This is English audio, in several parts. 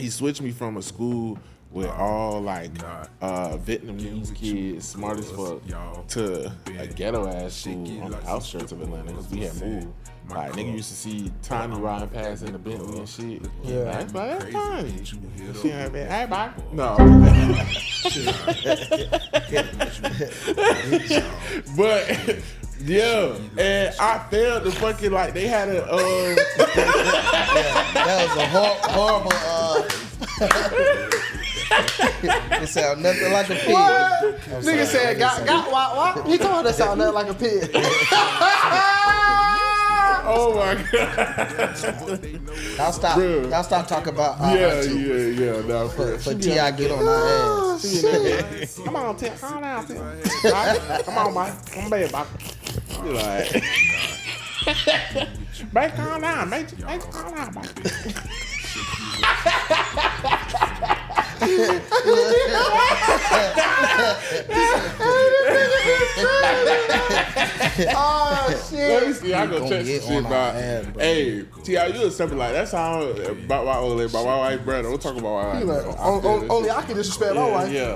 he switched me from a school with all like Vietnamese kids, smart as fuck, to a ghetto ass school on the outskirts of Atlanta because we had moved. Like nigga used to see Tiny riding past in the Bentley and shit. Yeah, that's Tiny. She ain't been, hey, bye. No. But yeah, and I felt the fucking like they had a that was a horrible it sound nothing like a pig. Nigga said got what? He told us sound nothing like a pig. Oh my god! Y'all stop talking about yeah. No, for T.I. get on our ass. Come on, T.I. Calm down, T.I. Come on, Mike. Come back, Mike. You like, Mike, calm down, Mike. Calm down, Mike. Oh shit! Let me see. I go check some shit about. Hey, T.I., you a simple like that sound about my old lady, about my white brother. We'll talk about why. Like, only I can disrespect my wife. Yeah.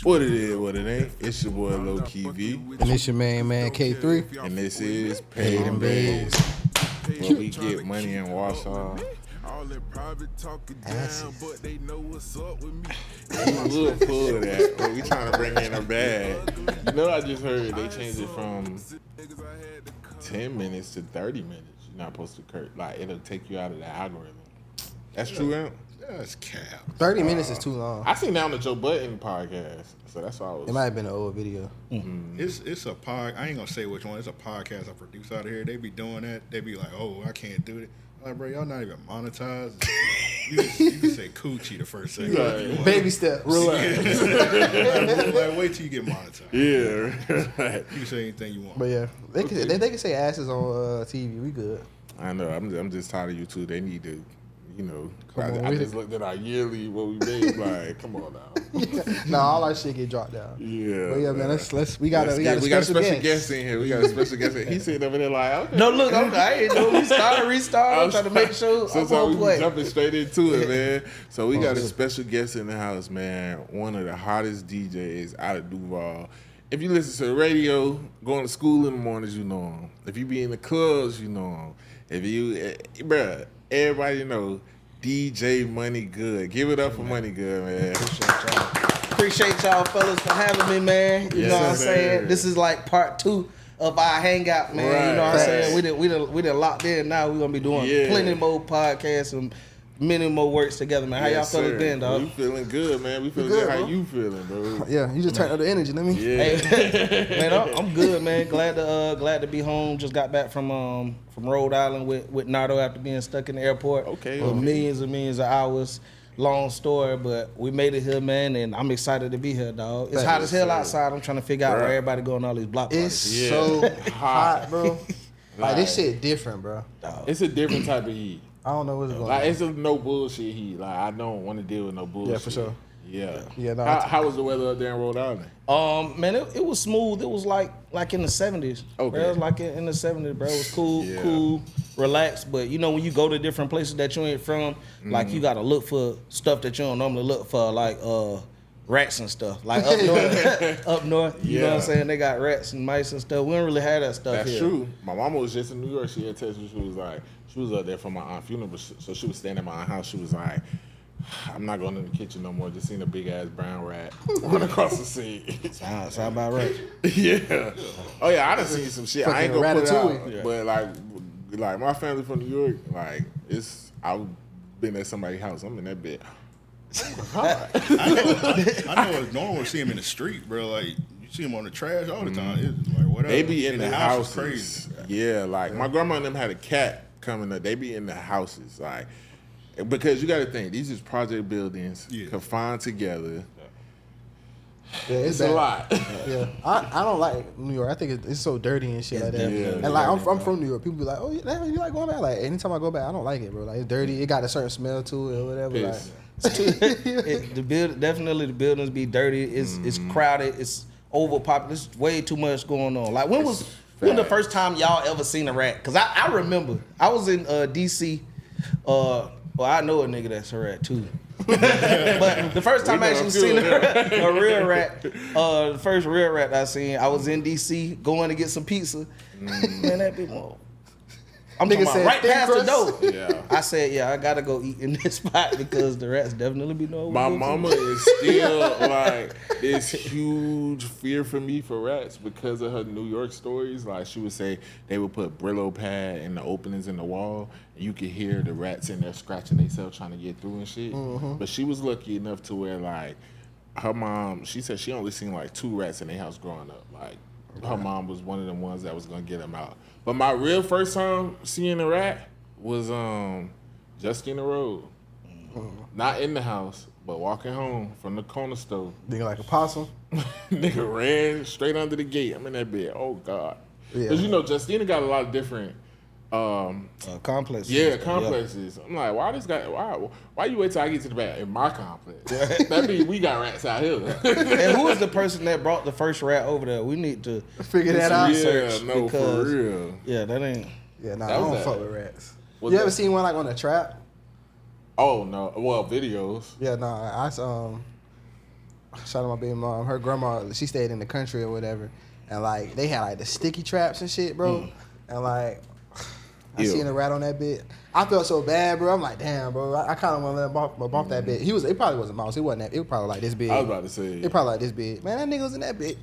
What it is, what it ain't. It's your boy Low Key V. And it's your man K3. And this is Paid N Bazed, where we get money and wash off. Asses. We would pull that, but we trying to bring in a bag. You know, I just heard they changed it from 10 minutes to 30 minutes. You're not supposed to like it'll take you out of the algorithm. That's true, Amp? That's cap. 30 minutes is too long. I seen that on the Joe Budden podcast, so that's why I was. It might have been an old video. Mm-hmm. It's a pod. I ain't gonna say which one. It's a podcast I produce out of here. They be doing that. They be like, oh, I can't do it. I'm like, bro, y'all not even monetized. You can say coochie the first second. Right. Baby steps. Relax. Like, wait till you get monetized. Yeah. You can say anything you want. But yeah, they can say asses on TV. We good. I know. I'm just tired of YouTube. They need to, you know. I just looked at our yearly what we made. Like, come on now. Nah, all our shit get dropped down. Yeah. But yeah, man, we got a special guest in here. We got a special guest. He sitting over there like, okay. No, look, I ain't know restart. I'm trying to make sure I'm on we play. jumping straight into it, man. So we got a special guest in the house, man. One of the hottest DJs out of Duval. If you listen to the radio, going to school in the mornings, you know him. If you be in the clubs, you know him. If you, bruh, everybody know DJ Money Good. Give it up for Money Good, man. Appreciate y'all fellas for having me, man. You know what I'm saying? This is like part 2 of our hangout, man. Right, you know what I'm saying? We done locked in now. We're gonna be doing plenty more podcasts and many more works together, man. How y'all fellas been, dog? We feeling good, man. We feeling good. How you feeling, bro? Yeah, you just turned up the energy, let me. Yeah. Hey, man, I'm good, man. Glad to be home. Just got back from Rhode Island with Nardo after being stuck in the airport. Okay. For millions and millions of hours. Long story, but we made it here, man, and I'm excited to be here, dog. It's hot as hell outside. I'm trying to figure out where everybody going all these block It's parties. so hot, bro. Like this shit different, bro. It's a different type of heat. I don't know what's going on. Like it's a no bullshit heat. Like I don't want to deal with no bullshit. Yeah, for sure. Yeah. Yeah. No, How was the weather up there in Rhode Island? Man, it was smooth. It was like in the 70s. Okay. Bro. It was like in the 70s, bro. It was cool, Yeah. cool, relaxed. But you know, when you go to different places that you ain't from, like you gotta look for stuff that you don't normally look for, like rats and stuff. Like up north, you know what I'm saying? They got rats and mice and stuff. We don't really have that stuff That's here. true. My mama was just in New York. She had texted me. She was up there for my aunt's funeral. So she was staying at my aunt's house. She was like, I'm not going in the kitchen no more. Just seen a big ass brown rat run across the sea. Sound about right. Yeah. Oh yeah, I done seen some shit. I ain't gonna put it out. Ratatouille. But like my family from New York, like I've been at somebody's house. I'm in that bed. I know it's normal to see him in the street, bro. Like you see him on the trash all the time. It's like whatever. They be in the house is houses. crazy. Yeah, like my grandma and them had a cat coming up. They be in the houses, like because you got to think these is project buildings confined together. Yeah, It's bad. a lot. Yeah, I don't like New York. I think it's so dirty and shit like that. Yeah, and like I'm from New York. People be like, "Oh, you like going back?" Like anytime I go back, I don't like it, bro. Like it's dirty. It got a certain smell to it or whatever. Piss. Definitely the buildings be dirty. It's crowded. It's overpopulated. There's way too much going on. Like when was When the first time y'all ever seen a rat? Because I remember I was in DC. Well, I know a nigga that's a rat too. But the first time I actually seen a real rat, the first real rat I seen, I was in DC going to get some pizza. Man, that bitch more. I'm talking about right past the door. Yeah. I said, yeah, I gotta go eat in this spot because the rats definitely be knowing. My mama is still like this huge fear for me for rats because of her New York stories. Like she would say they would put Brillo pad in the openings in the wall and you could hear the rats in there scratching themselves trying to get through and shit. But she was lucky enough to where like her mom, she said she only seen like 2 rats in their house growing up. Like her mom was one of them ones that was gonna get them out. But my real first time seeing a rat was just in the road. Not in the house, but walking home from the corner store. Nigga like a possum. Nigga ran straight under the gate. I'm in that bed. Oh, God. Yeah. Because, you know, Justina got a lot of different... complexes. Yeah, complexes. I'm like, why you wait till I get to the back in my complex? That means we got rats out here. And who is the person that brought the first rat over there? We need to Figure that out. Yeah, no, for real. Yeah, that ain't. Yeah, nah, That I was don't that. fuck with rats. Was You ever that- seen one like on a trap? Oh, no. Well, videos. Yeah, no, I shout out my baby mom. Her grandma, she stayed in the country or whatever, and like they had like the sticky traps and shit, bro. And like I Ew. seen a rat on that bit. I felt so bad, bro. I'm like, damn, bro. I kind of want to let him bump that bit. It probably was a mouse. It wasn't that. It was probably like this big. I was about to say. It probably like this big. Man, that nigga was in that bit.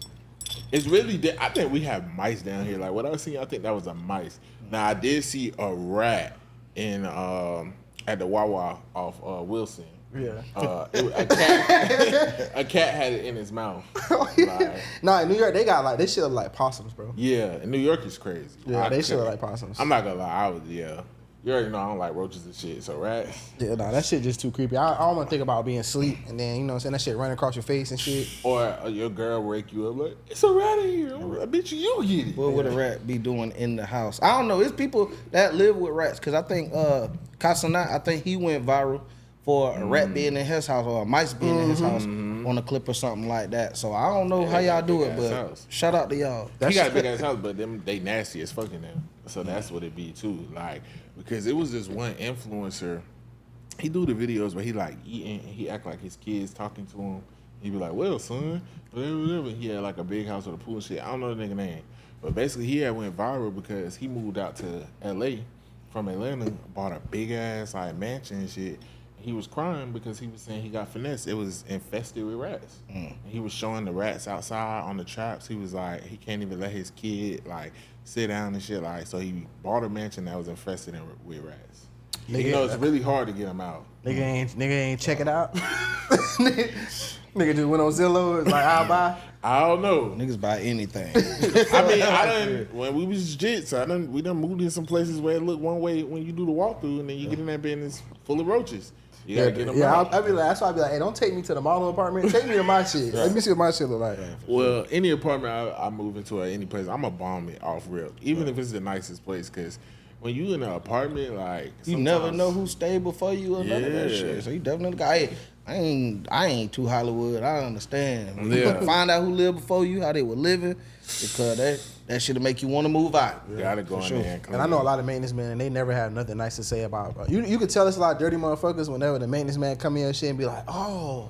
It's really, I think we have mice down here. Like what I was seeing, I think that was a mice. Now I did see a rat in at the Wawa off Wilson. Yeah. A cat had it in his mouth. Like, Nah, in New York they got like they shit look like possums, bro. yeah, and New York is crazy. Yeah, they shit couldn't- look like possums. I'm not gonna lie, you already know I don't like roaches and shit. So rats. Yeah, nah, that shit just too creepy. I don't want to think about being asleep and then you know what I'm saying, that shit running across your face and shit. Or your girl wake you up like, it's a rat in here. I bet you get it. What would a rat be doing in the house? I don't know. It's people that live with rats because I think Casanat, I think he went viral for a rat being in his house or a mice being in his house on a clip or something like that. So I don't know how y'all do it, but house. shout out to y'all. He got a big ass house, but they nasty as fucking them. So that's what it be too. Like because it was this one influencer. He do the videos where he like eating and he act like his kids talking to him. He be like, "Well, son," whatever. He had like a big house with a pool and shit. I don't know the nigga name, but basically he had went viral because he moved out to L.A. from Atlanta, bought a big ass like mansion and shit. He was crying because he was saying he got finessed. It was infested with rats. And he was showing the rats outside on the traps. He was like, he can't even let his kid like sit down and shit. Like, so he bought a mansion that was infested with rats. Nigga, You know, it's really hard to get them out. Nigga ain't check it out. Nigga just went on Zillow. It's like, I'll buy. I don't know. Niggas buy anything. I mean, when we was jits, we done moved in some places where it look one way when you do the walkthrough, and then you get in that bed and it's full of roaches. You gotta get them out. I'll be like, that's why I'll be like, hey, don't take me to the model apartment. Take me to my shit. Let me see what my shit look like. Well, any apartment I move into or any place, I'm gonna bomb it off real, even if it's the nicest place, because when you in an apartment, like You never sometimes- know who stayed before you or none of that Yeah. shit. So you definitely got. Hey, I ain't too Hollywood. I understand. When Yeah. you find out who lived before you, how they were living, because that shit'll make you want to move out. Gotta go in sure. there and clean And I know a it. lot of maintenance men, and they never have nothing nice to say about. You could tell us a lot of dirty motherfuckers whenever the maintenance man come in and shit and be like, oh,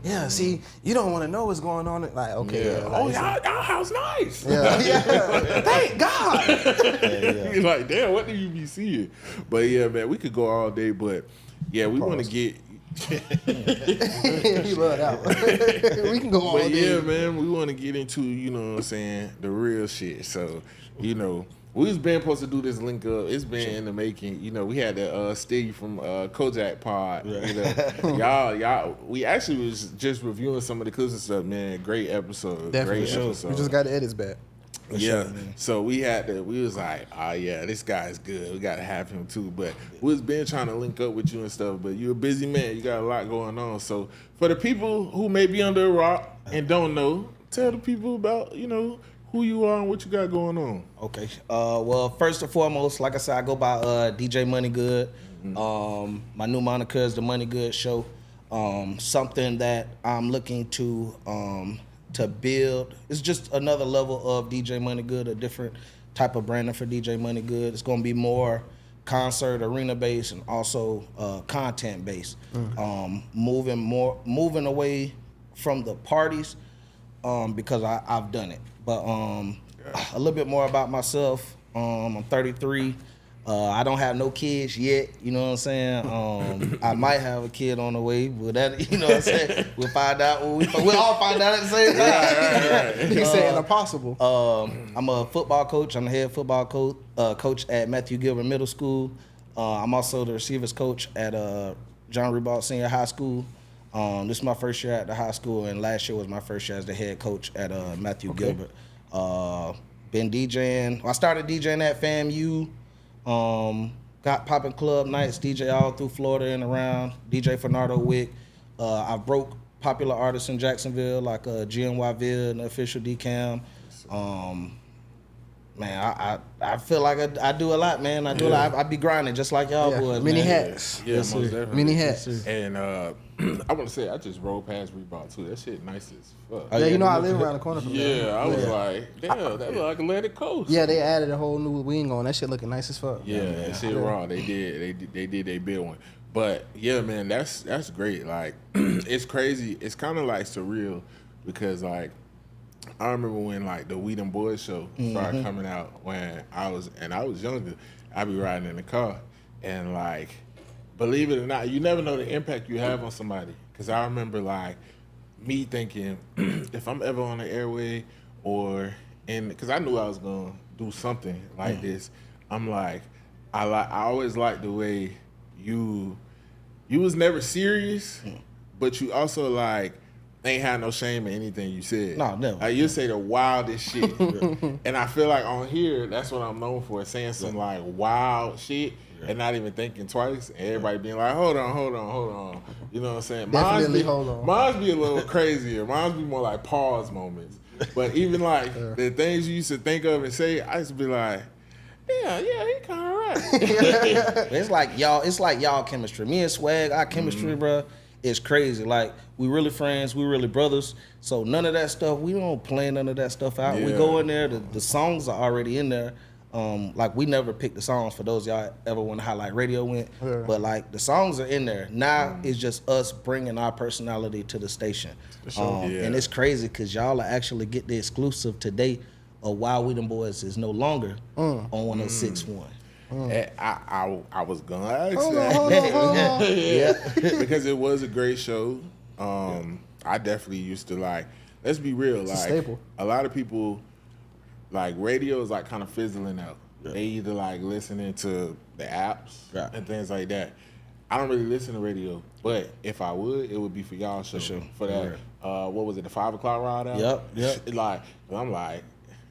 yeah, see, you don't want to know what's going on. Like, okay, Yeah. yeah, Oh, like, y'all house nice. yeah, yeah. Thank God. You're like, damn, what do you be seeing? But yeah, man, we could go all day, but yeah, we want to get. He love that one. We can go all But day. yeah, man, we want to get into, you know what I'm saying, the real shit. So, you know, we was been supposed to do this link up. It's been in the making. You know, we had the Steve from Kojak Pod. You know, y'all. We actually was just reviewing some of the clips and stuff, man. Great episode. Definitely. Great episode. We just got the edits back. Yeah, so we was like, yeah, this guy's good. We got to have him too. But we was been trying to link up with you and stuff, but you're a busy man. You got a lot going on. So for the people who may be under a rock and don't know, tell the people about, you know, who you are and what you got going on. Okay. Well, first and foremost, like I said, I go by DJ Money Good. My new moniker is the Money Good Show. Something that I'm looking to build. It's just another level of DJ Money Good, a different type of branding for DJ Money Good. It's going to be more concert arena based and also content based. Moving away from the parties because I've done it. But a little bit more about myself. I'm 33. I don't have no kids yet, you know what I'm saying? I might have a kid on the way, but that, you know what I'm saying? We'll find out. We'll all find out at the same time. Right. He's saying impossible. I'm a football coach. I'm the head football coach at Matthew Gilbert Middle School. I'm also the receivers coach at John Ribault Senior High School. This is my first year at the high school, and last year was my first year as the head coach at Matthew Gilbert. Been DJing. I started DJing at FAMU. Got popping club nights, DJ all through Florida and around, DJ Fernando Wick. I broke popular artists in Jacksonville like GNYville and Official DCAM. Man, I feel like I do a lot, man. I do a lot. I be grinding just like y'all boys. Many man. hats. Yeah, most definitely. Many hats. And I want to say I just rolled past Reebok too. That shit nice as fuck. Yeah, you know I live around the corner from there. Yeah, I was like, damn, that look like Atlantic Coast. Yeah, they added a whole new wing on. That shit looking nice as fuck. Yeah, that shit raw. They did they big one. But yeah, man, that's great. Like, it's crazy. It's kind of like surreal because like I remember when like the We Them Boys show started coming out when I was younger. I'd be riding in the car and like, believe it or not, you never know the impact you have on somebody. Cause I remember like me thinking if I'm ever on the airway or cause I knew I was gonna do something like this. I'm like, I always liked the way you was never serious, but you also like ain't had no shame in anything you said. No, never. Like you say the wildest shit. And I feel like on here, that's what I'm known for, saying some like wild shit and not even thinking twice. And everybody being like, hold on. You know what I'm saying? Definitely hold on. Mine's be a little crazier. Mine's be more like pause moments. But even like the things you used to think of and say, I used to be like, yeah, he kind of right. It's like y'all chemistry. Me and Swag, our chemistry, bro, is crazy. Like, we really friends, we really brothers. So none of that stuff, we don't plan none of that stuff out. We go in there, the songs are already in there. Like, we never picked the songs for those y'all ever wonder how like radio went. Yeah. But like the songs are in there. Now it's just us bringing our personality to the station. And it's crazy because y'all are actually get the exclusive today of Why We Them Boys is no longer on 106.1. I was gonna ask Hold that. on. Yeah, because it was a great show. I definitely used to like. Let's be real, It's a like staple. a lot of people, like radio is like kind of fizzling out. They either like listening to the apps and things like that. I don't really listen to radio, but if I would, it would be for y'all show. For that, what was it, the 5 o'clock ride out? Yep. Like, I'm like,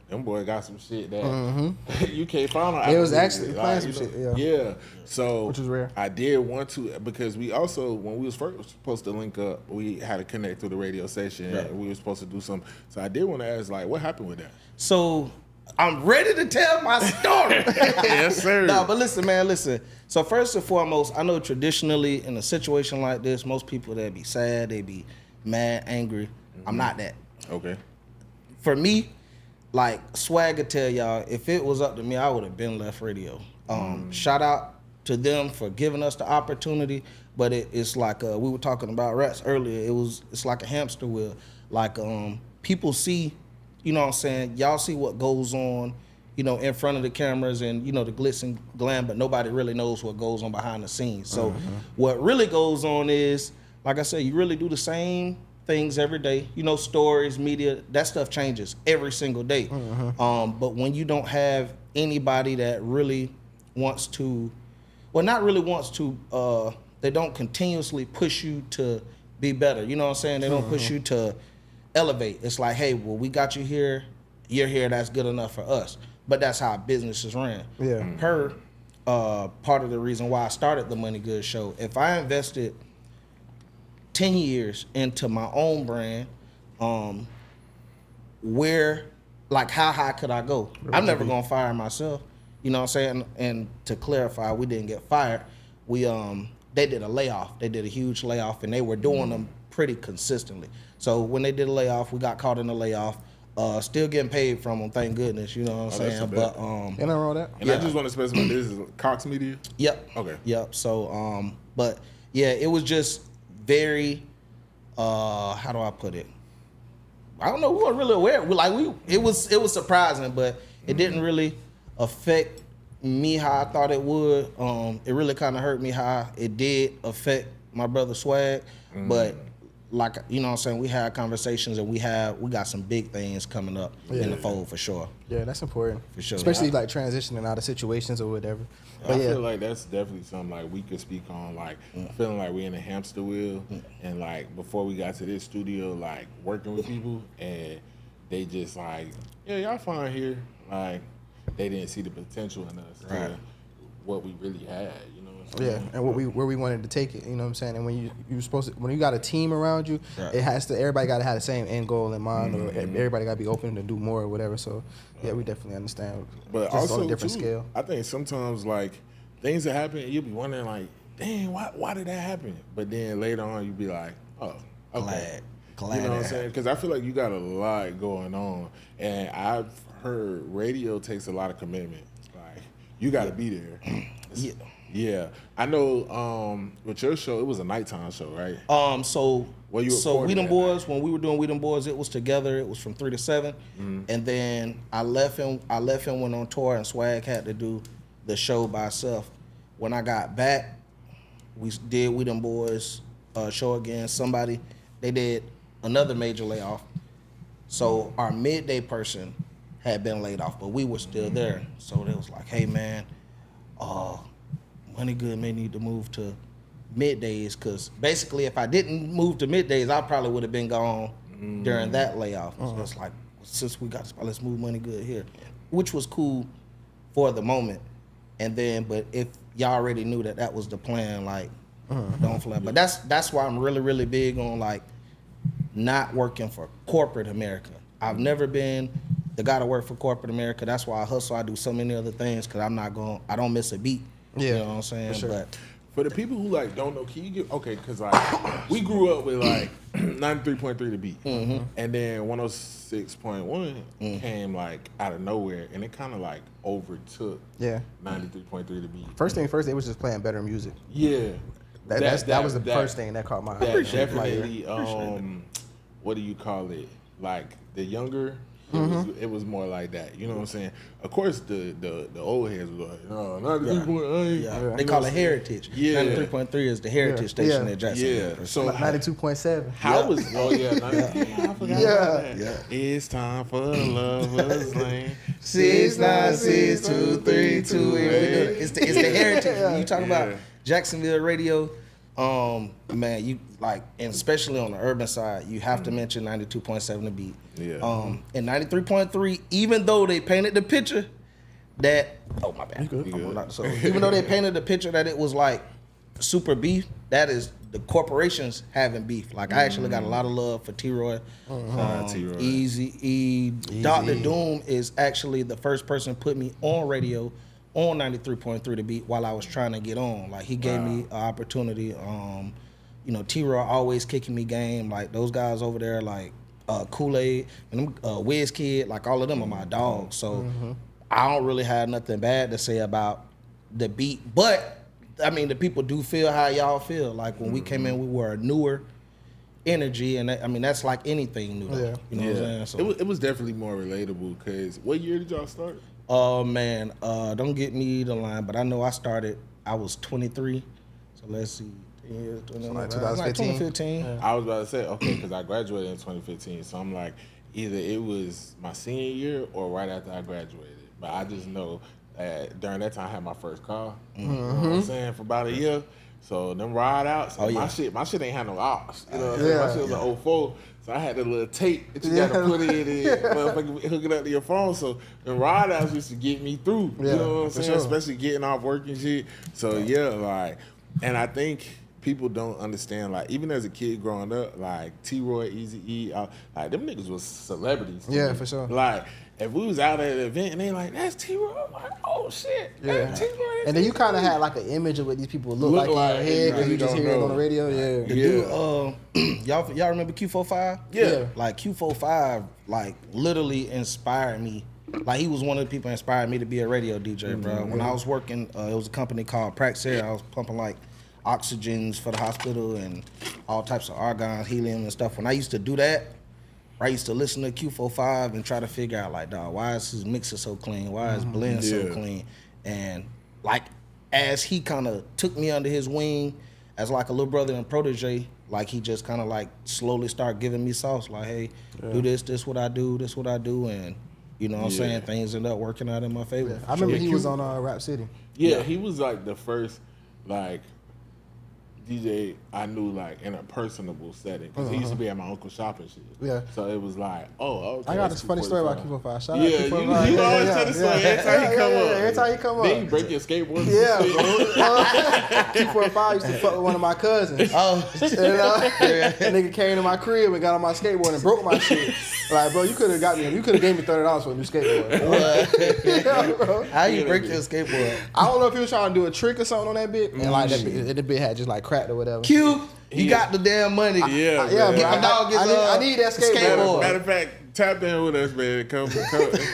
them boy got some shit that you can't find on Apple It was Music. actually playing some shit, Yeah. So which was rare. I did want to, because we also, when we was first supposed to link up, we had to connect through the radio station. And we were supposed to do something. So I did want to ask, like, what happened with that? So I'm ready to tell my story. Yes, sir. No, but listen, man, listen. So first and foremost, I know traditionally in a situation like this, most people, they be sad, they be mad, angry. I'm not that. Okay. For me, like Swag could tell y'all, if it was up to me, I would have been left radio. Shout out to them for giving us the opportunity, but it's like we were talking about rats earlier. It's like a hamster wheel. Like people see, you know what I'm saying, y'all see what goes on, you know, in front of the cameras and, you know, the glitz and glam, but nobody really knows what goes on behind the scenes. So what really goes on is, like I said, you really do the same things every day. You know, stories, media, that stuff changes every single day. But when you don't have anybody that really wants to, well, not really wants to, they don't continuously push you to be better. You know what I'm saying? They don't push you to elevate. It's like, hey, well, we got you here. You're here. That's good enough for us. But that's how business is ran. Yeah. Part of the reason why I started the Money Good Show, if I invested 10 years into my own brand, where, like, how high could I go? I'm never gonna fire myself. You know what I'm saying? And to clarify, we didn't get fired. We they did a layoff. They did a huge layoff, and they were doing them pretty consistently. So when they did a layoff, we got caught in the layoff. Still getting paid from them, thank goodness. You know what I'm saying? But ain't nothing wrong with that. And I just want to specify this is Cox Media. Yep. Okay. Yep. So but yeah, it was just very how do I put it? I don't know. We weren't really aware. It was surprising, but it didn't really affect me how I thought it would. It really kind of hurt me how it did affect my brother Swag. But like, you know what I'm saying, we had conversations and we got some big things coming up in the fold for sure. Yeah, that's important. For sure. Especially like transitioning out of situations or whatever. But I feel like that's definitely something like we could speak on, like feeling like we're in a hamster wheel and like before we got to this studio, like working with people and they just like, yeah, y'all fine here. Like they didn't see the potential in us to what we really had, you know what I'm saying? Yeah, and where we wanted to take it, you know what I'm saying? And when when you got a team around you, everybody got to have the same end goal in mind, or everybody got to be open to do more or whatever. So yeah, we definitely understand. But just also on a different too, scale. I think sometimes like things that happen, you'll be wondering like, dang, why did that happen? But then later on, you be like, oh, okay. Glad you know what I'm saying? Because I feel like you got a lot going on, and I've heard radio takes a lot of commitment. Like you got to be there. Yeah, I know. With your show, it was a nighttime show, right? So Well, We Them Boys, when we were doing We Them Boys, it was together. It was from 3 to 7, and then I left him. Went on tour, and Swag had to do the show by himself. When I got back, we did We Them Boys show again. They did another major layoff, so our midday person had been laid off, but we were still there. So they was like, "Hey man, Money Good may need to move to middays," because basically if I didn't move to middays, I probably would have been gone during that layoff. So it's like, since we got let's move Money Good here, which was cool for the moment. And then, but if y'all already knew that was the plan, like don't flip. But that's why I'm really, really big on like not working for corporate America. I've never been the guy to work for corporate America. That's why I hustle. I do so many other things because I don't miss a beat. Yeah, you know what I'm saying? sure. But for the people who like don't know, can you give because like we grew up with like 93.3 the beat, and then 106.1 came like out of nowhere, and it kind of like overtook 93.3 the beat. First thing first, they was just playing better music. Yeah, That was the first thing that caught my eye. That definitely, what do you call it? Like the younger, it was more like that. You know what I'm saying? Of course, the old heads was like, no, 93.8. They call it Heritage. Yeah. 93.3 is the Heritage station at Jacksonville. Yeah. So 92.7. how was? Oh yeah, 93. I forgot about that. It's time for lovers lane. 6962328. It's the Heritage. When you talk about Jacksonville radio, man, you like, and especially on the urban side, you have to mention 92.7 the beat. Yeah. And 93.3, even though they painted the picture that my bad. So even though they painted the picture that it was like super beef, that is the corporations having beef. Like I actually got a lot of love for T-Roy. T-Roy. Easy. Dr. Doom is actually the first person put me on radio on 93.3 the beat while I was trying to get on. Like he gave me an opportunity. T-Roy always kicking me game. Like those guys over there, like Kool-Aid and them Wiz Kid, like all of them are my dogs. So I don't really have nothing bad to say about the beat. But I mean, the people do feel how y'all feel. Like when we came in, we were a newer energy, and I mean that's like anything new. Yeah. You know what I'm saying? So It was definitely more relatable. Cause what year did y'all start? oh man, don't get me the line, but I know I was 23. So let's see. Yeah, like 2015? 2015. I was about to say, okay, because I graduated in 2015. So I'm like, either it was my senior year or right after I graduated. But I just know that during that time I had my first car. You know what I'm saying? For about a year. So them ride outs. My shit ain't had no ops. You know what I'm saying? My shit was an 04. So I had the little tape that you got to put in and motherfucker hook it up to your phone. So the ride outs used to get me through. You know what I'm saying? Sure. Especially getting off work and shit. So yeah, like, and I think people don't understand. Like even as a kid growing up, like T-Roy, Eazy-E, like them niggas was celebrities. Yeah, me. for sure. Like if we was out at an event and they like, that's T-Roy, I'm like, oh shit, that's T-Roy. That's And then you T-Roy. kind of had like an image of what these people look like in your head because you just hear it on the radio. Yeah. The dude, y'all remember Q45? Yeah. Like Q45, like literally inspired me. Like he was one of the people that inspired me to be a radio DJ, bro. When I was working, it was a company called Praxair. I was pumping like oxygens for the hospital and all types of argon, helium and stuff. When I used to do that, I used to listen to Q45 and try to figure out like, dog, why is his mixer so clean? Why is blend so clean? And like as he kind of took me under his wing as like a little brother and protege, like he just kind of like slowly started giving me sauce. Like, hey, do this what I do, this what I do, and you know what I'm saying? Things end up working out in my favor. I remember he was on Rap City. Yeah, he was like the first like DJ I knew like in a personable setting because he used to be at my uncle's shop and shit. Yeah. So it was like, oh, okay. I got this funny story about Q45. Shout out Yeah, Q45. you always tell the story every time he come up. Every time he come up. Then you break your skateboard. Yeah, bro. Q45 used to fuck with one of my cousins. Nigga came to my crib and got on my skateboard and broke my shit. Like, bro, you could have gave me $30 for a new skateboard. Yeah, bro. How you break your skateboard? I don't know if he was trying to do a trick or something on that bit, and like that bit had just like cracked or whatever. Q, he got the damn money. Yeah, bro. My dog gets I need that skateboard. Matter of fact, tap in with us, man. Come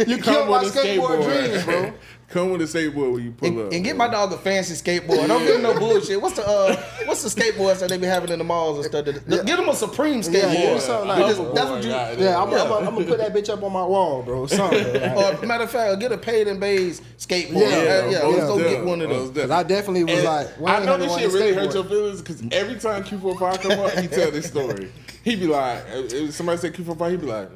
You killed my skateboard dreams, bro. Come with a skateboard when you pull up. And get my dog a fancy skateboard. Don't give him no bullshit. What's the skateboards that they be having in the malls and stuff? Get him a Supreme skateboard. Something like That's what you. I'm gonna put that bitch up on my wall, bro. Something. Or matter of fact, get a Paid N Bazed skateboard. Let's go get one of those. Because I definitely was like, I know this shit really hurt your feelings because every time Q45 come up, he tell this story. He be like, if somebody say Q45, he be like,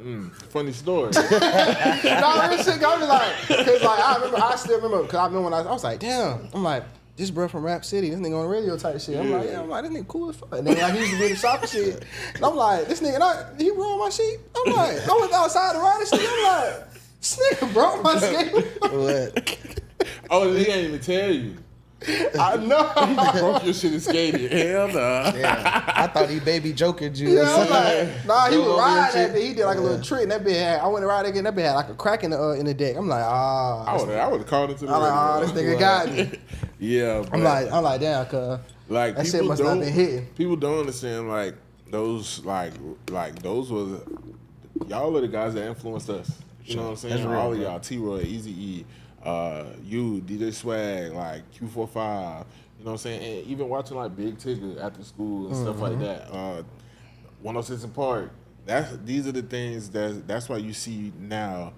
funny story. No, this shit got me like, because like I still remember, because I remember when I was like, damn, I'm like, this bro from Rap City, this nigga on radio type shit. I'm like, this nigga cool as fuck. And then like, he used to be in the shop and shit. And I'm like, this nigga, he roll my shit. I'm like, I went outside to ride and shit. I'm like, this nigga broke my skateboard. Oh, he ain't even tell you. I know. He broke your shit and skated. Hell no. Yeah, I thought he baby joking you. Yeah, I'm like, nah, he would ride that bit. He did like a little trick, and that bit had, I went to ride again, that bit had like a crack in the deck. I'm like, I would have called it to the I'm like, this nigga got me. Yeah, I'm like, damn, cuz. Like that shit must not been hitting. People don't understand like those like those was y'all are the guys that influenced us. You know what I'm saying? That's real, all of bro. y'all, T-Roy, Eazy-E, you, DJ Swag, like Q45, you know what I'm saying? And even watching like Big Tigger after school and stuff like that. 106 and Park. These are the things that's why you see now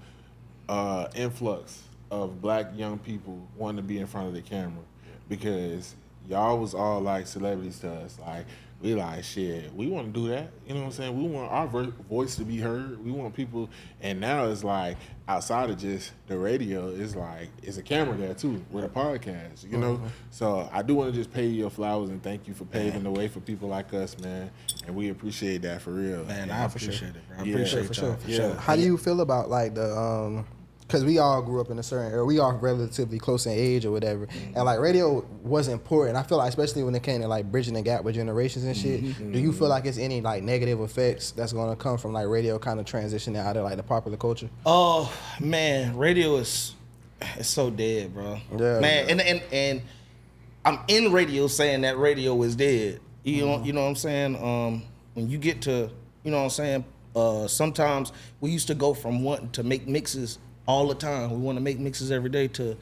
influx of black young people wanting to be in front of the camera because y'all was all like celebrities to us. Like we like shit. We want to do that. You know what I'm saying? We want our voice to be heard. We want people. And now it's like outside of just the radio, it's like it's a camera there too with a podcast. You know. So I do want to just pay you your flowers and thank you for paving the way for people like us, man. And we appreciate that for real. Man, I appreciate it, bro. I Yeah, appreciate For y'all. sure. How do you feel about like the because we all grew up in a certain era, we all relatively close in age or whatever, and like radio was important. I feel like especially when it came to like bridging the gap with generations and shit. Do you feel like it's any like negative effects that's gonna come from like radio kind of transitioning out of like the popular culture? Oh man, radio it's so dead, bro. Yeah, man, and I'm in radio saying that radio is dead. You know what I'm saying? When you get to, you know what I'm saying? Sometimes we used to go from wanting to make mixes all the time. We want to make mixes every day to,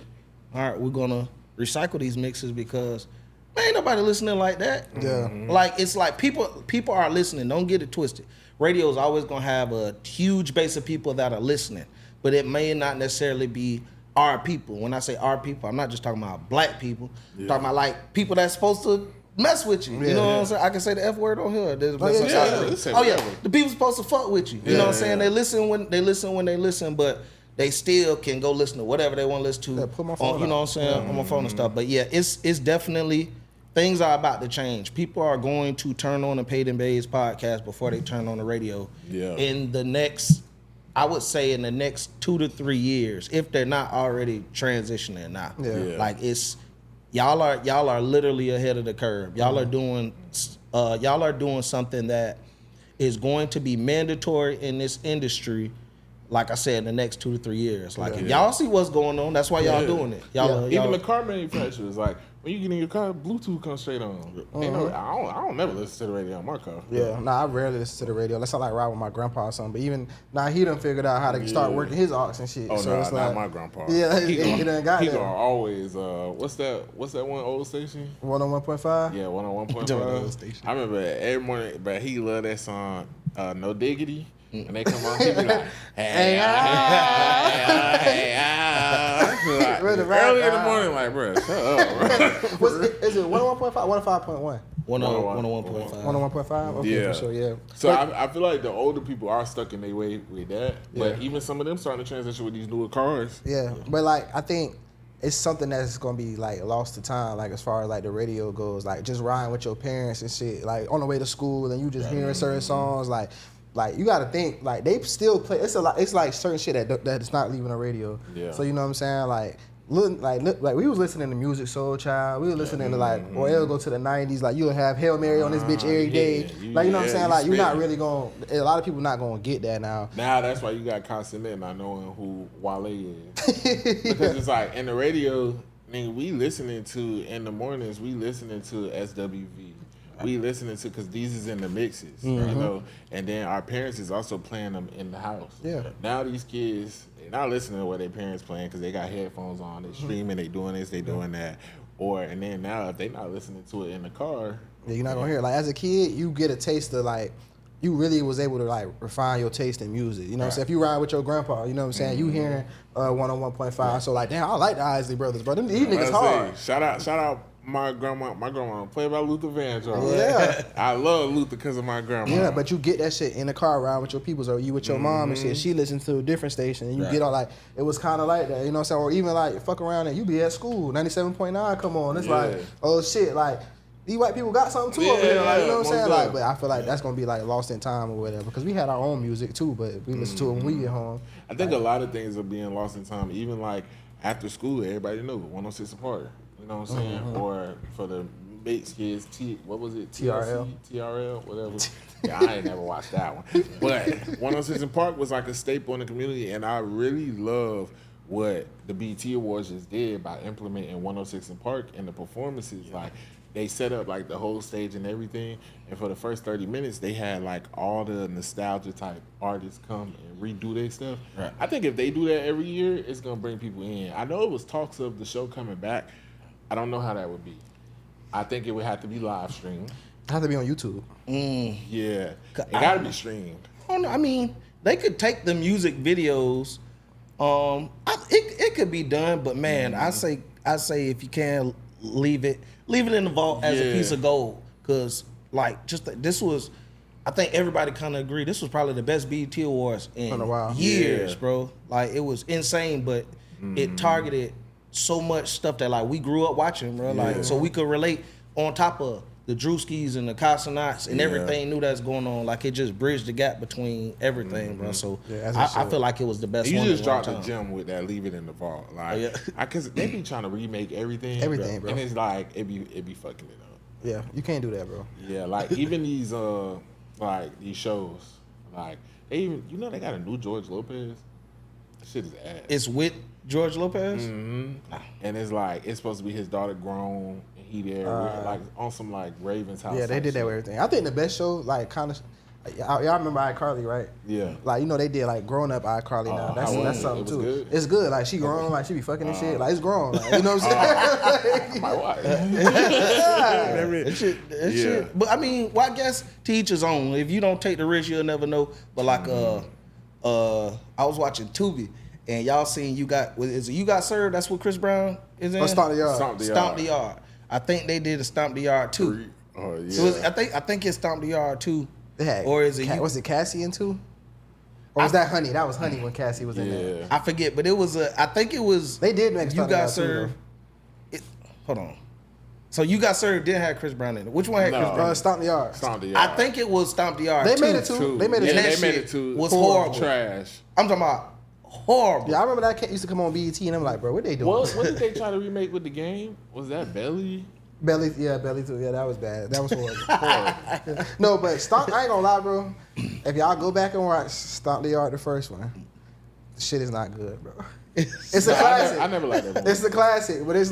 all right, we're gonna recycle these mixes because man, ain't nobody listening like that. Yeah. Like it's like people are listening. Don't get it twisted. Radio is always gonna have a huge base of people that are listening, but it may not necessarily be our people. When I say our people, I'm not just talking about black people. I'm talking about like people that's supposed to mess with you. You know what I'm saying? I can say the F word on here. The people supposed to fuck with you. You know what I'm saying? They listen when they listen, but they still can go listen to whatever they want to listen to. Yeah, put my phone you know what I'm saying? On my phone and stuff. But yeah, it's definitely things are about to change. People are going to turn on the Paid N Bazed podcast before they turn on the radio. Yeah. In the next, I would say in the next 2 to 3 years, if they're not already transitioning now. Yeah. Like it's y'all are literally ahead of the curve. Y'all are doing something that is going to be mandatory in this industry. Like I said, in the next 2 to 3 years. Like if y'all see what's going on, that's why y'all doing it. Even the car manufacturers, like when you get in your car, Bluetooth comes straight on. Ain't no, I don't never listen to the radio on my car. Yeah, I rarely listen to the radio. Unless I like ride with my grandpa or something. But even now, he done figured out how to start working his aux and shit. Oh so no, it's not like, my grandpa. Yeah, he done got He that. gonna always what's that one old station? 101.5. Yeah, 101.5. I remember every morning, but he loved that song, No Diggity. And they come on, he be like, hey, like, early in the morning, like, bro, shut up, bro. Is it 101.5? 105.1? 101.5. 101.5? Okay, Yeah. for sure, yeah. So I feel like the older people are stuck in their way with that. But even some of them starting to transition with these newer cars. Yeah, but like I think it's something that's gonna be like lost to time, like as far as like the radio goes, like just riding with your parents and shit, like on the way to school and you just hearing certain songs, like you got to think like they still play. It's a lot. It's like certain shit that is not leaving the radio. Yeah. So you know what I'm saying? Like we was listening to Music Soul Child. We were listening to like or it'll go to the 90s. Like you'll have Hail Mary on this bitch every day. Like you know what I'm saying? Like you're not really going. A lot of people not going to get that now. Now that's why you got constant not knowing who Wale is because it's like in the radio. Nigga, we listening to in the mornings. We listening to SWV. We listening to because these is in the mixes, you know, and then our parents is also playing them in the house. Yeah. Now these kids, they're not listening to what their parents playing because they got headphones on, they streaming, they doing this, they doing that, and then now if they not listening to it in the car, yeah, you're not gonna hear it. Like as a kid, you get a taste of like. You really was able to like refine your taste in music. You know what I'm saying? If you ride with your grandpa, you know what I'm saying? You hearing 101.5. So like, damn, I like the Isley Brothers, bro. These niggas hard. Shout out my grandma played by Luther Vandross. Yeah. I love Luther because of my grandma. Yeah, but you get that shit in the car ride with your peoples or you with your mom and shit. She listens to a different station and you get all like, it was kind of like that, you know what I'm saying? Or even like, fuck around and you be at school, 97.9 come on. It's like, oh shit, like, these white people got something too over here, like, you know what I'm saying? Like, but I feel like that's gonna be like lost in time or whatever because we had our own music too, but we listen to it when we get home. I think a lot of things are being lost in time. Even like after school, everybody knew 106 apart. You know what I'm saying? Or for the Bates kids, what was it? TRL, whatever. Yeah, I ain't never watched that one. But 106 and Park was like a staple in the community, and I really love what the BET Awards just did by implementing 106 and Park and the performances. Like they set up like the whole stage and everything, and for the first 30 minutes, they had like all the nostalgia type artists come and redo their stuff. Right. I think if they do that every year, it's gonna bring people in. I know it was talks of the show coming back. I don't know how that would be. I think it would have to be live streamed. It have to be on YouTube. Yeah, it gotta be streamed. I mean, they could take the music videos. It could be done, but man, I say if you can leave it in the vault as a piece of gold, because like this was, I think everybody kind of agree this was probably the best BET Awards in years, bro. Like it was insane, but it targeted so much stuff that like we grew up watching, bro. Like so we could relate on top of the Drewskis and the Cosmonauts and everything new that's going on. Like it just bridged the gap between everything, bro. So I feel like it was the best. You one just dropped the gem with that. Leave it in the vault, like because they be trying to remake everything, bro. And it's like it be fucking it up. Yeah, you can't do that, bro. Yeah, like even these like these shows, like they even they got a new George Lopez. That shit is ass. It's with George Lopez, and it's like it's supposed to be his daughter grown, and he there like on some like Raven's house. Yeah, they did that with everything. I think the best show, like kind of, y'all remember iCarly, right? Yeah. Like they did like grown up iCarly now. That's something too. Good? It's good. Like she grown, like she be fucking and shit. Like it's grown. Like, you know what I'm saying? My wife. That shit. But I mean, well, I guess to each his own. If you don't take the risk, you'll never know. But like, I was watching Tubi. And y'all seen You Got Served? That's what Chris Brown is in. Stomp the Yard. Stomp the Yard. I think they did a Stomp the Yard too. Oh yeah. So I think it's Stomp the Yard too. Or is it? Was it Cassie in too? Or was that Honey? That was Honey when Cassie was in there. I forget, but it was I think it was. They did make You Got Served. Hold on. So You Got Served didn't have Chris Brown in it. Which one had Chris Brown? Stomp the Yard. Stomp the Yard. I think it was Stomp the Yard. They made it too. They made it. Yeah, they made it too. Was horrible. Trash. I'm talking about horrible. Yeah, I remember that cat used to come on BET, and I'm like, bro, what they doing? What did they try to remake with the game? Was that Belly? Belly too. Yeah, that was bad. That was horrible. No, but Stomp, I ain't gonna lie, bro. If y'all go back and watch Stomp the Yard, the first one, the shit is not good, bro. It's a classic. I never liked that movie. It's a classic, but it's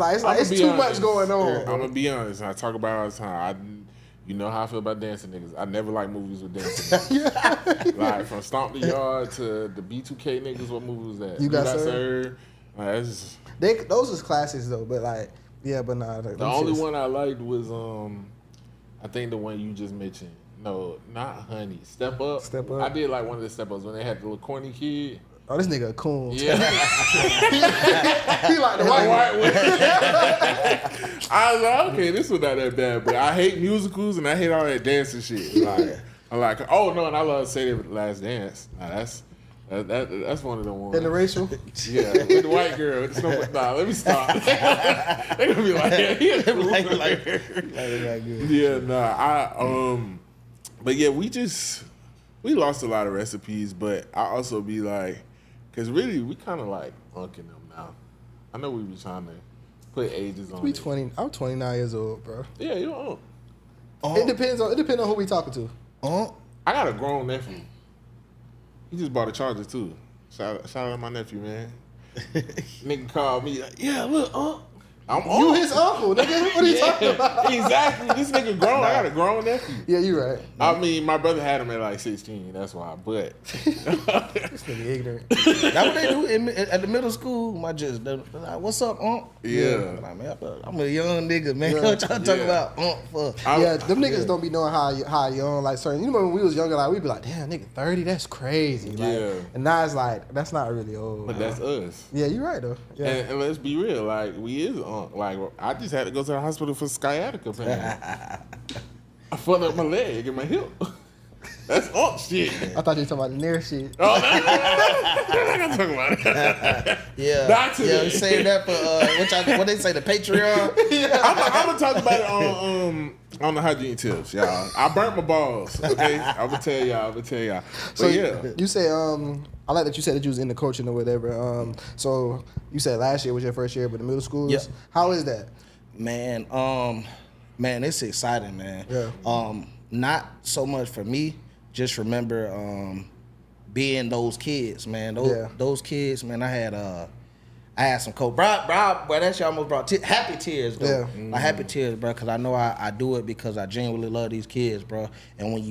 too much going on. I'm gonna be honest. I talk about it all the time. You know how I feel about dancing niggas. I never like movies with dancing niggas. Like from Stomp the Yard to the B2K niggas. What movie was that? You Got Served. Those is classics though, but like, yeah, but nah. The only one I liked was I think the one you just mentioned. No, not Honey. Step Up. Step Up. I did like one of the Step Ups when they had the little corny kid. Oh, this nigga a coon. Yeah. He like the white one. I was like, okay, this was not that bad, but I hate musicals and I hate all that dancing shit. Like, I'm like, oh no, and I love Say That Last Dance. Nah, that's one of the ones. Interracial? Yeah, with the white girl. Nah, let me stop. They gonna be like, yeah, he yeah, nah, but yeah, we lost a lot of recipes, but I also be like, because really, we kind of like unking them now. I know we be trying to put ages on it. I'm 29 years old, bro. Yeah, you don't. It depends on who we talking to. I got a grown nephew. He just bought a charger too. Shout out to my nephew, man. Nigga called me like, yeah, look, I'm You his uncle, nigga. What are you talking about? Exactly. This nigga grown. I got a grown nephew. Yeah, you right. I mean, my brother had him at like 16. That's why. But This nigga ignorant. That's what they do at the middle school. They're like, what's up, Unc? yeah. Like, man, I'm a young nigga, man. What y'all talking about, Unc? For? Them niggas don't be knowing how young, like certain. You know when we was younger, like we'd be like, damn, nigga, 30, that's crazy. Like, Yeah. And now it's like that's not really old. But that's us. Yeah, you right though. Yeah. And let's be real. Like we is like I just had to go to the hospital for sciatica pain. I fucked up my leg and my hip. That's shit. I thought you were talking about the near shit. Oh, I'm not talking about it. Yeah, Not today. yeah. We saying that for what they say, the Patreon. I'm gonna talk about it on the hygiene tips, y'all. I burnt my balls. Okay, I'm gonna tell y'all. But So yeah, you say I like that you said that you was in the coaching or whatever. So you said last year was your first year with the middle schools. Yep. How is that? Man, it's exciting, man. Yeah. Not so much for me. Just remember being those kids, man. Those kids, man. I had some coach, bro. That shit almost brought happy tears, though. Yeah. Like happy tears, bro. Because I know I do it because I genuinely love these kids, bro. And when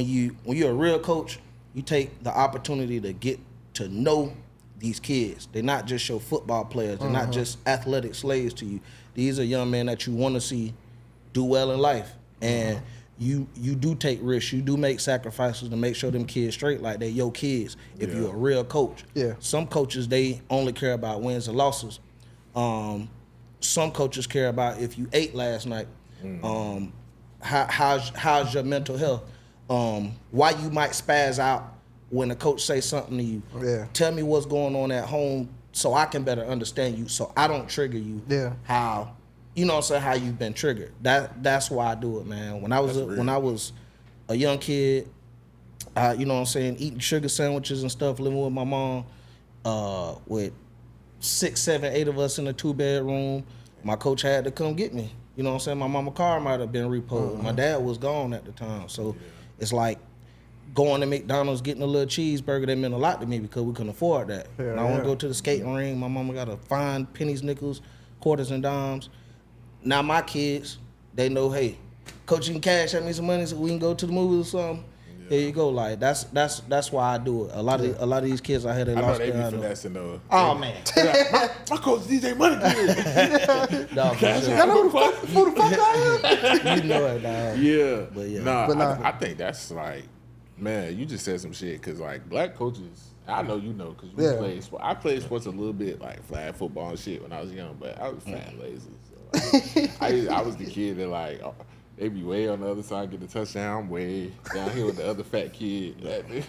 you're a real coach, you take the opportunity to get to know these kids. They're not just your football players. They're not just athletic slaves to you. These are young men that you want to see do well in life. And you do take risks. You do make sacrifices to make sure them kids straight like they're your kids if you're a real coach. Yeah. Some coaches, they only care about wins and losses. Some coaches care about if you ate last night. How's your mental health? Why you might spaz out when a coach say something to you. Yeah. Tell me what's going on at home so I can better understand you, so I don't trigger you. Yeah. How, you know what I'm saying, how you've been triggered. That's why I do it, man. When I was a young kid, you know what I'm saying, eating sugar sandwiches and stuff, living with my mom, with 6, 7, 8 of us in a 2-bedroom, my coach had to come get me. You know what I'm saying? My mama's car might have been repoed. My dad was gone at the time. So it's like going to McDonald's, getting a little cheeseburger, that meant a lot to me because we couldn't afford that. Yeah, and I want to go to the skating ring. My mama got to find pennies, nickels, quarters, and dimes. Now my kids, they know, hey, coach, you can cash out me some money so we can go to the movies or something. Yeah. Here you go. Like that's why I do it. A lot of these kids out here, they lost their mind. Oh man, my coach DJ Money. No, for sure. I know who the fuck I am. You know it, dog. Yeah, But yeah. Nah, I think that's like, man, you just said some shit because like black coaches, I know you know because we played sports. I played sports a little bit like flag football and shit when I was young, but I was fat and lazy. So like, I was the kid that like they be way on the other side, get the touchdown. I'm way down here with the other fat kid. doing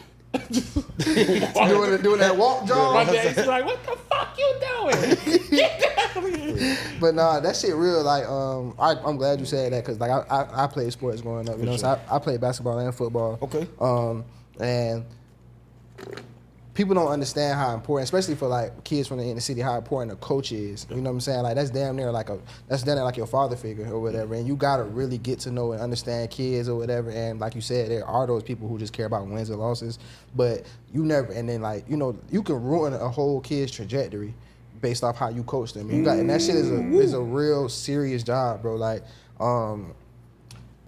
that walk, John. My dad's like, "What the fuck you doing? Get down here!" But nah, that shit real. Like, I'm glad you said that because like I played sports growing up. You know, so I played basketball and football. Okay. And people don't understand how important, especially for like kids from the inner city, how important a coach is. You know what I'm saying? Like that's damn near like your father figure or whatever. And you gotta really get to know and understand kids or whatever. And like you said, there are those people who just care about wins and losses, but you never. And then like you can ruin a whole kid's trajectory based off how you coach them. And that shit is a real serious job, bro. Like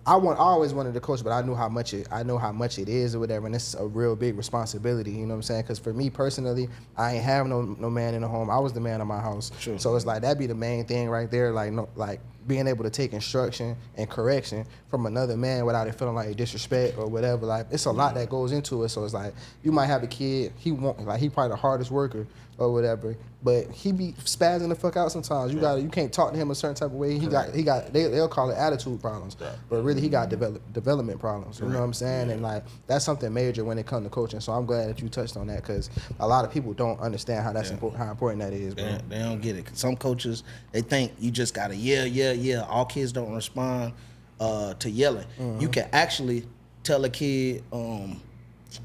I always wanted to coach, but I know how much it is or whatever, and it's a real big responsibility. You know what I'm saying? Because for me personally, I ain't have no man in the home. I was the man of my house, sure. So it's like that'd be the main thing right there. Like being able to take instruction and correction from another man without it feeling like disrespect or whatever. Like it's a lot that goes into it. So it's like you might have a kid. He probably the hardest worker or whatever, but he be spazzing the fuck out sometimes. You can't talk to him a certain type of way. They'll call it attitude problems, but really he got development problems. You know what I'm saying? And like that's something major when it comes to coaching. So I'm glad that you touched on that because a lot of people don't understand how that's how important that is, bro. They don't get it. Some coaches, they think you just gotta yeah. All kids don't respond to yelling. Mm-hmm. You can actually tell a kid.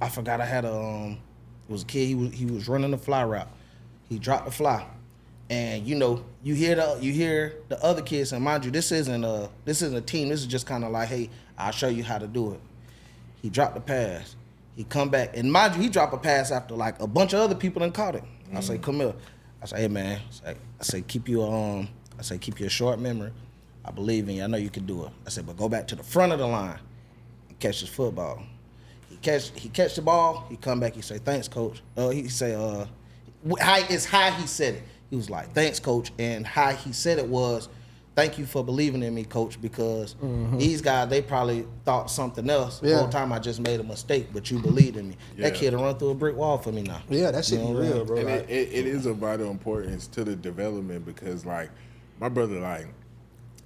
I forgot I had it was a kid. He was running the fly route. He dropped the fly, and you hear the other kids. And mind you, this isn't a team. This is just kind of like, hey, I'll show you how to do it. He dropped the pass. He come back, and mind you, he dropped a pass after like a bunch of other people done caught it. I say, come here. I say, hey man. I say keep your short memory. I believe in you. I know you can do it. I said, but go back to the front of the line and catch his football. He catch the ball. He come back. He say, thanks, coach. He say, how he said it. He was like, thanks, coach. And how he said it was, thank you for believing in me, coach, because these guys, they probably thought something else. The whole time I just made a mistake, but you believed in me. Yeah. That kid will run through a brick wall for me now. Yeah, that shit be real, bro. And it is of vital importance to the development because, like, my brother, like,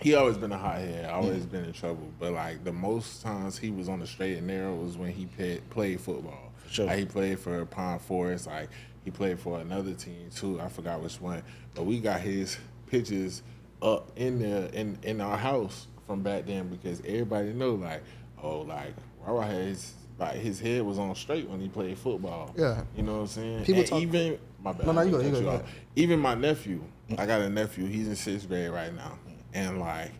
he always been a hothead, always been in trouble. But, like, the most times he was on the straight and narrow was when he played football. Sure. Like, he played for Pine Forest, like, he played for another team too. I forgot which one, but we got his pictures up in there in our house from back then because everybody know Rara had his head was on straight when he played football. Yeah, you know what I'm saying. People talk. Even my bad. No, you go. Even my nephew, I got a nephew. He's in 6th grade right now, and like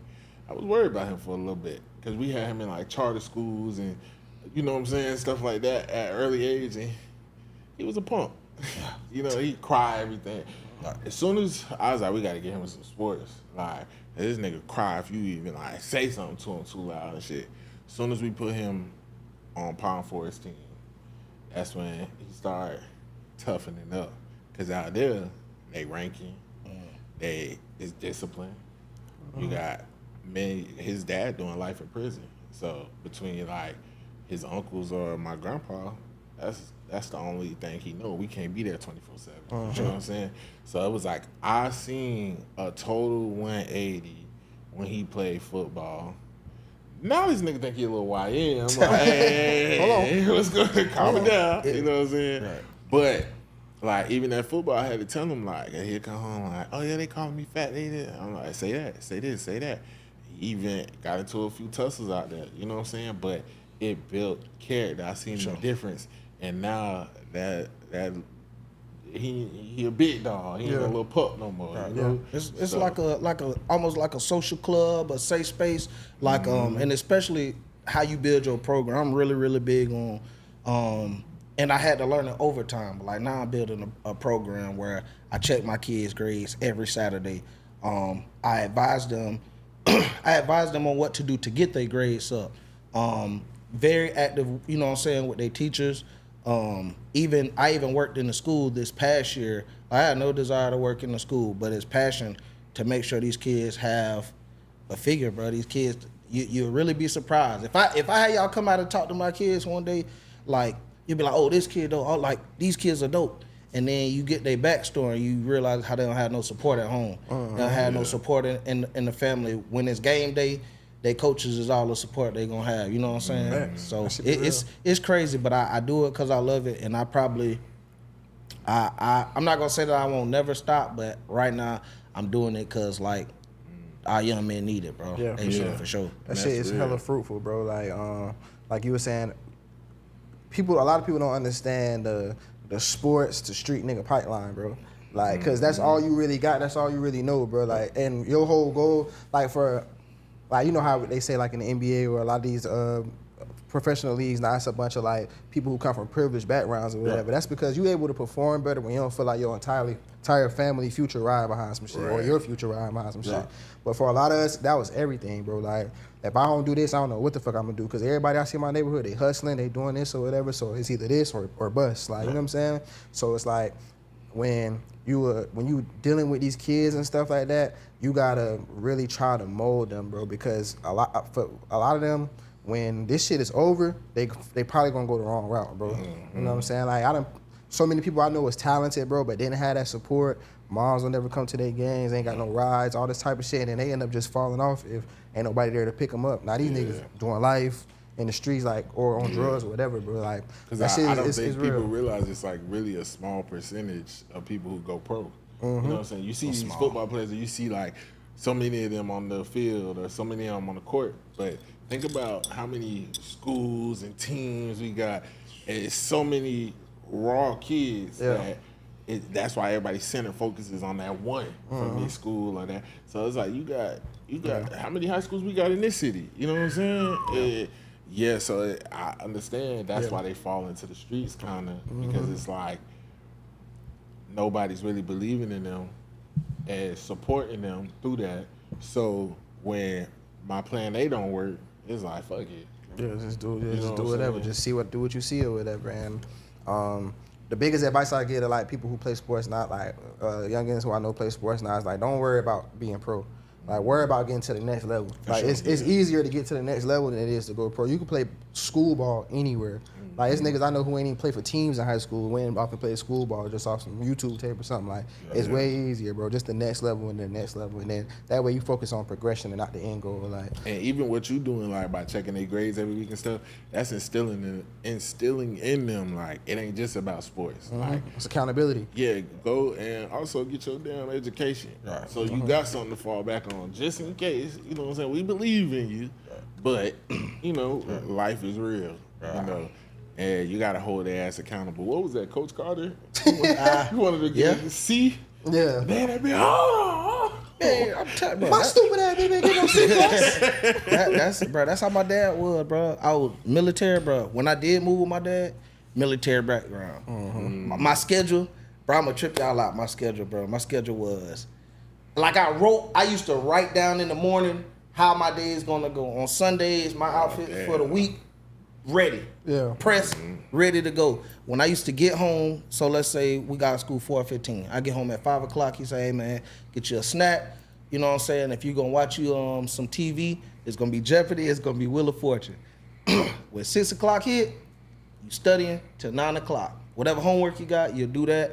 I was worried about him for a little bit because we had him in like charter schools and you know what I'm saying, stuff like that at early age, and he was a punk. He cried everything. As soon as I was like, we got to get him some sports. Like, this nigga cry if you even like say something to him too loud and shit. As soon as we put him on Pine Forest team, that's when he started toughening up. Cause out there, they ranking, it's discipline. You got his dad doing life in prison. So between like his uncles or my grandpa, that's the only thing he know. We can't be there 24/7. You know what I'm saying? So it was like I seen a total 180 when he played football. Now this nigga think he a little YN. I'm like, hey, hold on, what's good? Calm it down. You know what I'm saying? Right. But like even at football, I had to tell him like, he'd come home like, oh yeah, they calling me fat. They did. I'm like, say that, say this, say that. He even got into a few tussles out there. You know what I'm saying? But it built character. I seen the difference. And now that he a big dog, he ain't a little pup no more. You know? It's like a almost like a social club, a safe space, like and especially how you build your program. I'm really, really big on and I had to learn it over time. Like now I'm building a program where I check my kids' grades every Saturday. I advise them on what to do to get their grades up. Very active, you know what I'm saying, with their teachers. I even worked in the school this past year. I had no desire to work in the school, but it's passion to make sure these kids have a figure, bro. These kids, you'll really be surprised. If I had y'all come out and talk to my kids one day, like you'll be like, oh, this kid dope. Oh, like these kids are dope. And then you get their backstory and you realize how they don't have no support at home. They don't have no support in the family. When it's game day, their coaches is all the support they gonna have. You know what I'm saying? So it's crazy, but I do it because I love it, and I'm not gonna say that I won't never stop, but right now I'm doing it because like our young men need it, bro. Yeah, for sure. That shit is hella fruitful, bro. Like you were saying, a lot of people don't understand the the sports to street nigga pipeline, bro. Like, cause that's all you really got. That's all you really know, bro. Like, and your whole goal, like you know how they say like in the NBA or a lot of these professional leagues, now it's a bunch of like people who come from privileged backgrounds or whatever. That's because you're able to perform better when you don't feel like your entire family future ride behind some shit or your future ride behind some shit. But for a lot of us, that was everything, bro. Like, if I don't do this, I don't know what the fuck I'm gonna do. Because everybody I see in my neighborhood, they hustling, they doing this or whatever. So it's either this or bust. Like, you know what I'm saying? So it's like when you dealing with these kids and stuff like that, you gotta really try to mold them, bro. Because for a lot of them, when this shit is over, they probably gonna go the wrong route, bro. You know what I'm saying? Like, so many people I know was talented, bro, but didn't have that support. Moms will never come to their games, ain't got no rides, all this type of shit, and then they end up just falling off if ain't nobody there to pick them up. Now these niggas doing life in the streets, like, or on drugs or whatever, bro. Like, that shit I don't is think real. people realize it's like really a small percentage of people who go pro. You know what I'm saying? You see these football players, and you see like so many of them on the field or so many of them on the court, but think about how many schools and teams we got. And it's so many raw kids that that's why everybody's center focuses on that one from this school or that. So it's like you got how many high schools we got in this city? You know what I'm saying? So I understand that's why they fall into the streets kind of because it's like nobody's really believing in them and supporting them through that. So when my plan A don't work, it's like fuck it. Yeah, just do whatever. Just do what you see or whatever. And the biggest advice I get to like people who play sports, not like youngins who I know play sports now, is like don't worry about being pro. Like worry about getting to the next level. Like it's easier to get to the next level than it is to go pro. You can play school ball anywhere. Like it's niggas I know who ain't even play for teams in high school, went off and played school ball just off some YouTube tape or something. Like it's way easier, bro. Just the next level and the next level, and then that way you focus on progression and not the end goal. Like, and even what you doing, like by checking their grades every week and stuff, that's instilling in them like it ain't just about sports. Like it's accountability. Yeah, go and also get your damn education. Right. So you got something to fall back on just in case. You know what I'm saying? We believe in you, but you know life is real. You know. And you gotta hold their ass accountable. What was that, Coach Carter? You wanted to get a C? Yeah. Man, that be Hey, I'm telling you, my stupid ass baby ain't get no C+. That's how my dad was, bro. I was military, bro. When I did move with my dad, military background. My schedule, bro, I'm gonna trip y'all out. My schedule, bro. My schedule was like I used to write down in the morning how my day is gonna go. On Sundays, my outfit for the week. Ready, pressed, ready to go. When I used to get home, so let's say we got school 4:15. I get home at 5 o'clock. He say, hey man, get you a snack. You know what I'm saying? If you're gonna watch you some TV, it's gonna be Jeopardy. It's gonna be Wheel of Fortune. When 6 o'clock hit, you studying till 9 o'clock. Whatever homework you got, you'll do that.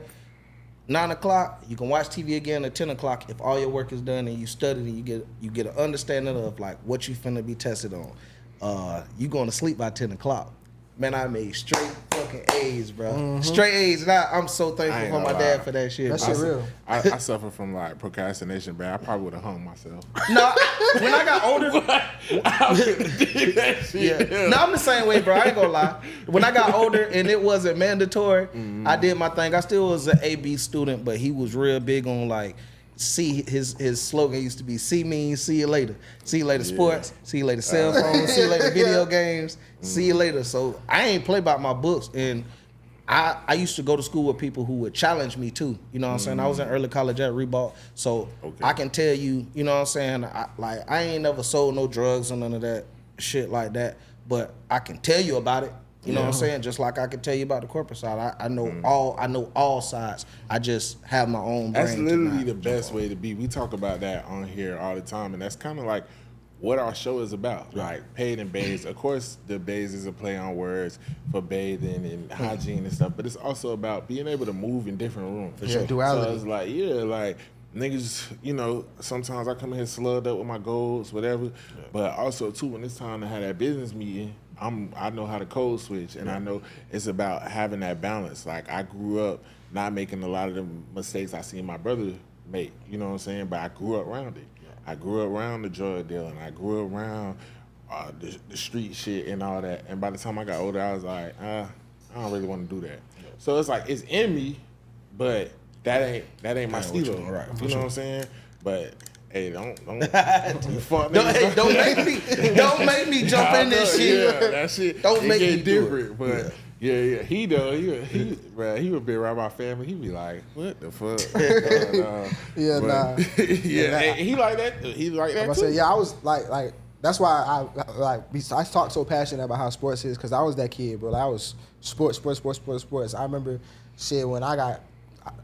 9 o'clock, you can watch TV again at 10 o'clock if all your work is done and you studied and you get an understanding of like what you finna be tested on. You going to sleep by 10 o'clock. Man, I made straight fucking A's, bro. Straight A's. And I'm so thankful for my dad for that shit. That shit real. I suffer from like procrastination, bro. I probably would have hung myself. No, when I got older, I couldn't do that shit. No, I'm the same way, bro. I ain't gonna lie. When I got older and it wasn't mandatory, I did my thing. I still was an AB student, but he was real big on like, his slogan used to be see me, see you later. See you later sports, see you later cell phones, see you later video games, see you later. So I ain't play by my books, and I used to go to school with people who would challenge me too. You know what I'm saying? I was in early college at Reebok, so I can tell you, you know what I'm saying? I ain't never sold no drugs or none of that shit like that, but I can tell you about it. You know what I'm saying? Just like I can tell you about the corporate side. I know all sides. I just have my own brain. That's literally the best way to be. We talk about that on here all the time, and that's kind of like what our show is about. Like Paid N Bazed. Of course, the Bazed is a play on words for bathing and hygiene and stuff, but it's also about being able to move in different rooms. For sure. Duality. So it's like, like niggas, you know, sometimes I come in here slugged up with my goals, whatever, but also too when it's time to have that business meeting, I know how to code switch, and I know it's about having that balance. Like I grew up not making a lot of the mistakes I seen my brother make, you know what I'm saying? But I grew up around it. I grew up around the drug dealing. I grew up around the street shit and all that. And by the time I got older, I was like, I I don't really want to do that. So it's like it's in me, but that ain't my stilo. Right, You know what I'm saying? But hey, don't make me jump in this shit. Yeah, that shit. Don't make me different. But yeah, he would be around my family. He'd be like, "What the fuck?" Yeah, but, nah. Yeah, he like that. He like that I too. said, yeah, I was like that's why I talk so passionate about how sports is, because I was that kid, bro. Like, I was sports. I remember shit when I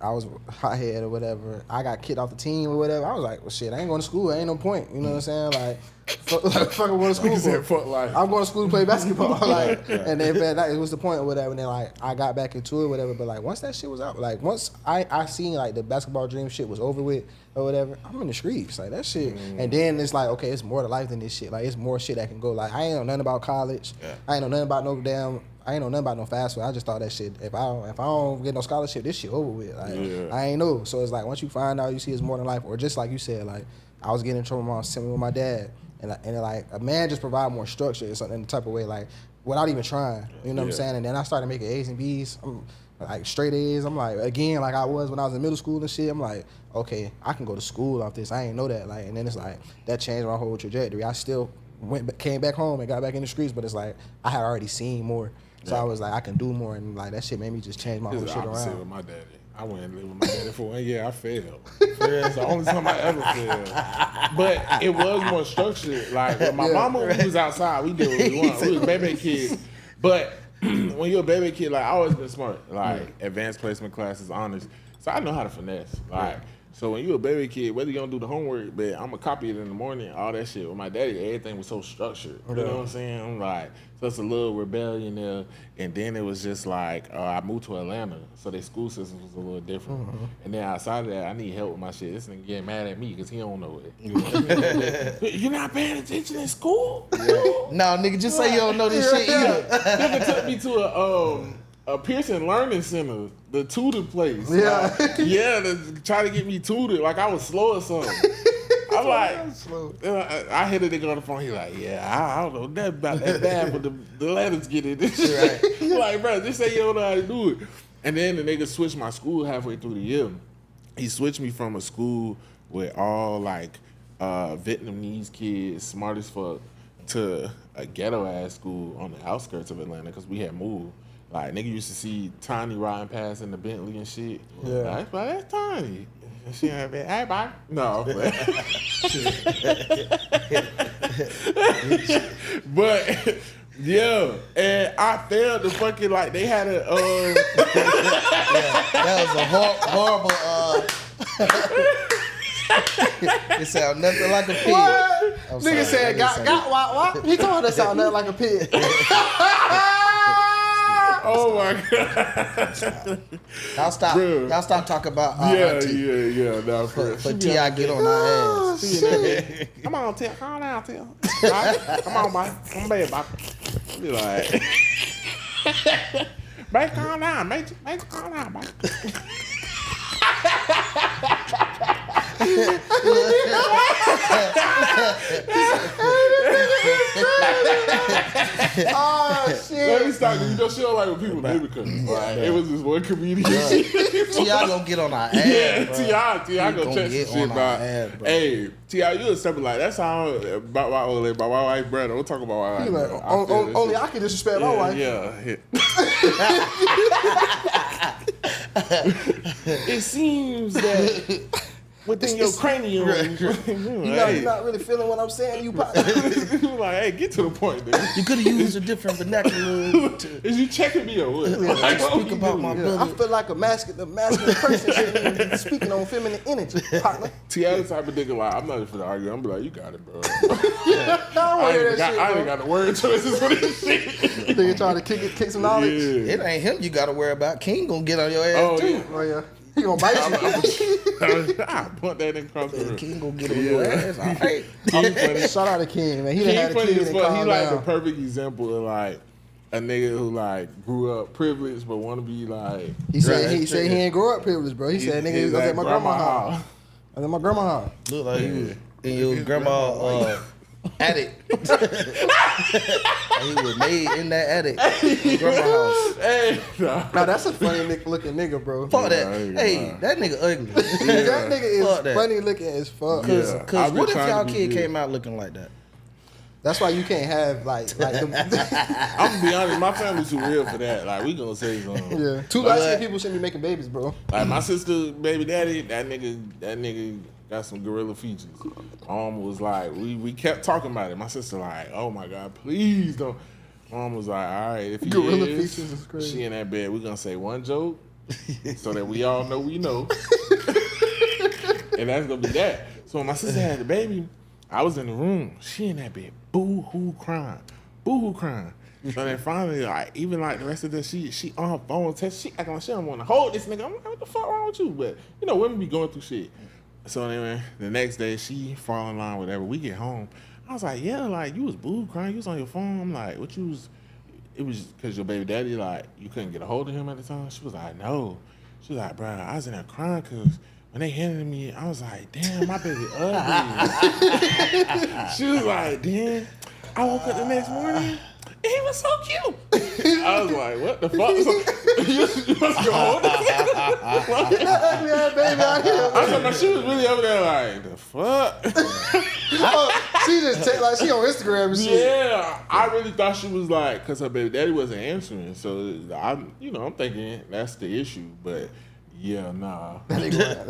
was hothead or whatever. I got kicked off the team or whatever. I was like, well, shit, I ain't going to school. Ain't no point. You know what I'm saying? Like, fuck I'm going to school for. I'm going to school to play basketball. Like, and then that was the point or whatever. And then like I got back into it, or whatever. But like once that shit was out, like once I seen like the basketball dream shit was over with or whatever, I'm in the streets. Like that shit. And then it's like, okay, it's more to life than this shit. Like it's more shit that can go. Like I ain't know nothing about college. Yeah. I ain't know nothing about I ain't know nothing about no fast food. I just thought that shit, if I don't get no scholarship, this shit over with. Like, I ain't know. So it's like once you find out, you see it's more than life. Or just like you said, like I was getting in trouble with my dad, and like a man just provide more structure in the type of way, like without even trying. You know what I'm saying? And then I started making A's and B's. I'm like straight A's. I'm like, again, like I was when I was in middle school and shit. I'm like, okay, I can go to school off this. I ain't know that. Like, and then it's like that changed my whole trajectory. I still came back home and got back in the streets, but it's like I had already seen more. So I was like, I can do more, and like that shit made me just change my whole shit around. With my daddy, I went and lived with my daddy for 1 year. I failed. It's the only time I ever failed. But it was more structured. Like with my mama, we was outside. We did what we want. We was baby kids. But when you're a baby kid, like I always been smart. Like advanced placement classes, honors. So I know how to finesse. Like. So when you a baby kid, whether you gonna do the homework, but I'm gonna copy it in the morning, all that shit. With my daddy, everything was so structured. You know what I'm saying? I'm like, so it's a little rebellion there. And then it was just like, I moved to Atlanta, so their school system was a little different. And then outside of that, I need help with my shit. This nigga getting mad at me because he don't know it. You're not paying attention in school? No, nigga, just say you don't know this shit either. Nigga took me to a Pearson Learning Center, the tutor place. Yeah. Like, to try to get me tutored. Like I was slow or something. I'm like, I hit a nigga on the phone. He like, I don't know nothing about that bad, but the letters get it. Right. Like, bro, just say you don't know how to do it. And then the nigga switched my school halfway through the year. He switched me from a school with all like Vietnamese kids, smart as fuck, to a ghetto ass school on the outskirts of Atlanta because we had moved. Like, nigga used to see Tiny riding past in the Bentley and shit. Yeah. Like, that's Tiny. And she ain't been, hey, bye. No. But, yeah. And I failed the fucking, like, they had a, that was a horrible, it sound nothing like a pig. Nigga said, what? He told us sound nothing like a pig. Oh my God! Y'all stop talking about yeah. No, for T.I. get on our ass. Come on, T.I. Calm down, T.I. Come on, Mike. Come on, baby. Be like, Mike, calm down, mate. Calm down, Mike. Oh shit! Let me stop. You know, she don't like when people name it because it was this one comedian. T.I. gonna get on our ass. Yeah, bro. T.I. gonna check some shit, bro. Hey, T.I., you a simple like that's how about my wife, brother. Don't talk about my wife. Like, only I can disrespect my wife. Yeah. It seems that within your cranium, you're not really feeling what I'm saying. You probably like, hey, get to the point, nigga. You could have used a different vernacular. Is you checking me or what? Like, speak about my brother. I feel like a masculine person shouldn't be speaking on feminine energy, partner. T.I. the type of nigga like, I'm not even finna argue. I'm be like, you got it, bro. I ain't got the word choices for this shit. Nigga trying to kick some knowledge. Yeah. It ain't him you gotta worry about. King gonna get on your ass too. Yeah. Oh yeah. He gonna bite you. I put that in across the room. King gonna get on your ass. All right. Shout out to King, man. He King had a funny kid as and fuck. calmed He like down. the perfect example of like a nigga who like grew up privileged but want to be like. He said he ain't grow up privileged, bro. He said nigga he was at my grandma's house. I was at my grandma's house. Look like he was in your grandma attic. He was made in that attic. Grandma house. Hey, Now that's a funny looking nigga, bro. Fuck that. Yeah, Hey, that nigga ugly. That nigga Fuck is that. funny looking as fuck. Yeah. Cause I've been what if trying y'all to be kid good. came out looking like that? That's why you can't have like them. I'm gonna be honest, my family's too real for that. Like, we gonna say something. Yeah, two light skinned people shouldn't be making babies, bro. Like, my sister, baby daddy, that nigga got some gorilla features. Mom was like, we kept talking about it. My sister like, oh my God, please don't. Mom was like, all right, if he Gorilla is, features is crazy. she in that bed, we gonna say one joke so that we all know we know. And that's gonna be that. So when my sister had the baby, I was in the room. She in that bed, boo-hoo crying. So then finally, like, even like the rest of the she on her phone text, she acting like she don't want to hold this nigga. I'm like, what the fuck wrong with you? But you know, women be going through shit. So anyway, the next day she fall in line, whatever. We get home. I was like, yeah, like you was boo crying, you was on your phone. I'm like, what you was? It was because your baby daddy, like, you couldn't get a hold of him at the time. She was like, no. She was like, bro, I was in there crying because when they handed me, I was like, damn, my baby ugly. She was like, damn. I woke up the next morning. He was so cute. I was like, what the fuck? You must go hold this nigga. Get that ugly ass baby out here. I was like, she was really over there like, the fuck? She just take like she on Instagram and shit. Yeah, I really thought she was like, because her baby daddy wasn't answering. So, I'm thinking that's the issue. But, yeah, nah.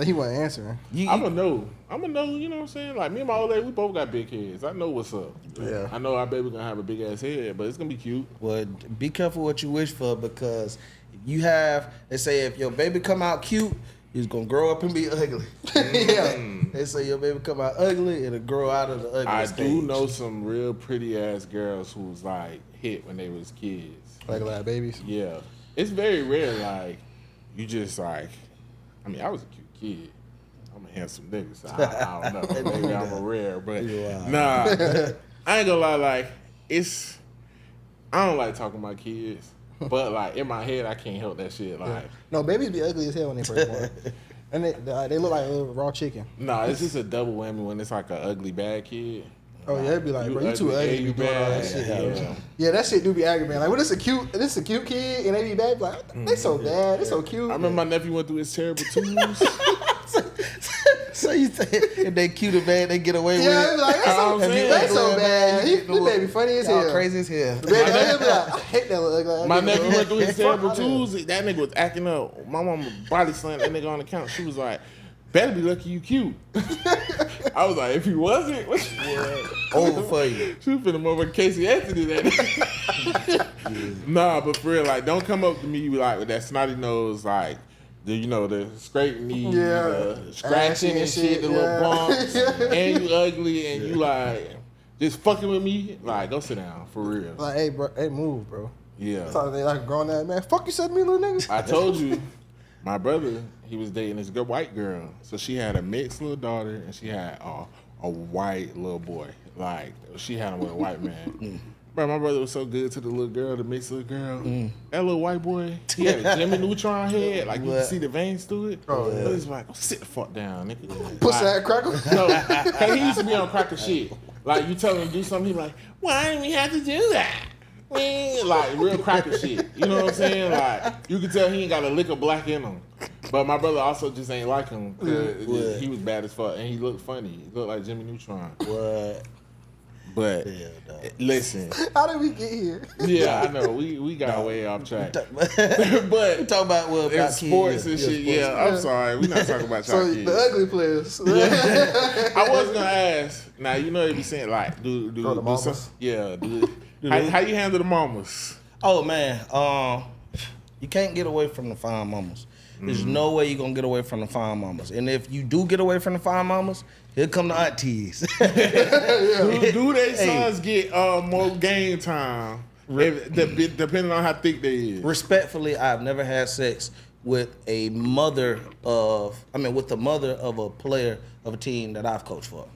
He wasn't answering. I'm going to know, you know what I'm saying? Like, me and my old lady, we both got big heads. I know what's up. Yeah. I know our baby going to have a big ass head, but it's going to be cute. Well, be careful what you wish for, because you have, they say if your baby come out cute, he's gonna grow up and be ugly. Yeah. They say your baby come out ugly, it'll grow out of the ugly I stage. do know some real pretty ass girls who was like hit when they was kids. Like a lot of babies. Yeah. It's very rare, like, you just like, I mean, I was a cute kid. I'm a handsome nigga, so I don't know. Maybe I'm a rare, but nah. I ain't gonna lie, like, I don't like talking about kids, but like in my head, I can't help that shit. Like, No, babies be ugly as hell when they first born. And they look like a little raw chicken. nah, it's just a double whammy when it's like an ugly bad kid. Oh yeah, it'd be like, bro, you too ugly to be doing all that shit. Yeah. Yeah, that shit do be aggravating. Like, when it's a cute kid and they be bad, like, they so bad, they so cute. I remember my nephew went through his terrible twos. So you say if they cute or bad, they get away with Yeah, it? it be like, they so bad. He baby funny as Y'all hell. crazy as hell. The baby, I be like, I hate that little ugly. My nephew went through his terrible Fuck twos. That nigga was acting up. My mama body slammed that nigga on the couch. She was like, better be lucky you cute. I was like, if he wasn't, what Over for you. she was finna motherfucking Casey Anthony that. Nah, but for real, like, don't come up to me like with that snotty nose, like, the scraping knee, scratching and shit, the little bumps, and you ugly, and you like just fucking with me. Like, go sit down for real. Like, hey, bro, hey, move, bro. Yeah. I thought they like a grown ass man. Fuck you said to me, little nigga. I told you, my brother, he was dating this good white girl. So she had a mixed little daughter, and she had a white little boy. Like, she had him with a white man. Bro, my brother was so good to the little girl, the mixed little girl. That little white boy, he had a Jimmy Neutron head. Like, you could see the veins through it. Oh, yeah. So he's like, sit the fuck down, nigga. Pussy Like, ass cracker. no, 'cause he used to be on cracker shit. Like, you tell him to do something, he be like, why do we have to do that? Like, real cracker shit. You know what I'm saying? Like, you can tell he ain't got a lick of black in him. But my brother also just ain't like him. 'Cause he was bad as fuck. And he looked funny. He looked like Jimmy Neutron. What? But, listen. How did we get here? Yeah, I know. We got way off track. We But talk about what in about sports kids. and shit, yeah, I'm sorry. We're not talking about y'all So kids. the ugly players. I was gonna ask. Now you know they be saying like, do the some, mamas? yeah. How you handle the mamas? Oh man, you can't get away from the fine mamas. There's no way you're gonna get away from the fine mamas. And if you do get away from the fine mamas, here come the aunties. Do they sons get more game time? Depending on how thick they is. Respectfully, I've never had sex with the mother of a player of a team that I've coached for.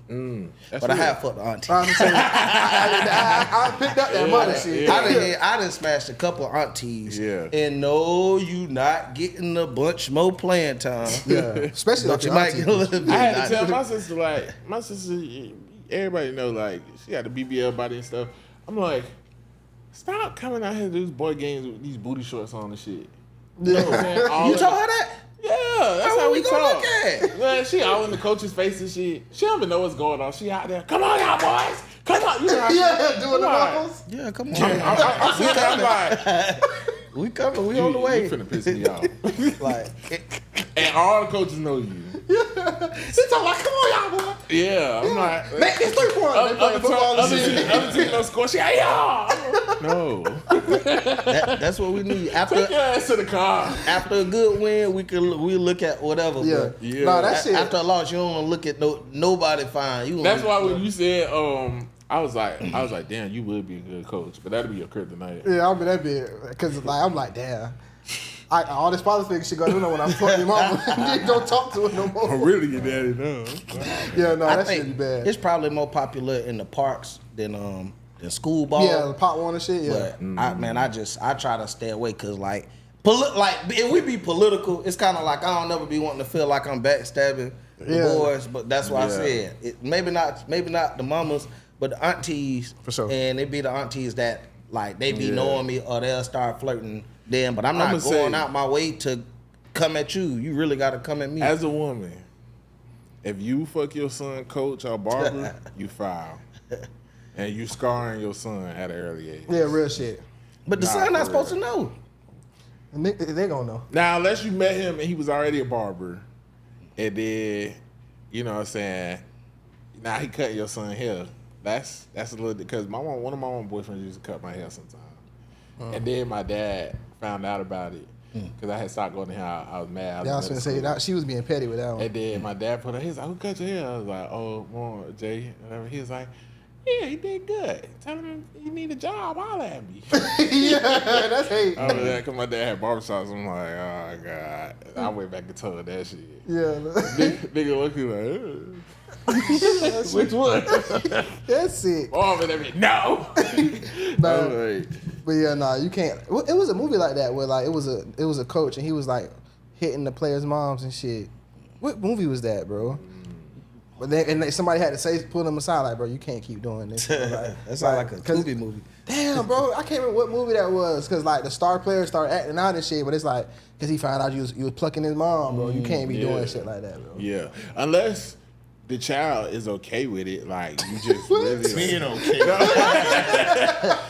But I have fucked the auntie. I picked up that mother shit. I done smashed a couple aunties. Yeah. And no, you not getting a bunch more playing time. Yeah. Especially But with you your might auntie. get a little bit. I had to tell my sister, like, everybody know, like, she got the BBL body and stuff. I'm like, stop coming out here to these boy games with these booty shorts on and shit. You know what I'm saying? You told her that? Yeah, that's how we gonna talk. look at? Man, she all in the coach's face and shit. She don't even know what's going on. She out there, come on, y'all boys. Come on. You know how she, doing the knuckles. Yeah, come on. I'm sitting there, I'm like, We coming. We on the way. You finna piss me off. Like, And all the coaches know you. She talking like, come on, y'all boy. Yeah, I'm like, Make this 3 points. They playing football and shit. other team don't score. She like, yeah. No. that's what we need. Take your ass to the car. After a good win, we look at whatever. Yeah. But Yeah. Nah, that shit. after a loss, you don't want to look at nobody fine. You That's why when you said, I was like, damn, you would be a good coach, but that'd be your kryptonite. Yeah, I'll be that big. Because like, I'm like, damn. All this politics shit going on when I'm fucking your mama. You don't talk to her no more. Really, your daddy knows. Yeah, no, I that think shit be bad. it's probably more popular in the parks than school ball. Yeah, the pot one and shit, yeah. But I try to stay away because like if we be political, it's kind of like I don't never be wanting to feel like I'm backstabbing the boys. But that's why I said maybe not the mamas, but the aunties. For sure. And it be the aunties that like they be knowing me or they'll start flirting then. But I'm not going out my way to come at you. You really got to come at me. As a woman, if you fuck your son coach or barber, you foul. And you scarring your son at an early age. Yeah, real shit. But the son not supposed to know. And they gonna know. Now, unless you met him and he was already a barber, and then, you know what I'm saying, now he cut your son hair. That's a little, because one of my own boyfriends used to cut my hair sometimes. And then my dad found out about it. Because I had stopped going to him. I was mad. Yeah, I was gonna say that she was being petty with that one. And then my dad put her, he was like, who cut your hair? I was like, oh, well, Jay. Whatever. He was like, yeah, he did good. Tell him he need a job, holler at me. Yeah, that's hate. I was like, because my dad had barbershops. I'm like, oh, God. I went back and told that shit. Yeah. Nigga looking like, which one? That's sick. Oh, but no. Nah. But yeah, nah, you can't. It was a movie like that where like it was a coach and he was like hitting the players' moms and shit. What movie was that, bro? But then somebody had to pull them aside, like, bro, you can't keep doing this. Like, That sounds like a Tubi movie. Damn, bro, I can't remember what movie that was, cause like the star players started acting out and shit, but it's like, cause he found out you was plucking his mom, bro. You can't be doing shit like that, bro. Yeah, unless the child is okay with it, like you just really Being okay.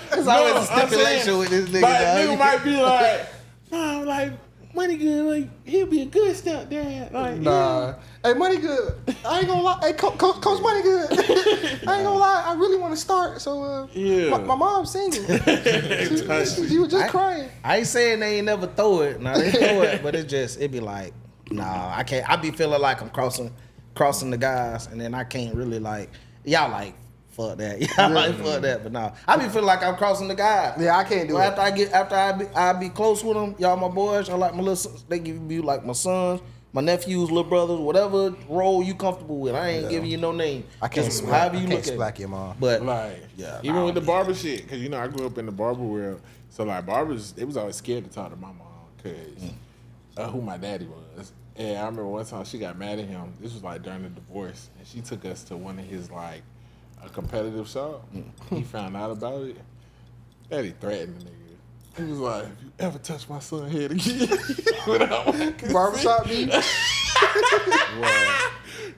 There's always a stipulation with this nigga. But dog. nigga might be like, nah, like Money Good, like he'll be a good stepdad. Like, Nah. Hey, Money Good. I ain't gonna lie. Hey, Coach Money Good. I ain't gonna lie. I really want to start. So, my mom's single. She was just crying. I ain't saying they ain't never throw it. Nah, they throw it, but it be like, nah, I can't. I be feeling like I'm crossing the guys, and then I can't really like, y'all like, fuck that. Y'all like, fuck that. But nah, I be feeling like I'm crossing the guys. Yeah, I can't do it. After I be close with them, y'all my boys, y'all like my little, they give me like my sons, my nephews, little brothers, whatever role you comfortable with. I ain't giving you no name. I can't Just smack. however I you can't look at smack it. your mom. But like, yeah, even with the barber shit, because you know I grew up in the barber world, so like barbers, they was always scared to talk to my mom because who my daddy was. And I remember one time she got mad at him. This was like during the divorce, and she took us to one of his like a competitive shop. He found out about it. Daddy threatened the nigga. He was like, if you ever touch my son's head again, Barbershop beat.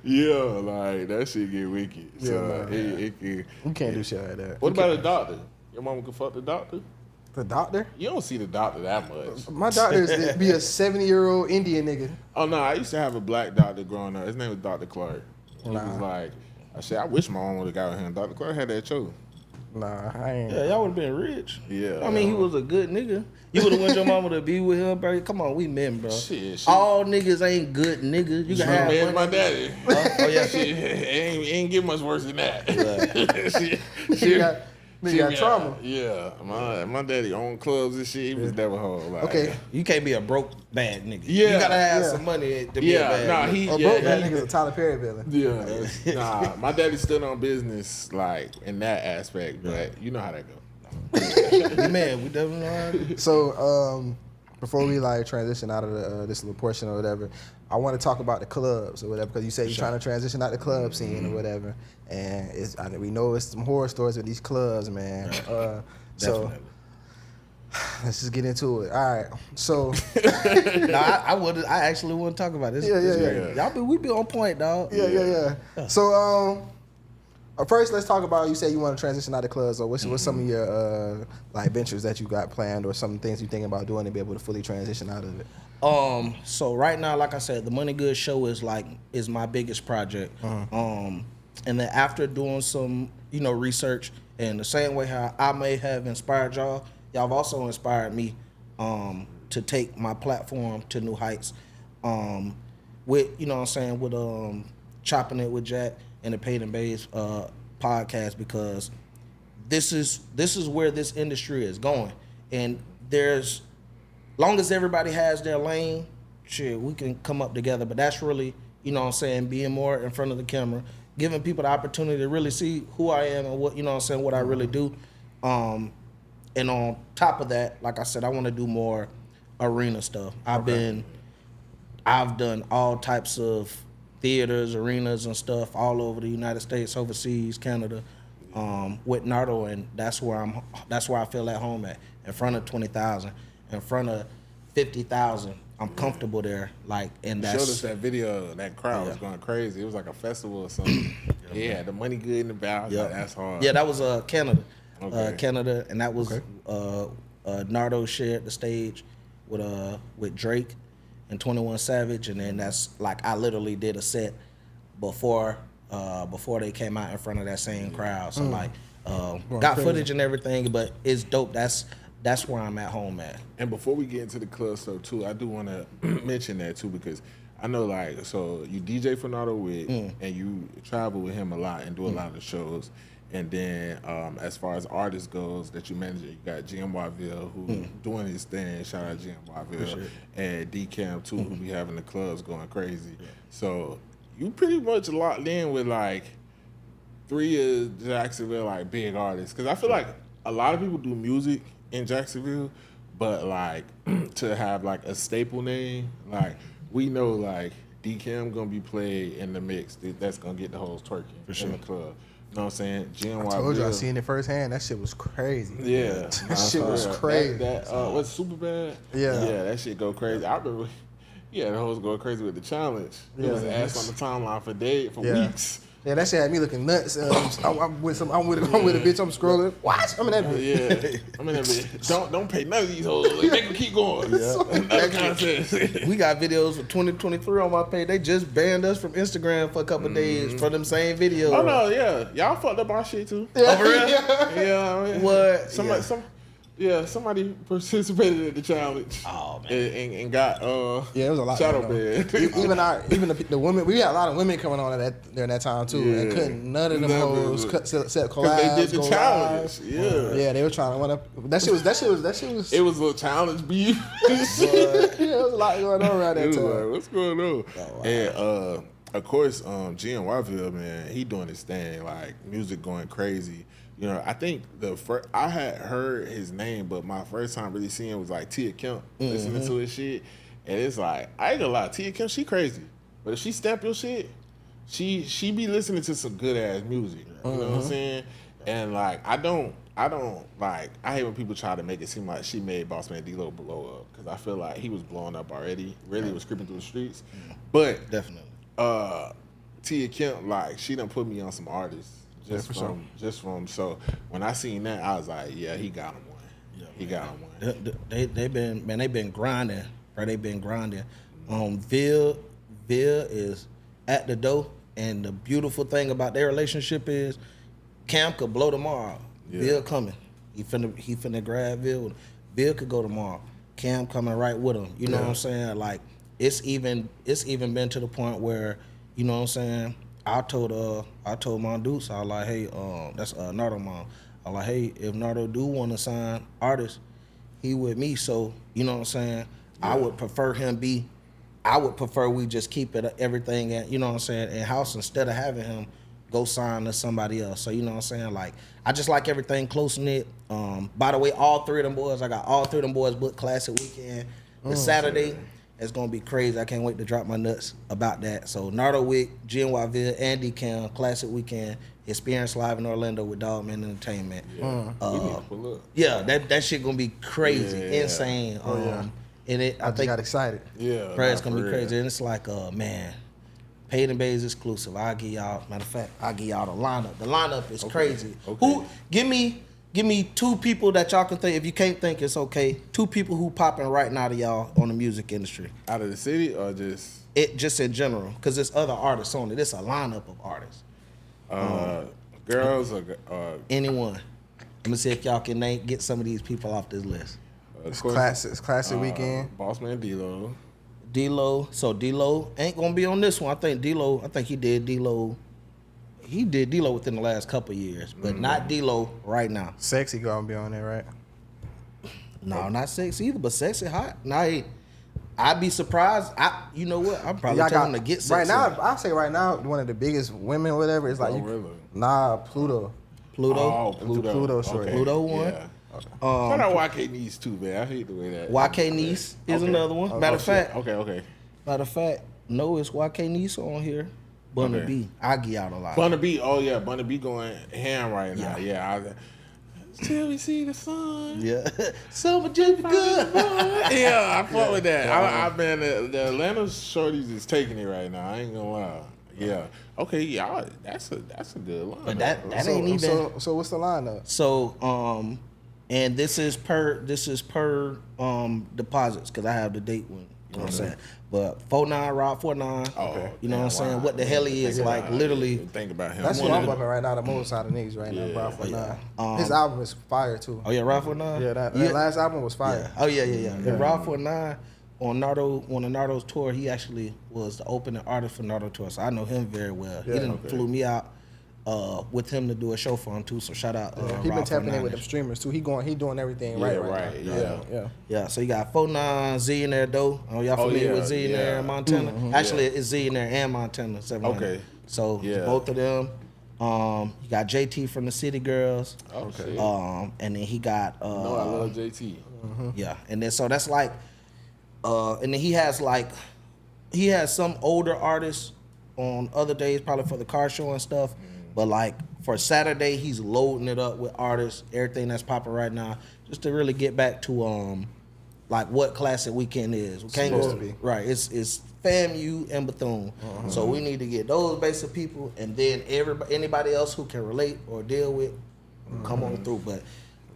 yeah, like that shit get wicked. Yeah, So nah, it can. You can't do shit like that. What about a doctor? Your mama can fuck the doctor? The doctor? You don't see the doctor that much. My doctor is be a 70-year-old Indian nigga. Oh no, I used to have a black doctor growing up. His name was Dr. Clark. He was like, I wish my mom would have got with him. Dr. Clark had that show. Nah, I ain't. yeah, y'all would have been rich. Yeah. I mean, he was a good nigga. You would have went your mama to be with him, bro. Come on, we men, bro. Shit. All niggas ain't good niggas. You can have man, money. my daddy. Oh yeah, Shit, ain't get much worse than that. Nigga got trauma. Yeah, my daddy owned clubs and shit. He was never home. Like, Okay. You can't be a broke bad nigga. Yeah. You gotta have Yeah. some money to be a bad nah, nigga. A broke bad nigga's a Tyler Perry villain. Yeah, nah. My daddy stood on business like in that aspect, but you know how that go. We man, we definitely know. So, before we like transition out of this little portion or whatever, I want to talk about the clubs or whatever, because you said you're trying to transition out the club scene or whatever, and we know it's some horror stories with these clubs, man. So let's just get into it. All right, so No, I actually want to talk about this. Yeah. We be on point, dog. Yeah. So first, let's talk about. You said you want to transition out of clubs. So what's some of your like ventures that you got planned, or some things you thinking about doing to be able to fully transition out of it? So right now, like I said, the Money Good Show is my biggest project. And then after doing some, research, and the same way how I may have inspired y'all have also inspired me to take my platform to new heights. With Chopping It with Jack and the Paid N Bazed podcast, because this is where this industry is going, and there's, long as everybody has their lane, shit, we can come up together. But that's really, being more in front of the camera, giving people the opportunity to really see who I am and what, what I really do. And on top of that, like I said, I want to do more arena stuff. I've done all types of theaters, arenas, and stuff all over the United States, overseas, Canada, with Nardo, and that's where I feel at home at. In front of 20,000, in front of 50,000, I'm comfortable there. And you showed us that video. That crowd was going crazy. It was like a festival or something. The Money Good in the Bazed. Yeah, that's hard. Yeah, that was Canada. Okay. Canada, and that was Nardo shared the stage with Drake and 21 Savage, and then that's I literally did a set before they came out in front of that same crowd. So got footage and everything, but it's dope. That's where I'm at home at. And before we get into the club stuff too, I do want to mention that too, because I know so you DJ for Nardo with, and you travel with him a lot and do a lot of shows. And then as far as artists goes that you manage, you got Jim Watville who doing his thing. Shout out Jim Watville. And D-Cam too, who be having the clubs going crazy. Yeah. So you pretty much locked in with 3 of Jacksonville big artists. Because I feel like a lot of people do music in Jacksonville, but to have a staple name, we know D-Cam gonna be played in the mix. That's gonna get the hoes twerking in the club. You know what I'm saying? I told you I seen it firsthand. That shit was crazy. Yeah. That shit was crazy. What's super bad? Yeah. Yeah, that shit go crazy. I remember, the hoes going crazy with the challenge. It was ass on the timeline for weeks. Yeah, that shit had me looking nuts. I'm with a bitch. I'm scrolling. What? I'm in that bitch. Yeah, I'm in that bitch. Don't pay none of these hoes. They can keep going. That contest. We got videos for 2023 on my page. They just banned us from Instagram for a couple days for them same videos. Oh no, yeah, y'all fucked up our shit too. Yeah. Oh, for real? Yeah. I mean, what? Somebody participated in the challenge. Oh man, and got it was a lot. Shadow banned. even the women. We had a lot of women coming on during that time too, and couldn't none of them hoes set collabs. They did the challenge. Yeah, they were trying to run up. That shit was. It was a challenge beef. There was a lot going on around that time. What's going on? Oh, wow. And of course, G and Warville, man, he doing his thing, music going crazy. I think I had heard his name, but my first time really seeing was Tia Kemp, listening to his shit. And it's I ain't gonna lie, Tia Kemp, she crazy. But if she stamp your shit, she be listening to some good ass music. You know what I'm saying? And I hate when people try to make it seem like she made Boss Man D-Lo blow up. Cause I feel like he was blowing up already. Really was creeping through the streets. But definitely. Tia Kemp, she done put me on some artists. Just from so when I seen that, I was like, yeah, he got him one. Yeah, he got him one. They been grinding, right? They been grinding. Ville is at the door, and the beautiful thing about their relationship is Cam could blow tomorrow. Yeah. Ville coming. He finna grab Ville. Ville could go tomorrow. Cam coming right with him. You know what I'm saying? It's even been to the point where, you know what I'm saying, I told Mondoose, I was like, hey, that's Nardo Mom. I was like, hey, if Nardo do want to sign artists, he with me. So, you know what I'm saying? Yeah. I would prefer we just keep everything at, you know what I'm saying, in house instead of having him go sign to somebody else. So, you know what I'm saying? I just like everything close knit. By the way, all 3 of them boys, I got all 3 of them boys booked Classic Weekend. The Saturday is gonna be crazy. I can't wait to drop my nuts about that. So Nardo Wick, GNYville, Andy Cam, Classic Weekend, Experience Live in Orlando with Dogman Entertainment. Yeah. We need to pull up. Yeah, that shit gonna be crazy, Yeah. insane. And I just got excited. Yeah. bro, it's nah, gonna be for crazy. real. And it's like, man, Paid N Bazed exclusive. I'll give y'all, matter of fact, I'll give y'all the lineup. The lineup is crazy. Okay. Who give me two people that y'all can think. If you can't think, it's okay. Two people who popping right now to y'all on the music industry. Out of the city or just It just in general, because there's other artists on it. It's a lineup of artists. girls or Anyone. Let me see if y'all can get some of these people off this list. It's classic weekend. Bossman D-Lo. D-Lo. So D-Lo ain't gonna be on this one. I think he did D-Lo. He did D-Lo within the last couple of years, but not D-Lo right now. Sexy gonna be on there, right? No, not Sexy either, but Sexy hot. Nah, I'd be surprised. You know what? I'm probably Y'all telling him to get Sexy. right now. I say right now, one of the biggest women, or whatever. It's like really? Pluto. Pluto. Oh, Pluto. Pluto short. Pluto one. Yeah. Shout out YK Niece too, man. I hate the way that. YK Niece is another one. Matter of fact, Okay. no, it's YK Niece on here. Bunny Okay. B. I give out a lot. Bunny B. Oh yeah, Bunny B going ham right now. Yeah. Till we see the sun. Yeah. Summer just be good. Yeah, I fuck with that. I man, the Atlanta shorties is taking it right now. I ain't gonna lie. Yeah. Okay. Yeah. That's a good line. But that ain't even. So what's the lineup? So and this is per deposits because I have the date one. You know what I'm saying? But 49 Rob 49. Oh, you know what I'm saying? wow. What the hell he is like literally. Think about him. That's what I'm bumping right now. The most out of niggas right now, bro. His album is fire too. Oh yeah, Rob 49. Yeah, that last album was fire. Yeah. Oh yeah. And Rob 49 on Nardo's tour, he actually was the opening artist for Nardo tour, so I know him very well. He flew me out with him to do a show for him too. So shout out. He been Rob tapping in 49ers. with them streamers too. He doing everything right now. Yeah. Yeah, so you got 49 Z in there though. Oh, y'all familiar with Z in there in Montana? Actually, it's Z in there and Montana 700. Okay. So both of them. You got JT from the City Girls. Okay. And then he got. I love JT. Yeah, and then so that's like, and then he has some older artists on other days, probably for the car show and stuff. But like for Saturday, he's loading it up with artists, everything that's popping right now, just to really get back to like what Classic Weekend is. We can't Supposed go to be. right. It's FAMU and Bethune, so we need to get those basic people, and then anybody else who can relate or deal with, come on through. But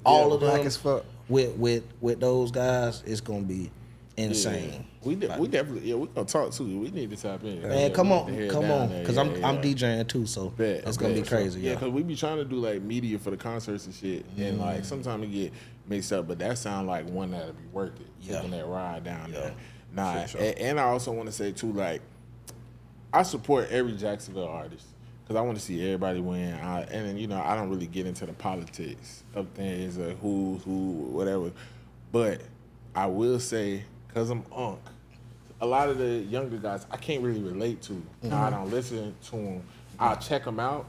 all of them, black as fuck. with those guys, it's gonna be insane. We definitely we gonna talk too. We need to tap in. Man, come on, because I'm DJing too, so it's gonna be crazy. Yeah, because we be trying to do like media for the concerts and shit, and like sometimes it get mixed up, but that sound like one that'll be worth it. Taking that ride down there. Nah, sure. and I also want to say too, like I support every Jacksonville artist because I want to see everybody win. And you know, I don't really get into the politics of things, who, whatever, but I will say, because I'm Unc, a lot of the younger guys I can't really relate to. I don't listen to them. I'll check them out,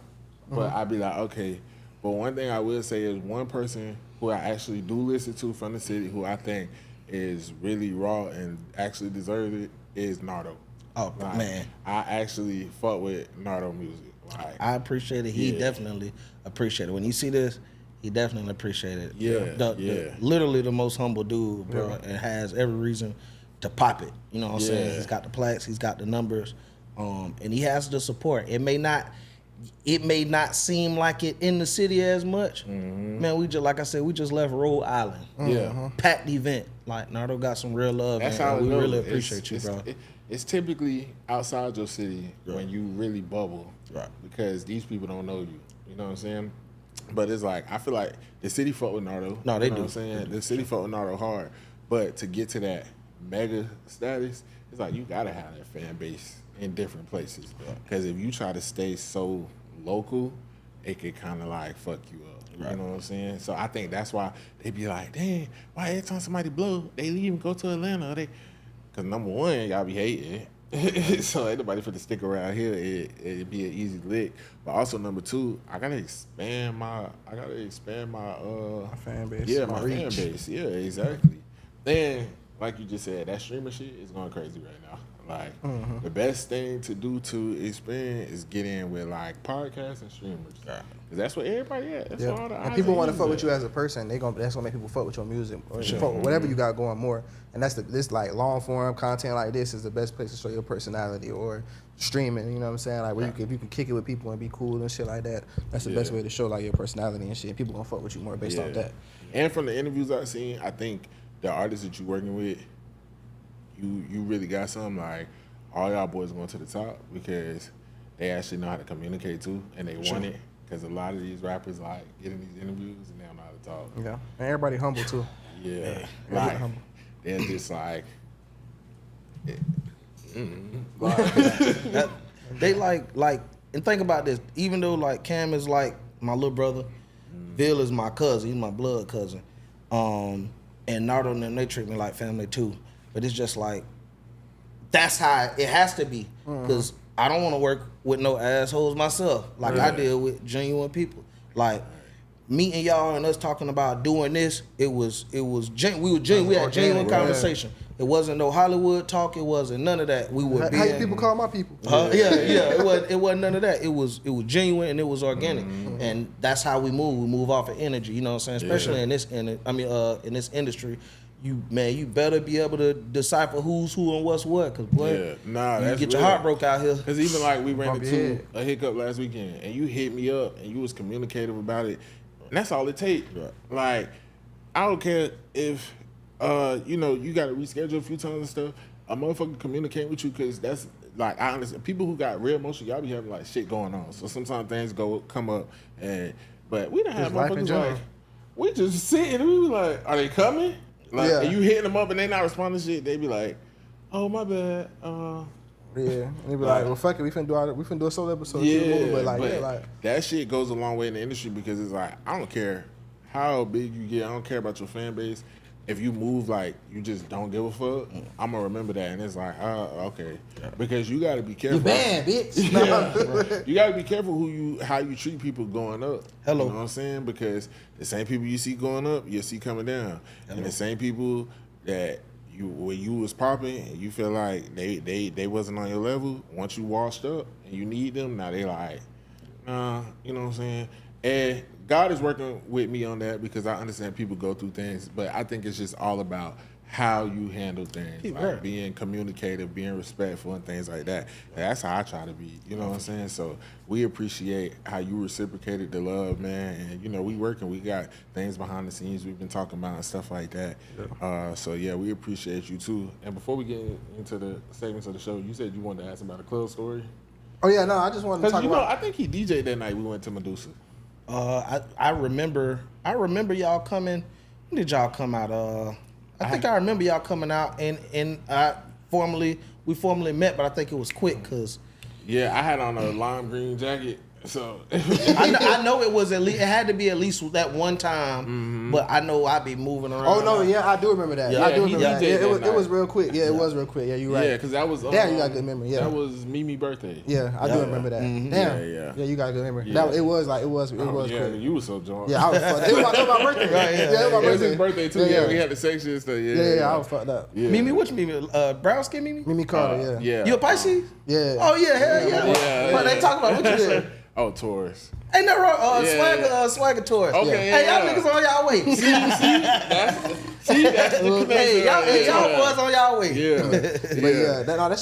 but I'll be like, okay. But one thing I will say is one person who I actually do listen to from the city who I think is really raw and actually deserves it is Nardo. Oh, man. I actually fuck with Nardo music. Like, I appreciate it. He definitely appreciate it. When you see this, he definitely appreciate it. Literally the most humble dude, bro, and has every reason to pop it. You know what I'm saying? He's got the plaques, he's got the numbers, and he has the support. It may not seem like it in the city as much. Man, we just, like I said, we just left Rhode Island. Packed event. Like Nardo got some real love. That's man. how We it goes. really appreciate you, bro. It's typically outside your city when you really bubble. Right. Because these people don't know you. You know what I'm saying? But it's like, I feel like the city fuck with Nardo. No, they you know do. What I'm saying? The city fuck with Nardo hard. But to get to that mega status, it's like you gotta have that fan base in different places. Because if you try to stay so local, it could kind of like fuck you up. You know what I'm saying? So I think that's why they be like, dang, why every time somebody blow, they leave and go to Atlanta? Because number one, y'all be hating. So ain't nobody for to stick around here. It'd be an easy lick. But also number two, I gotta expand my fan base. Yeah, my fan base. Yeah, exactly. Then like you just said, that streamer shit is going crazy right now. Like, the best thing to do to expand is get in with like podcasts and streamers. Cause that's what everybody at. That's what all the and people want to fuck with you as a person. That's gonna make people fuck with your music or fuck with whatever you got going more. And that's this like long form content like this is the best place to show your personality or streaming. You know what I'm saying? Like if you can kick it with people and be cool and shit like that. That's the best way to show like your personality and shit. People gonna fuck with you more based off that. And from the interviews I've seen, I think the artists that you're working with, you really got something like all y'all boys going to the top because they actually know how to communicate too and they want it. Because a lot of these rappers like getting these interviews and they don't know how to talk. Yeah, and everybody humble too. Yeah, like humble. They're just like, they like, and think about this. Even though like Cam is like my little brother, Bill is my cousin. He's my blood cousin. And Nardo and them, they treat me like family too. But it's just like, that's how it has to be. Because I don't want to work with no assholes myself. Like I deal with genuine people. Like meeting y'all and us talking about doing this, we had genuine conversation. It wasn't no Hollywood talk. It wasn't none of that. We were how people call my people. It wasn't none of that. It was genuine and it was organic, and that's how we move. We move off of energy. You know what I'm saying? Especially in this industry. You better be able to decipher who's who and what's what. Cause boy, you get your heart broke out here. Cause even like we ran into a hiccup last weekend, and you hit me up and you was communicative about it, and that's all it takes. Right. Like I don't care if you got to reschedule a few times and stuff. A motherfucker communicate with you because that's like I understand people who got real emotion. Y'all be having like shit going on, so sometimes things come up, but we don't have motherfuckers like we just sitting and we be like, are they coming? Like, and you hitting them up and they not responding to shit, they be like, oh, my bad. And they be like, well, fuck it, we finna do a solo episode. But that shit goes a long way in the industry because it's like, I don't care how big you get, I don't care about your fan base. If you move like you just don't give a fuck, I'm gonna remember that, and it's like, okay, because you gotta be careful. You banned, bitch. You gotta be careful how you treat people going up. Hello, you know what I'm saying? Because the same people you see going up, you see coming down, and the same people that when you was popping, and you feel like they wasn't on your level. Once you washed up and you need them, now they like, nah, you know what I'm saying? And God is working with me on that because I understand people go through things, but I think it's just all about how you handle things, like being communicative, being respectful, and things like that. And that's how I try to be. You know what I'm saying? So we appreciate how you reciprocated the love, man. And we working. We got things behind the scenes we've been talking about and stuff like that. So we appreciate you too. And before we get into the segments of the show, you said you wanted to ask about a club story. Oh yeah, no, I just wanted to talk about. I think he DJ'd that night we went to Medusa. I remember y'all coming. When did y'all come out? I think I remember y'all coming out and we formally met, but I think it was quick because I had on a lime green jacket. So I know it was it had to be at least that one time, but I know I'd be moving around. Oh no, I do remember that. Yeah, I do remember that. It was real quick. Yeah, it was real quick. Yeah, you're right. Yeah, because that was you got good memory. Yeah, that was Mimi's birthday. Yeah, I do remember that. Damn. Yeah, you got good memory. Yeah. It was quick. Yeah, you was so drunk. Yeah, I was fucked. It was my birthday. Right, it was my birthday. It was his birthday too. Yeah, we had the section and stuff. Yeah, I was fucked up. Yeah. Mimi, which Mimi? Brown skin Mimi? Mimi Carter. Yeah. You a Pisces? Yeah. Oh yeah, hell yeah. But they talk about what you did. Oh, Taurus. Ain't no wrong. Swagger Taurus. Okay, Hey, y'all niggas on y'all way. That's the connection. Hey, y'all boys on y'all way. Yeah. But that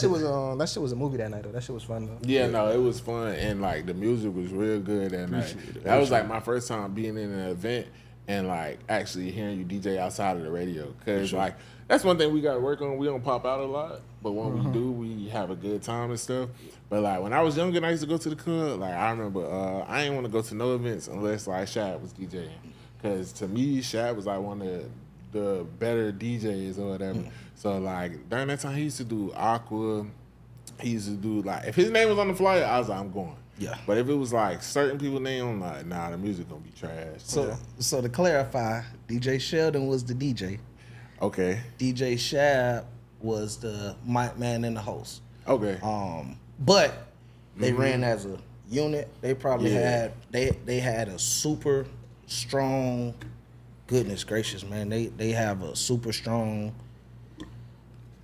shit was a movie that night though. That shit was fun though. Yeah, no, it was fun and like the music was real good that night. That was like my first time being in an event and like actually hearing you DJ outside of the radio. Cause like that's one thing we got to work on. We don't pop out a lot, but when we do, we have a good time and stuff. But like when I was younger and I used to go to the club, like I remember I didn't want to go to no events unless like Shad was DJing. Cause to me, Shad was like one of the better DJs or whatever. So like during that time, he used to do Aqua. He used to do like if his name was on the flyer, I was like, I'm going. Yeah. But if it was like certain people's name, I'm like, nah, the music gonna be trash. So to clarify, DJ Sheldon was the DJ. Okay. DJ Shab was the mic man and the host. Okay. But they ran as a unit. They probably had they had a super strong. Goodness gracious, man! They have a super strong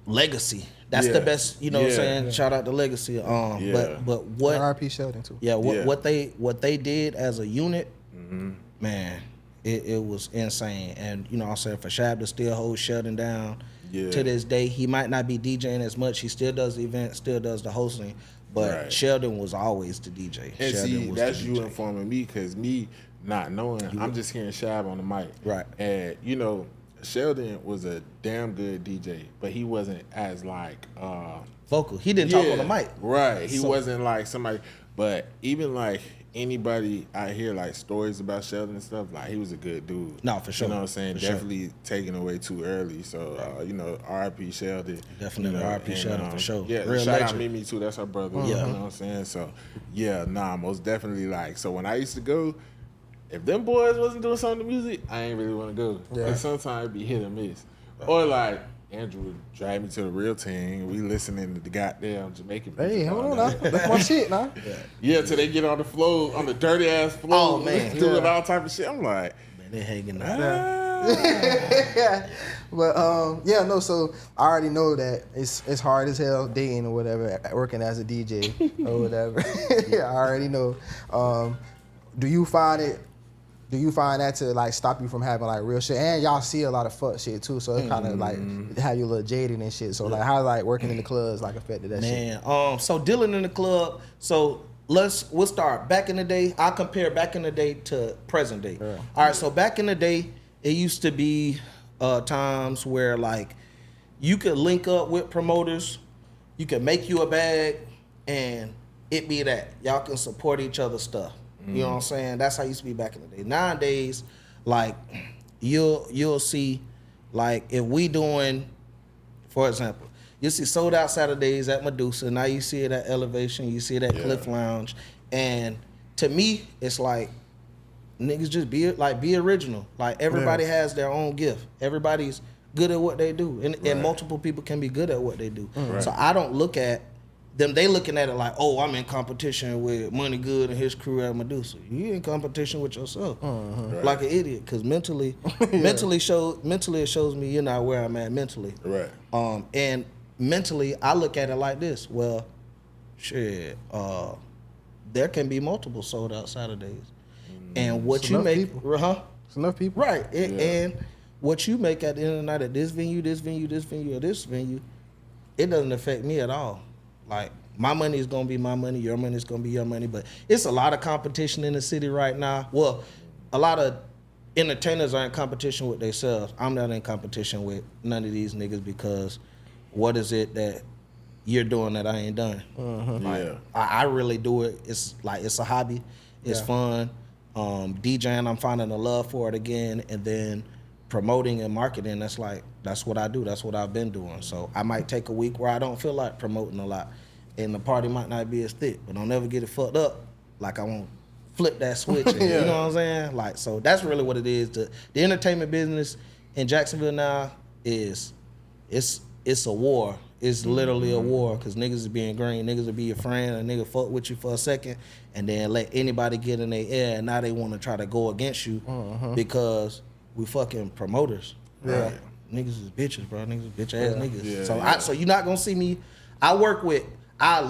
Legacy. That's the best, you know what I'm saying? Shout out to Legacy. But what R.I.P. Sheldon too. What they did as a unit, man, it was insane. And you know what I'm saying, for Shab to still hold Sheldon down to this day, he might not be DJing as much. He still does the event, still does the hosting, but Sheldon was always the DJ. And Sheldon see, was that's the you DJ. informing me, because me not knowing, I'm just hearing Shab on the mic. Right. And you know, Sheldon was a damn good DJ, but he wasn't as like vocal. He didn't talk on the mic. Right. He wasn't like somebody, but even like anybody I hear like stories about Sheldon and stuff, like he was a good dude. No, for sure. You know what I'm saying? For Definitely taken away too early. So you know, R.I.P. Sheldon. Definitely R.I.P. Sheldon for sure. Yeah, Real shout out legend. Mimi too, that's her brother. Yeah. You know what I'm saying? So most definitely like, so when I used to go, if them boys wasn't doing something to music, I ain't really want to go. Yeah. And sometimes it'd be hit or miss. Or like Andrew would drive me to the real team. We listening to the goddamn Jamaican music. Hey, hold on now. That's my shit now. Yeah, till they get on the floor, on the dirty ass floor, doing all type of shit. I'm like, Man, they hanging out. But no. So I already know that it's hard as hell dating or whatever, working as a DJ or whatever. I already know. Do you find that to like stop you from having like real shit? And y'all see a lot of fuck shit too, so it kind of like have you a little jaded and shit. So like how like working in the clubs like affected that shit? So dealing in the club. So we'll start back in the day. I'll compare back in the day to present day. Yeah. All right. So back in the day, it used to be times where like you could link up with promoters, you could make you a bag, and it be that y'all can support each other's stuff. You know what I'm saying? That's how it used to be back in the day. Nowadays, like you'll see, like if we doing, for example, you see Sold Out Saturdays at Medusa. Now you see it at Elevation. You see it at Cliff Lounge. And to me, it's like niggas just be original. Like everybody has their own gift. Everybody's good at what they do, and multiple people can be good at what they do. So I don't look at them, they looking at it like, oh, I'm in competition with Money Good and his crew at Medusa. You in competition with yourself, like an idiot. Because mentally, mentally it shows me you're not where I'm at mentally. right. And mentally, I look at it like this. Well, shit, there can be multiple Sold Out Saturdays, and what It's you enough make, people. It's enough people, right? And what you make at the end of the night at this venue, or this venue, it doesn't affect me at all. Like, my money is gonna be my money, your money is gonna be your money. But it's a lot of competition in the city right now. Well, a lot of entertainers are in competition with themselves. I'm not in competition with none of these niggas, because what is it that you're doing that I ain't done? Like, I really do it. It's like, it's a hobby. It's fun. DJing, I'm finding a love for it again. And then promoting and marketing, that's what I do. That's what I've been doing. So I might take a week where I don't feel like promoting a lot, and the party might not be as thick, but I'll never get it fucked up. Like, I won't flip that switch. And, you know what I'm saying? Like, so that's really what it is. The entertainment business in Jacksonville now it's a war. It's literally a war, because niggas is being green. Niggas will be your friend, a nigga fuck with you for a second, and then let anybody get in their ear, and now they want to try to go against you because we fucking promoters. Yeah. Like, niggas is bitches, bro. Niggas is bitch ass niggas. Yeah, So you're not gonna see me. I would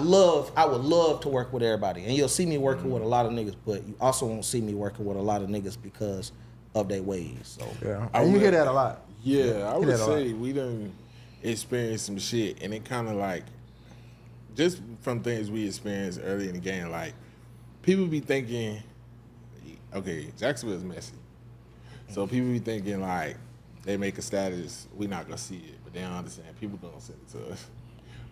love to work with everybody, and you'll see me working with a lot of niggas, but you also won't see me working with a lot of niggas because of their ways. So and you hear that a lot. Yeah, I would that a say we done experienced some shit, and it kind of like, just from things we experienced early in the game, like, people be thinking, okay, Jacksonville's messy. So people be thinking like, they make a status, we not gonna see it, but they don't understand. People gonna send it to us.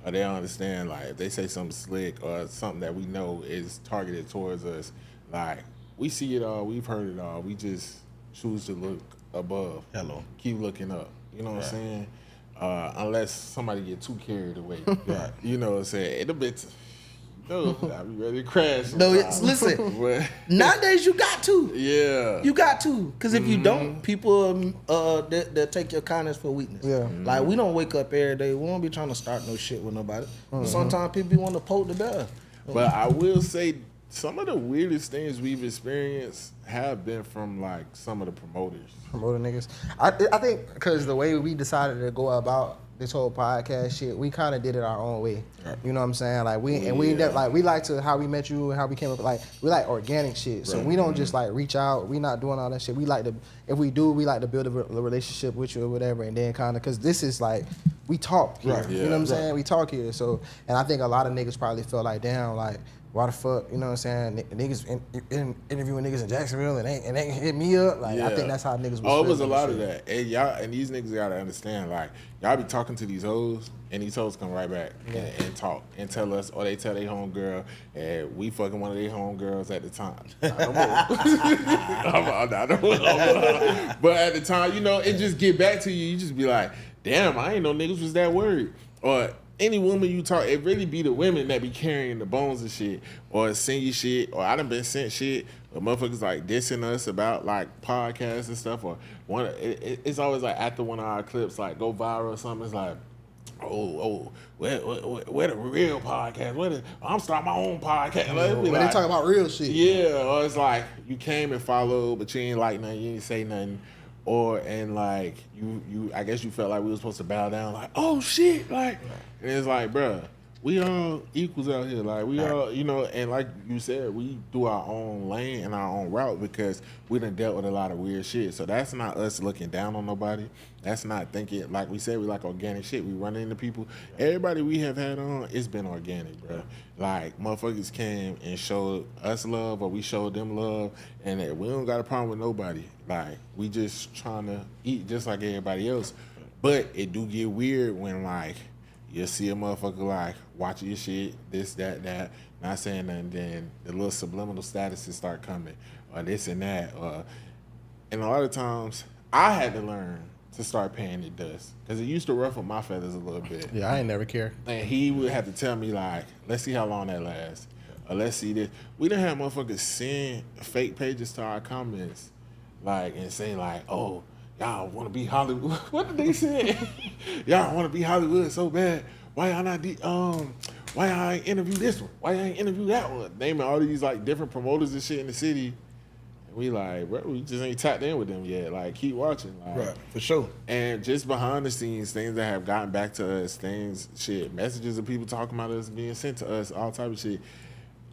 Or they don't understand, like, if they say something slick or something that we know is targeted towards us, like, we see it all, we've heard it all, we just choose to look above. Hello. Keep looking up. You know what I'm saying? Unless somebody get too carried away. You know what I'm saying? It'll be, I'll be ready to crash. no, sometimes. listen. But, Nowadays you got to. yeah. You got to, because if you don't, people they'll take your kindness for weakness. Yeah. Like, we don't wake up every day. We don't be trying to start no shit with nobody. Sometimes people want to poke the bear. But I will say, some of the weirdest things we've experienced have been from like some of the promoters. Promoter niggas. I think because the way we decided to go about this whole podcast shit, we kind of did it our own way. You know what I'm saying? Like we Yeah. like we like to how we met you and how we came up. Like we like organic shit. So we don't just like reach out. We not doing all that shit. We like to, if we do, we like to build a relationship with you or whatever, and then kind of, cause this is like we talk here. Right. You know what I'm saying? We talk here. So, and I think a lot of niggas probably feel like, damn, like, why the fuck, you know what I'm saying? Niggas interviewing niggas in Jacksonville and they hit me up. Like, I think that's how niggas was it was a feeling lot and of shit. that. And y'all, and these niggas gotta understand, like, y'all be talking to these hoes, and these hoes come right back and talk and tell us, or they tell their homegirl, and we fucking one of their homegirls at the time. But at the time, you know, it just get back to you. You just be like, damn, I ain't know niggas was that worried. Or any woman you talk, it really be the women that be carrying the bones and shit, or send you shit, or I done been sent shit, or motherfuckers like dissing us about like podcasts and stuff, or it's always like after one of our clips like go viral or something, it's like, where the real podcast? I'm starting my own podcast. When they talk about real shit. Yeah, or it's like you came and followed, but you ain't like nothing, you ain't say nothing. Or and like you I guess you felt like we were supposed to bow down, like, oh shit, like, and it's like, bruh, we all equals out here, like we all, you know, and like you said, we do our own lane and our own route because we done dealt with a lot of weird shit. So that's not us looking down on nobody. That's not thinking, like we said, we like organic shit. We run into people. Everybody we have had on, it's been organic, bruh. Like motherfuckers came and showed us love, or we showed them love, and that we don't got a problem with nobody. Like we just trying to eat just like everybody else. But it do get weird when like you see a motherfucker like watching your shit, this, that, not saying nothing, then the little subliminal statuses start coming, or this and that, and a lot of times I had to learn to start paying it dust, because it used to ruffle my feathers a little bit. Yeah, I ain't never care. And he would have to tell me like, let's see how long that lasts, or let's see this. We done had motherfuckers send fake pages to our comments, like, and say like, oh, y'all want to be Hollywood. What did they say? Y'all want to be Hollywood so bad. Why y'all not why y'all ain't interview this one? Why y'all ain't interview that one? Naming all these like different promoters and shit in the city. And we like, bro, we just ain't tapped in with them yet. Like, keep watching. Like, Right, for sure. And just behind the scenes, things that have gotten back to us, messages of people talking about us being sent to us, all type of shit.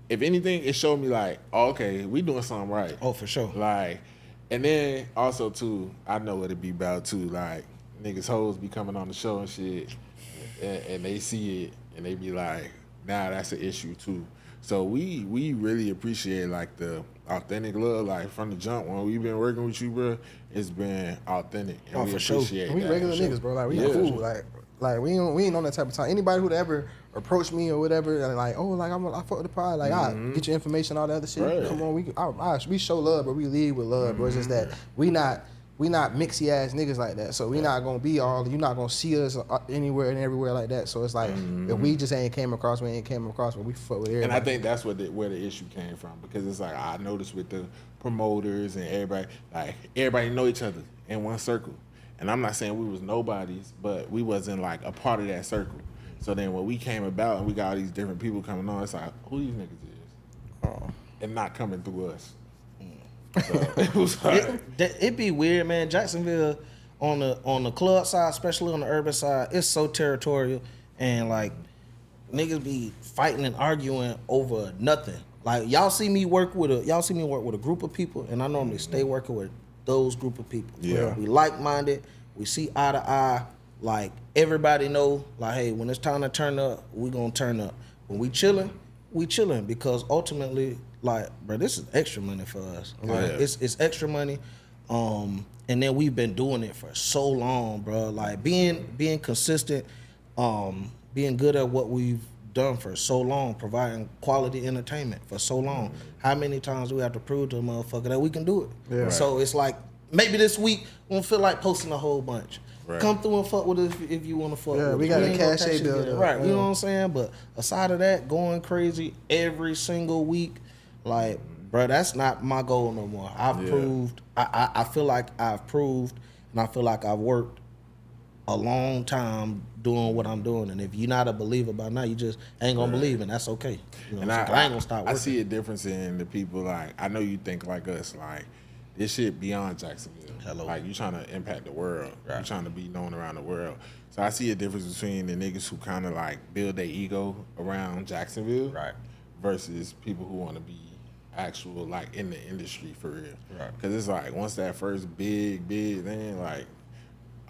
If anything, it showed me like, oh, okay, we doing something right. Oh, for sure. Like, and then also too, I know what it be about too. Like, niggas hoes be coming on the show and shit, and they see it and they be like, nah, that's an issue too. So we really appreciate like the authentic love, like from the jump when we've been working with you, bro. It's been authentic, and we appreciate We that. regular niggas, bro. Like we cool. Like we ain't on that type of time. Anybody who'd ever approach me or whatever, and like, oh, like I fuck with the pod, like I get your information, all the other shit. Right. Come on, we show love, but we lead with love, bro. It's just that we not mixy ass niggas like that. So we not gonna be you're not gonna see us anywhere and everywhere like that. So it's like if we just ain't came across, we but we fuck with everybody. And I think that's where the issue came from, because it's like I noticed with the promoters and everybody, like everybody know each other in one circle. And I'm not saying we was nobodies, but we wasn't like a part of that circle. So then when we came about and we got all these different people coming on, it's like, who these niggas is? And not coming through us. So it was like, It be weird, man. Jacksonville on the club side, especially on the urban side, it's so territorial, and like niggas be fighting and arguing over nothing. Like y'all see me work with a group of people, and I normally stay working with those group of people. Yeah. We like-minded, we see eye to eye, like everybody know, like, hey, when it's time to turn up, we gonna turn up. When we chilling, because ultimately, like, bro, this is extra money for us. Like, it's extra money. And then we've been doing it for so long, bro. Like being consistent, being good at what we've done for so long, providing quality entertainment for so long. How many times do we have to prove to a motherfucker that we can do it? Yeah. Right. So it's like, maybe this week we don't feel like posting a whole bunch. Right. Come through and fuck with us if you want to fuck with us. we got a ain't gonna cachet cash build up. right, you know what I'm saying? But aside of that, going crazy every single week, like, bro, that's not my goal no more. I've proved, I feel like I've proved, and I feel like I've worked a long time doing what I'm doing. And if you're not a believer by now, you just ain't gonna believe, and that's okay. You know and I ain't gonna stop working. I see a difference in the people. Like, I know you think like us. Like, this shit beyond Jacksonville. Hello. Like, you trying to impact the world. Right. You trying to be known around the world. So I see a difference between the niggas who kind of like build their ego around Jacksonville, Right. versus people who want to be actual like in the industry for real. Right. Because it's like once that first big thing, like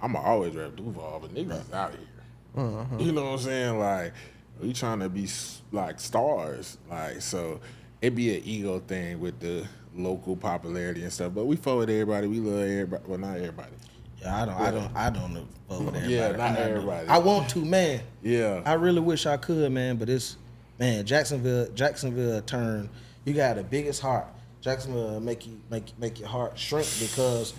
I'ma always rap Duval, but niggas is out here. You know what I'm saying? Like we trying to be like stars, like so it be an ego thing with the local popularity and stuff. But we fuck with everybody. We love everybody. Well, not everybody. Yeah, I don't fuck with everybody. Yeah, not everybody. I want to, man. Yeah. I really wish I could, man. But it's, man, Jacksonville turn. You got the biggest heart. Jacksonville make your heart shrink because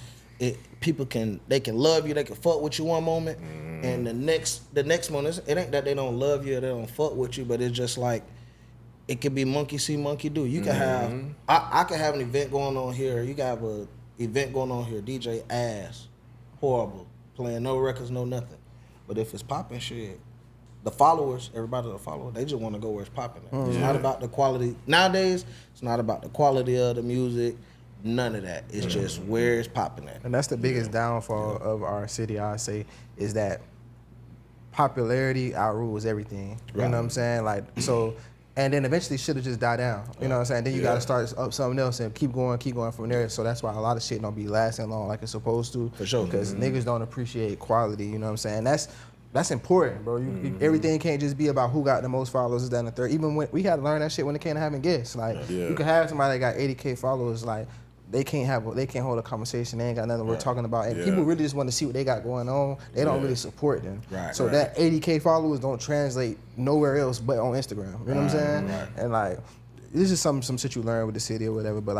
people can love you, they can fuck with you one moment, and the next moment it ain't that they don't love you or they don't fuck with you, but it's just like it could be monkey see, monkey do. You can have I can have an event going on here. You can have a event going on here. DJ ass, horrible, playing no records, no nothing. But if it's popping shit, the followers, everybody that follow, they just want to go where it's popping. It's not about the quality. Nowadays, it's not about the quality of the music. None of that. It's just where it's popping at. And that's the biggest downfall of our city, I say, is that popularity outrules everything. You know what I'm saying? Like, so, and then eventually shit will just die down. You know what I'm saying? Then you got to start up something else and keep going from there. So that's why a lot of shit don't be lasting long like it's supposed to. For sure. Because niggas don't appreciate quality, you know what I'm saying? That's important, bro. Everything can't just be about who got the most followers, this, that, and the third. Even when we had to learn that shit when it came to having guests. Like, you could have somebody that got 80K followers, like, they can't hold a conversation. They ain't got nothing we're talking about. And people really just want to see what they got going on. They don't really support them. So that 80K followers don't translate nowhere else but on Instagram. You know what I'm saying? And like, this is some shit you learn with the city or whatever. But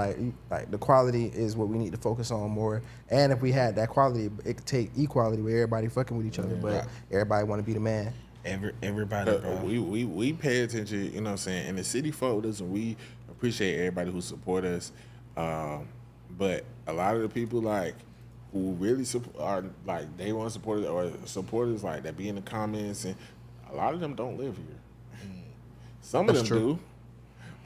like the quality is what we need to focus on more. And if we had that quality, it could take equality where everybody fucking with each other, but everybody want to be the man. Everybody, bro. We pay attention. You know what I'm saying? And the city fuck with us, and we appreciate everybody who support us. But a lot of the people like who really are like they want to support us or supporters like that be in the comments, and a lot of them don't live here. Some of them do,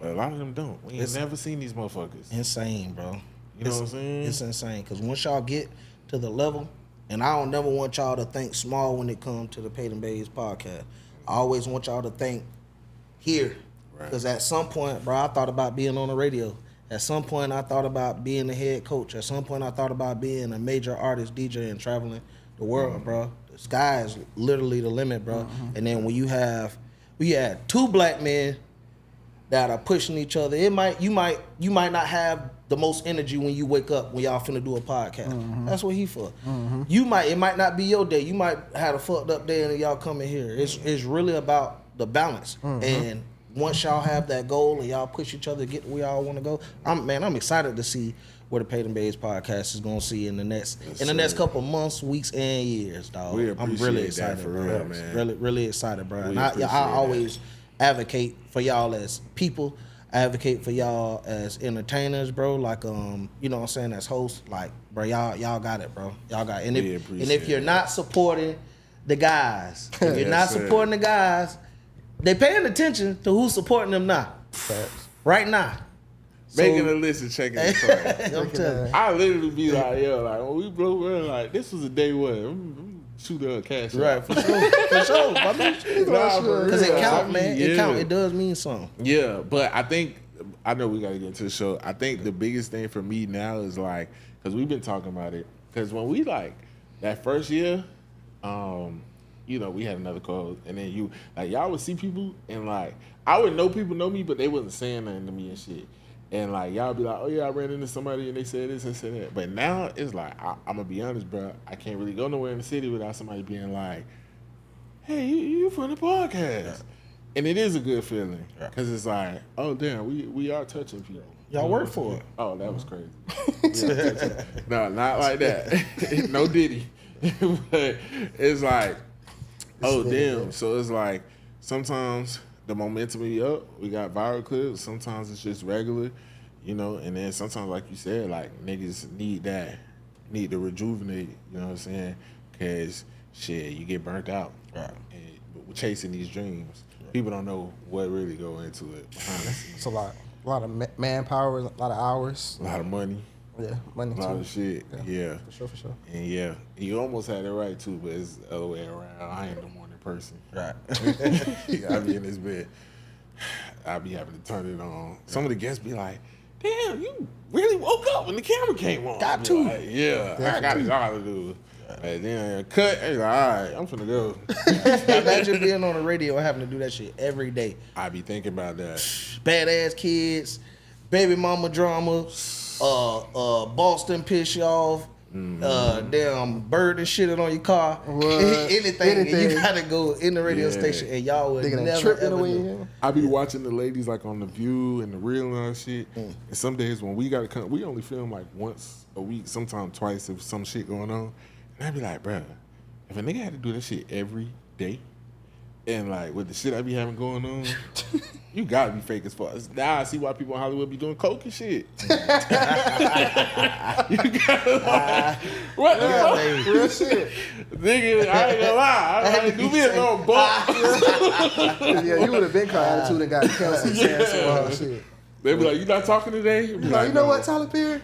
but a lot of them don't. We ain't never seen these motherfuckers. Insane, bro. You know what I'm saying? It's insane because once y'all get to the level, and I don't never want y'all to think small when it comes to the Paid N Bazed podcast. I always want y'all to think here, because at some point, bro, I thought about being on the radio. At some point, I thought about being the head coach. At some point, I thought about being a major artist, DJ, and traveling the world, bro. The sky is literally the limit, bro. And then when we had two black men that are pushing each other, you might not have the most energy when you wake up when y'all finna do a podcast. That's what he for. It might not be your day. You might have a fucked up day and y'all come in here. It's really about the balance. And once y'all have that goal and y'all push each other to get to where y'all want to go, I'm excited to see where the Paid N Bazed podcast is gonna see in the next couple of months, weeks, and years, dog. I'm really excited, for bro. real, man. Really excited, bro. And I always advocate for y'all as people. I advocate for y'all as entertainers, bro. Like, you know what I'm saying, as hosts. Like, bro, y'all got it, bro. Y'all got it. And if you're not supporting the guys, they paying attention to who's supporting them now. Right now. Making a list and checking the I'm telling you. I literally be like, yo, like when we broke, we're like, this was a day one. Shoot a cash. Right, for sure. Because it count, man. It count. It does mean something. Yeah, but I know we got to get into the show. I think the biggest thing for me now is like, because we've been talking about it. Because when we like, that first year, you know, we had another call, and then y'all would see people, and like, I would know people know me, but they wasn't saying nothing to me and shit. And like, y'all be like, oh yeah, I ran into somebody and they said this and said that. But now it's like, I'm gonna be honest, bro. I can't really go nowhere in the city without somebody being like, hey, you from the podcast. And it is a good feeling. Because it's like, oh damn, we are touching people. Y'all work for it. Oh, that was crazy. No, not like that. No Diddy. But it's like, oh damn. So it's like, sometimes the momentum be up. We got viral clips. Sometimes it's just regular, you know. And then sometimes, like you said, like niggas need to rejuvenate. You know what I'm saying? Because shit, you get burnt out. Right. And we're chasing these dreams. Right. People don't know what really go into it behind the scenes. It's a lot of manpower, a lot of hours, a lot of money. Yeah, money A lot too. of shit. Yeah. For sure. And yeah, you almost had it right too, but it's the other way around. I ain't the morning person. Right. I be in this bed. I be having to turn it on. Some of the guests be like, "Damn, you really woke up when the camera came on." Got to. Like, I got a job to do. And then cut. Hey, like, all right, I'm finna go. Imagine being on the radio and having to do that shit every day. I be thinking about that. Badass kids, baby mama drama, Boston piss you off, damn bird and shitting on your car. Anything. You gotta go in the radio station and y'all would never tripping ever away. know. I be watching the ladies like on The View and The Real and all that shit. And some days when we gotta come, we only film like once a week, sometimes twice if some shit going on. And I be like, bruh, if a nigga had to do that shit every day, and like with the shit I be having going on, you gotta be fake as fuck. Now I see why people in Hollywood be doing coke and shit. You gotta what the fuck? Real shit. Nigga, I ain't gonna lie. I ain't do me a little bump. Yeah, you would have been caught attitude and got canceled. Saying some wild shit. They be like, you not talking today? You be Like, you know "No." what, Tyler Perry?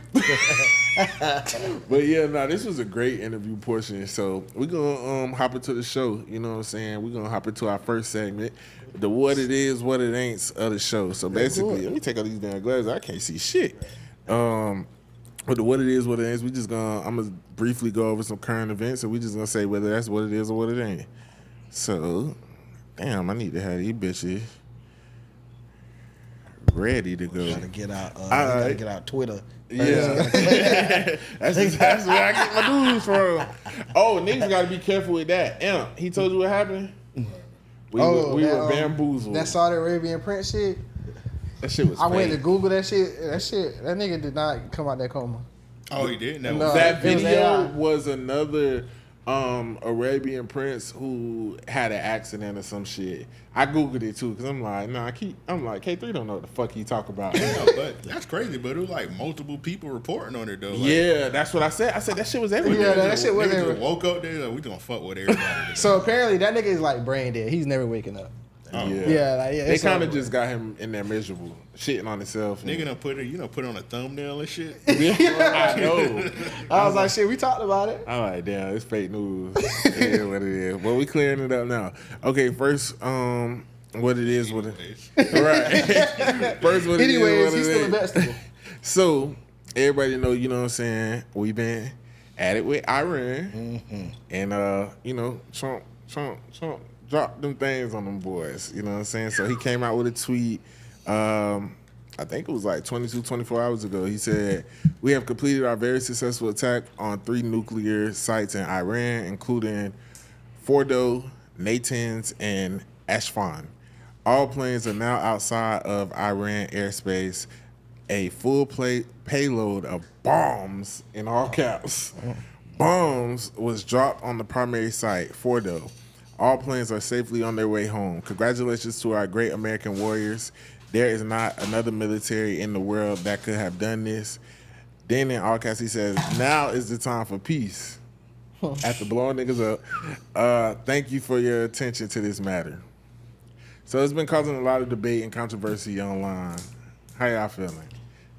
But yeah, this was a great interview portion. So we're gonna hop into the show. You know what I'm saying? We're gonna hop into our first segment, the what it is, what it ain't of the show. So basically, let me take out these damn glasses. I can't see shit. But the what it is, what it ain't, I'm gonna briefly go over some current events, and we just gonna say whether that's what it is or what it ain't. So, damn, I need to have these bitches ready to go. Gotta get out. Gotta get out Twitter. Yeah, that's where I get my news from. Oh, niggas got to be careful with that. He told you what happened. We were bamboozled. That Saudi Arabian prince shit. That shit was. I went to fake. Google that shit. That nigga did not come out that coma. Oh, he did? No. That it was video AI. was another Arabian prince who had an accident or some shit. I googled it too because I'm like, K3 don't know what the fuck he talk about. No, but that's crazy. But it was like multiple people reporting on it though. Like, Yeah, that's what I said. I said that shit was everywhere. Yeah, that shit was niggas everywhere. just woke up there like we gonna fuck with everybody. Today. So apparently that nigga is like brain dead. He's never waking up. Yeah, They they kind of just got him in there miserable, shitting on himself. Nigga done put it on a thumbnail and shit. I know. I was like, shit, we talked about it. I'm like, damn, it's fake news. It is what it is. But we clearing it up now. Okay, first, what it is, what it is. Right. First, what it is, Anyways, what he's it still a ain't. vegetable. So, everybody know, you know what I'm saying, we've been at it with Iran. And, Trump dropped them things on them boys. You know what I'm saying? So, he came out with a tweet. I think it was like 24 hours ago. He said, we have completed our very successful attack on 3 nuclear sites in Iran, including Fordo, Natanz, and Ashfan. All planes are now outside of Iran airspace. A full payload of bombs, in all caps, bombs was dropped on the primary site, Fordo. All planes are safely on their way home. Congratulations to our great American warriors. There is not another military in the world that could have done this. Then in all caps, he says, now is the time for peace. After blowing niggas up, thank you for your attention to this matter. So it's been causing a lot of debate and controversy online. How y'all feeling?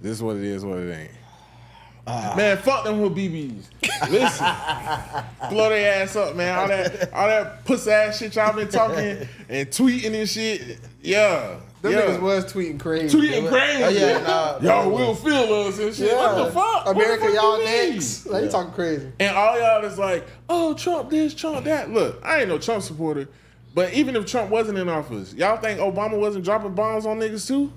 This is what it is, what it ain't. Man, fuck them with BBs. Listen, blow their ass up, man. All that puss ass shit y'all been talking and tweeting and shit. Yeah. Them niggas was tweeting crazy. Tweeting crazy. Oh, yeah, y'all will feel us and shit. What the fuck? America, What the fuck y'all you mean? next. Like, you talking crazy. And all y'all is like, oh, Trump this, Trump that. Look, I ain't no Trump supporter, but even if Trump wasn't in office, y'all think Obama wasn't dropping bombs on niggas too?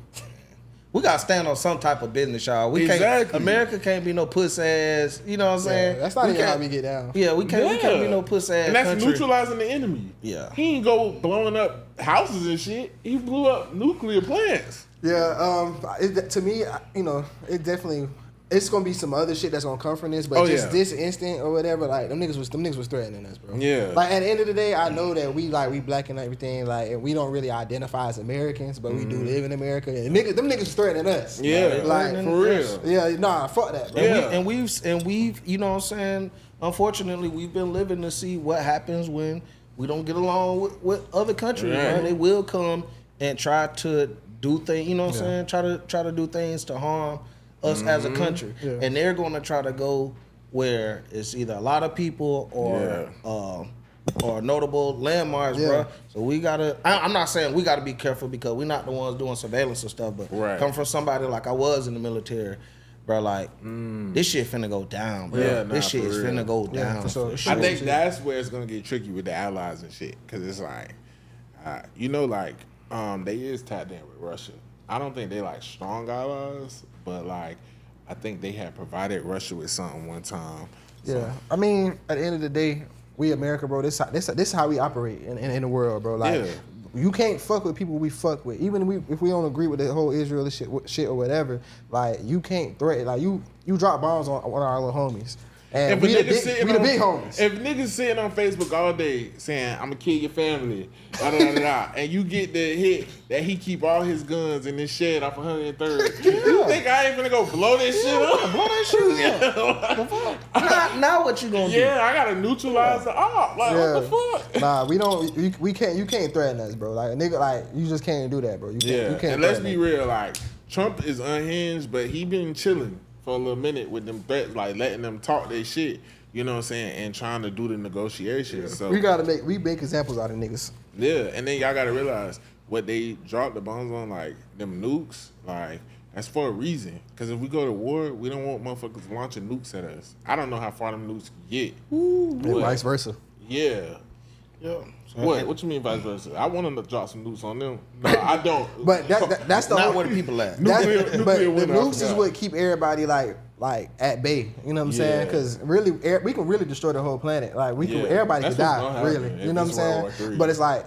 We gotta stand on some type of business, y'all. We can't. Exactly. America can't be no puss ass. You know what I'm saying? Yeah, that's not We even how can't- we get down. Yeah, we can't be no puss ass. And that's country. neutralizing the enemy. Yeah. He ain't go blowing up houses and shit. He blew up nuclear plants. Yeah, to me, it definitely, it's gonna be some other shit that's gonna come from this, but this instant or whatever, like them niggas was threatening us, bro. Yeah. Like at the end of the day, I know that we black and everything, like, and we don't really identify as Americans, but we do live in America. And them niggas was threatening us. Yeah, like for real. Yeah, nah, fuck that, bro. Yeah. And we've, you know what I'm saying? Unfortunately, we've been living to see what happens when we don't get along with other countries. Right. Man. They will come and try to do things, you know what I'm saying? Try to do things to harm us as a country, Yeah. and they're going to try to go where it's either a lot of people or notable landmarks, bro. So we gotta. I'm not saying we gotta be careful because we're not the ones doing surveillance and stuff, but come from somebody like I was in the military, bro. Like this shit finna go down, bro. Yeah, this shit is finna go down. for sure. I think that's where it's gonna get tricky with the allies and shit, because it's like, they is tapped in with Russia. I don't think they like strong allies, but like I think they had provided Russia with something one time. So. Yeah, I mean, at the end of the day, we America, bro. This is how we operate in the world, bro. Like, you can't fuck with people we fuck with, even if we don't agree with the whole Israel shit or whatever. Like, you can't threaten. Like, you drop bombs on our little homies. And we the big homies. If niggas sitting on Facebook all day saying, I'm gonna kill your family, and you get the hit that he keep all his guns in this shed off 103rd, you think I ain't finna go blow this shit up? Blow that shit up. Now what you gonna do? Yeah, I gotta neutralize the op. Like, what the fuck? Nah, we can't. You can't threaten us, bro. Like, a nigga, like, you just can't do that, bro. You can't and let's be real. Like, Trump is unhinged, but he been chilling for a little minute with them threats, like letting them talk their shit, you know what I'm saying, and trying to do the negotiations. So we make examples out of niggas. Yeah, and then y'all gotta realize what they dropped the bombs on, like them nukes, like that's for a reason. Because if we go to war, we don't want motherfuckers launching nukes at us. I don't know how far them nukes can get. And vice versa. Yeah. Yeah. What you mean vice versa? I want them to drop some nukes on them. No, I don't. But that's the not whole, where the people at. But the winner, nukes is what keep everybody like at bay. You know what I'm saying? Because really, we can really destroy the whole planet. Like everybody could die. Really, you know what I'm saying? But it's like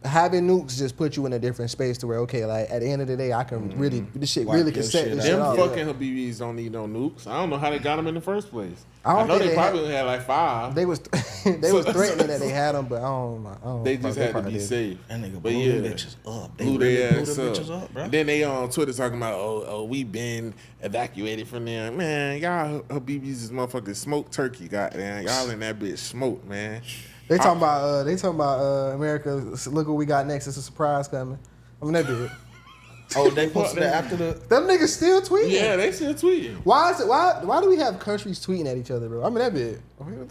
having nukes just put you in a different space to where, okay, like at the end of the day, I can really this shit really can set this shit Them off. fucking Habibis don't need no nukes. I don't know how they got them in the first place. I know they probably had like 5. They was threatening that they had them, but I don't they just had to be safe. That nigga but blew them bitches up. They blew really their blew ass them up. bitches up, bro. And then they on Twitter talking about, oh, we been evacuated from there. Man, y'all Habibis is motherfucking smoked turkey, goddamn. Y'all in that bitch smoked, man. They talking about America. Look what we got next. It's a surprise coming. I mean, that big. Oh, they posted that after the. Them niggas still tweeting. Yeah, they still tweeting. Why is it? Why do we have countries tweeting at each other, bro? I mean, that big.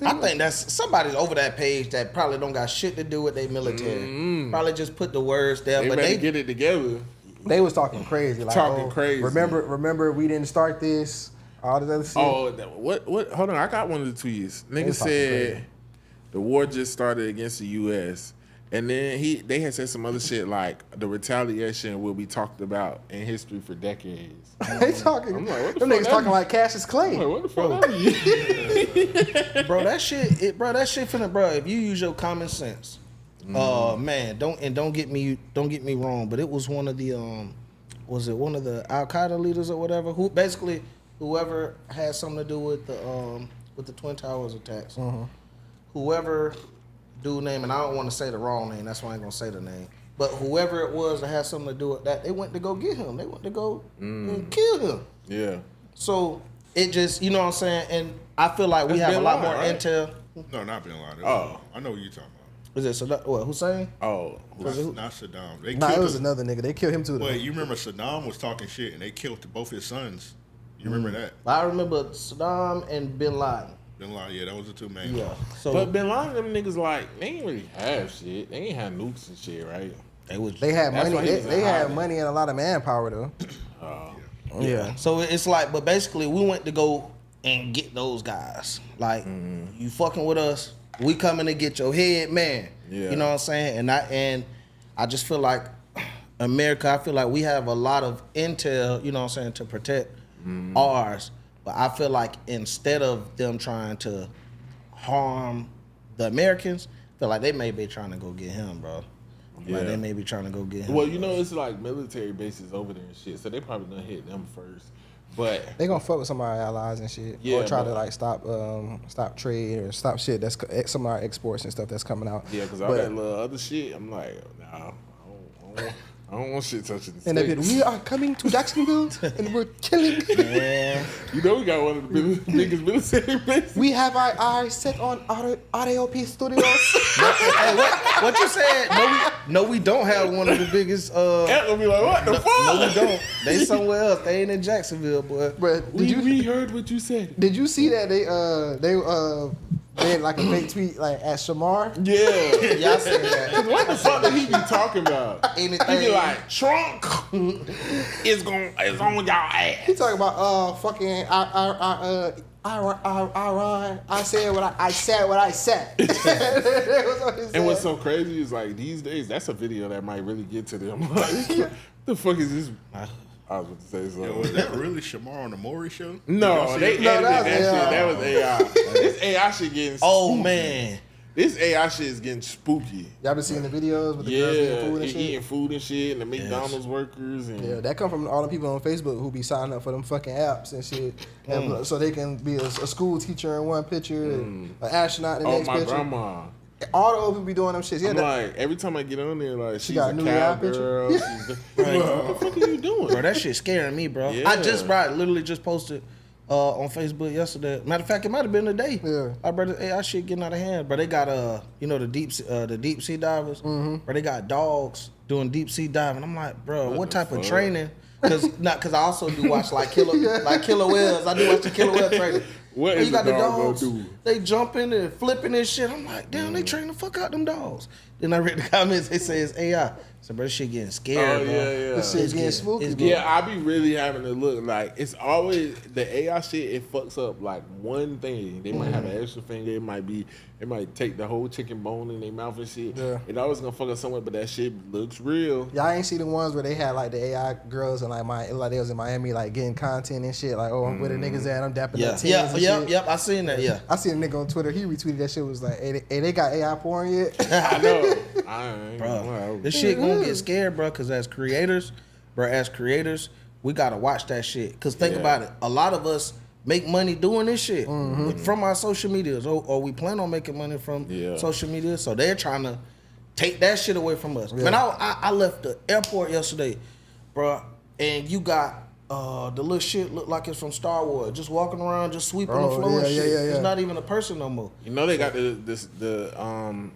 I think that's somebody's over that page that probably don't got shit to do with their military. Probably just put the words there, but they get it together. They was talking crazy, like crazy. Remember, we didn't start this. All this other shit. Oh, what? Hold on, I got one of the tweets. Nigga said the war just started against the U.S. And then they had said some other shit like the retaliation will be talked about in history for decades. They talking. I'm like, what the them fuck niggas talking like Cassius Clay. I'm like, what the fuck that mean? bro, that shit finna, bro. If you use your common sense, man, don't get me wrong, but it was one of the was it one of the Al Qaeda leaders or whatever? Whoever had something to do with the Twin Towers attacks. Whoever. Dude name, and I don't want to say the wrong name, that's why I ain't gonna say the name. But whoever it was that had something to do with that, they went to go get him. They went to go and kill him. Yeah. So it just, you know what I'm saying? And I feel like we have a lot more intel. No, not Bin Laden. Oh. I know what you're talking about. Is it Saddam? Hussein? Oh. Not Saddam. Nah, it was another nigga. They killed him too. But you remember Saddam was talking shit and they killed both his sons. You remember that? I remember Saddam and Bin Laden. Bin Laden, yeah, that was the two main. Yeah. So, but Bin Laden, them niggas like they ain't really have shit. They ain't have nukes and shit, right? They had money. They had money and a lot of manpower though. Yeah. So it's like, but basically, we went to go and get those guys. Like, you fucking with us, we coming to get your head, man. Yeah. You know what I'm saying? And I just feel like America. I feel like we have a lot of intel. You know what I'm saying, to protect ours. But I feel like instead of them trying to harm the Americans, I feel like they may be trying to go get him, bro. Yeah. Like they may be trying to go get him. Well, you know, it's like military bases over there and shit, so they probably gonna hit them first. But they gonna fuck with some of our allies and shit, or try to like stop trade or stop shit that's some of our exports and stuff that's coming out. Yeah, because all that little other shit, I'm like, nah, I I don't want shit touching the And they stage. been, we are coming to Jacksonville and we're killing. Man. You know we got one of the biggest military bases. We have our eyes set on RAOP Studios. Hey, what you said? No, we don't have one of the biggest. That gonna be like, what the fuck? No, we don't. They somewhere else. They ain't in Jacksonville, boy. But We heard what you said. did you see that they had like a fake tweet like at Shamar? Yeah. Y'all said that. What the fuck did he be talking about? Anything. He be like, Trump is on y'all ass. He talking about fucking Iran. I said what I said. That was what he said. And what's so crazy is like these days, that's a video that might really get to them. Like, the fuck is this? I was about to say something. Yo, was that really Shamar on the Maury show? No, they edited that that was shit. That was AI. This AI shit getting Oh spooky. man. This AI shit is getting spooky. Y'all been seeing the videos with the Yeah, girls eating food and they shit? eating food and shit, and the McDonald's workers and Yeah, that come from all the people on Facebook who be signing up for them fucking apps and shit, and so they can be a school teacher in one picture, and an astronaut in the oh next my picture. grandma. All the old people be doing them shits. Yeah, I'm that, like every time I get on there, like she's got a a new AI picture? cowgirl. She's what the fuck are you doing? Bro, that shit scaring me, bro. Yeah. I literally just posted on Facebook yesterday. Matter of fact, it might have been today. Yeah. I brother, hey, our shit getting out of hand. But they got the deep sea divers. But they got dogs doing deep sea diving. I'm like, bro, what the type of fuck? training? Cause I also do watch like killer whales. I do watch the killer whale training. What And is you got the the dog gonna dogs. do? They jumping and flipping and shit. I'm like, damn, they train the fuck out them dogs. Then I read the comments. They say it's AI. So, bro, this shit getting scared, Oh bro. yeah, this yeah. shit's getting spooky. it's bro. Yeah, I be really having to look like it's always the AI shit. It fucks up like one thing. They might have an extra finger. It might take the whole chicken bone in their mouth and shit. Yeah. It always gonna fuck up somewhere, but that shit looks real. Y'all ain't see the ones where they had like the AI girls and like they was in Miami like getting content and shit. Like, oh, where the niggas at? I'm dapping up tens and shit. Yep. I seen that. Yeah. I seen a nigga on Twitter. He retweeted that shit. Was like, hey, they got AI porn yet? I know. I ain't. Bro, this shit gonna get scared, bro. Cause as creators, we gotta watch that shit. Cause think about it, a lot of us make money doing this shit from our social medias, or we plan on making money from social media. So they're trying to take that shit away from us. Man, I left the airport yesterday, bro, and you got the little shit look like it's from Star Wars, just walking around, just sweeping the floor and shit. It's not even a person no more. You know they got the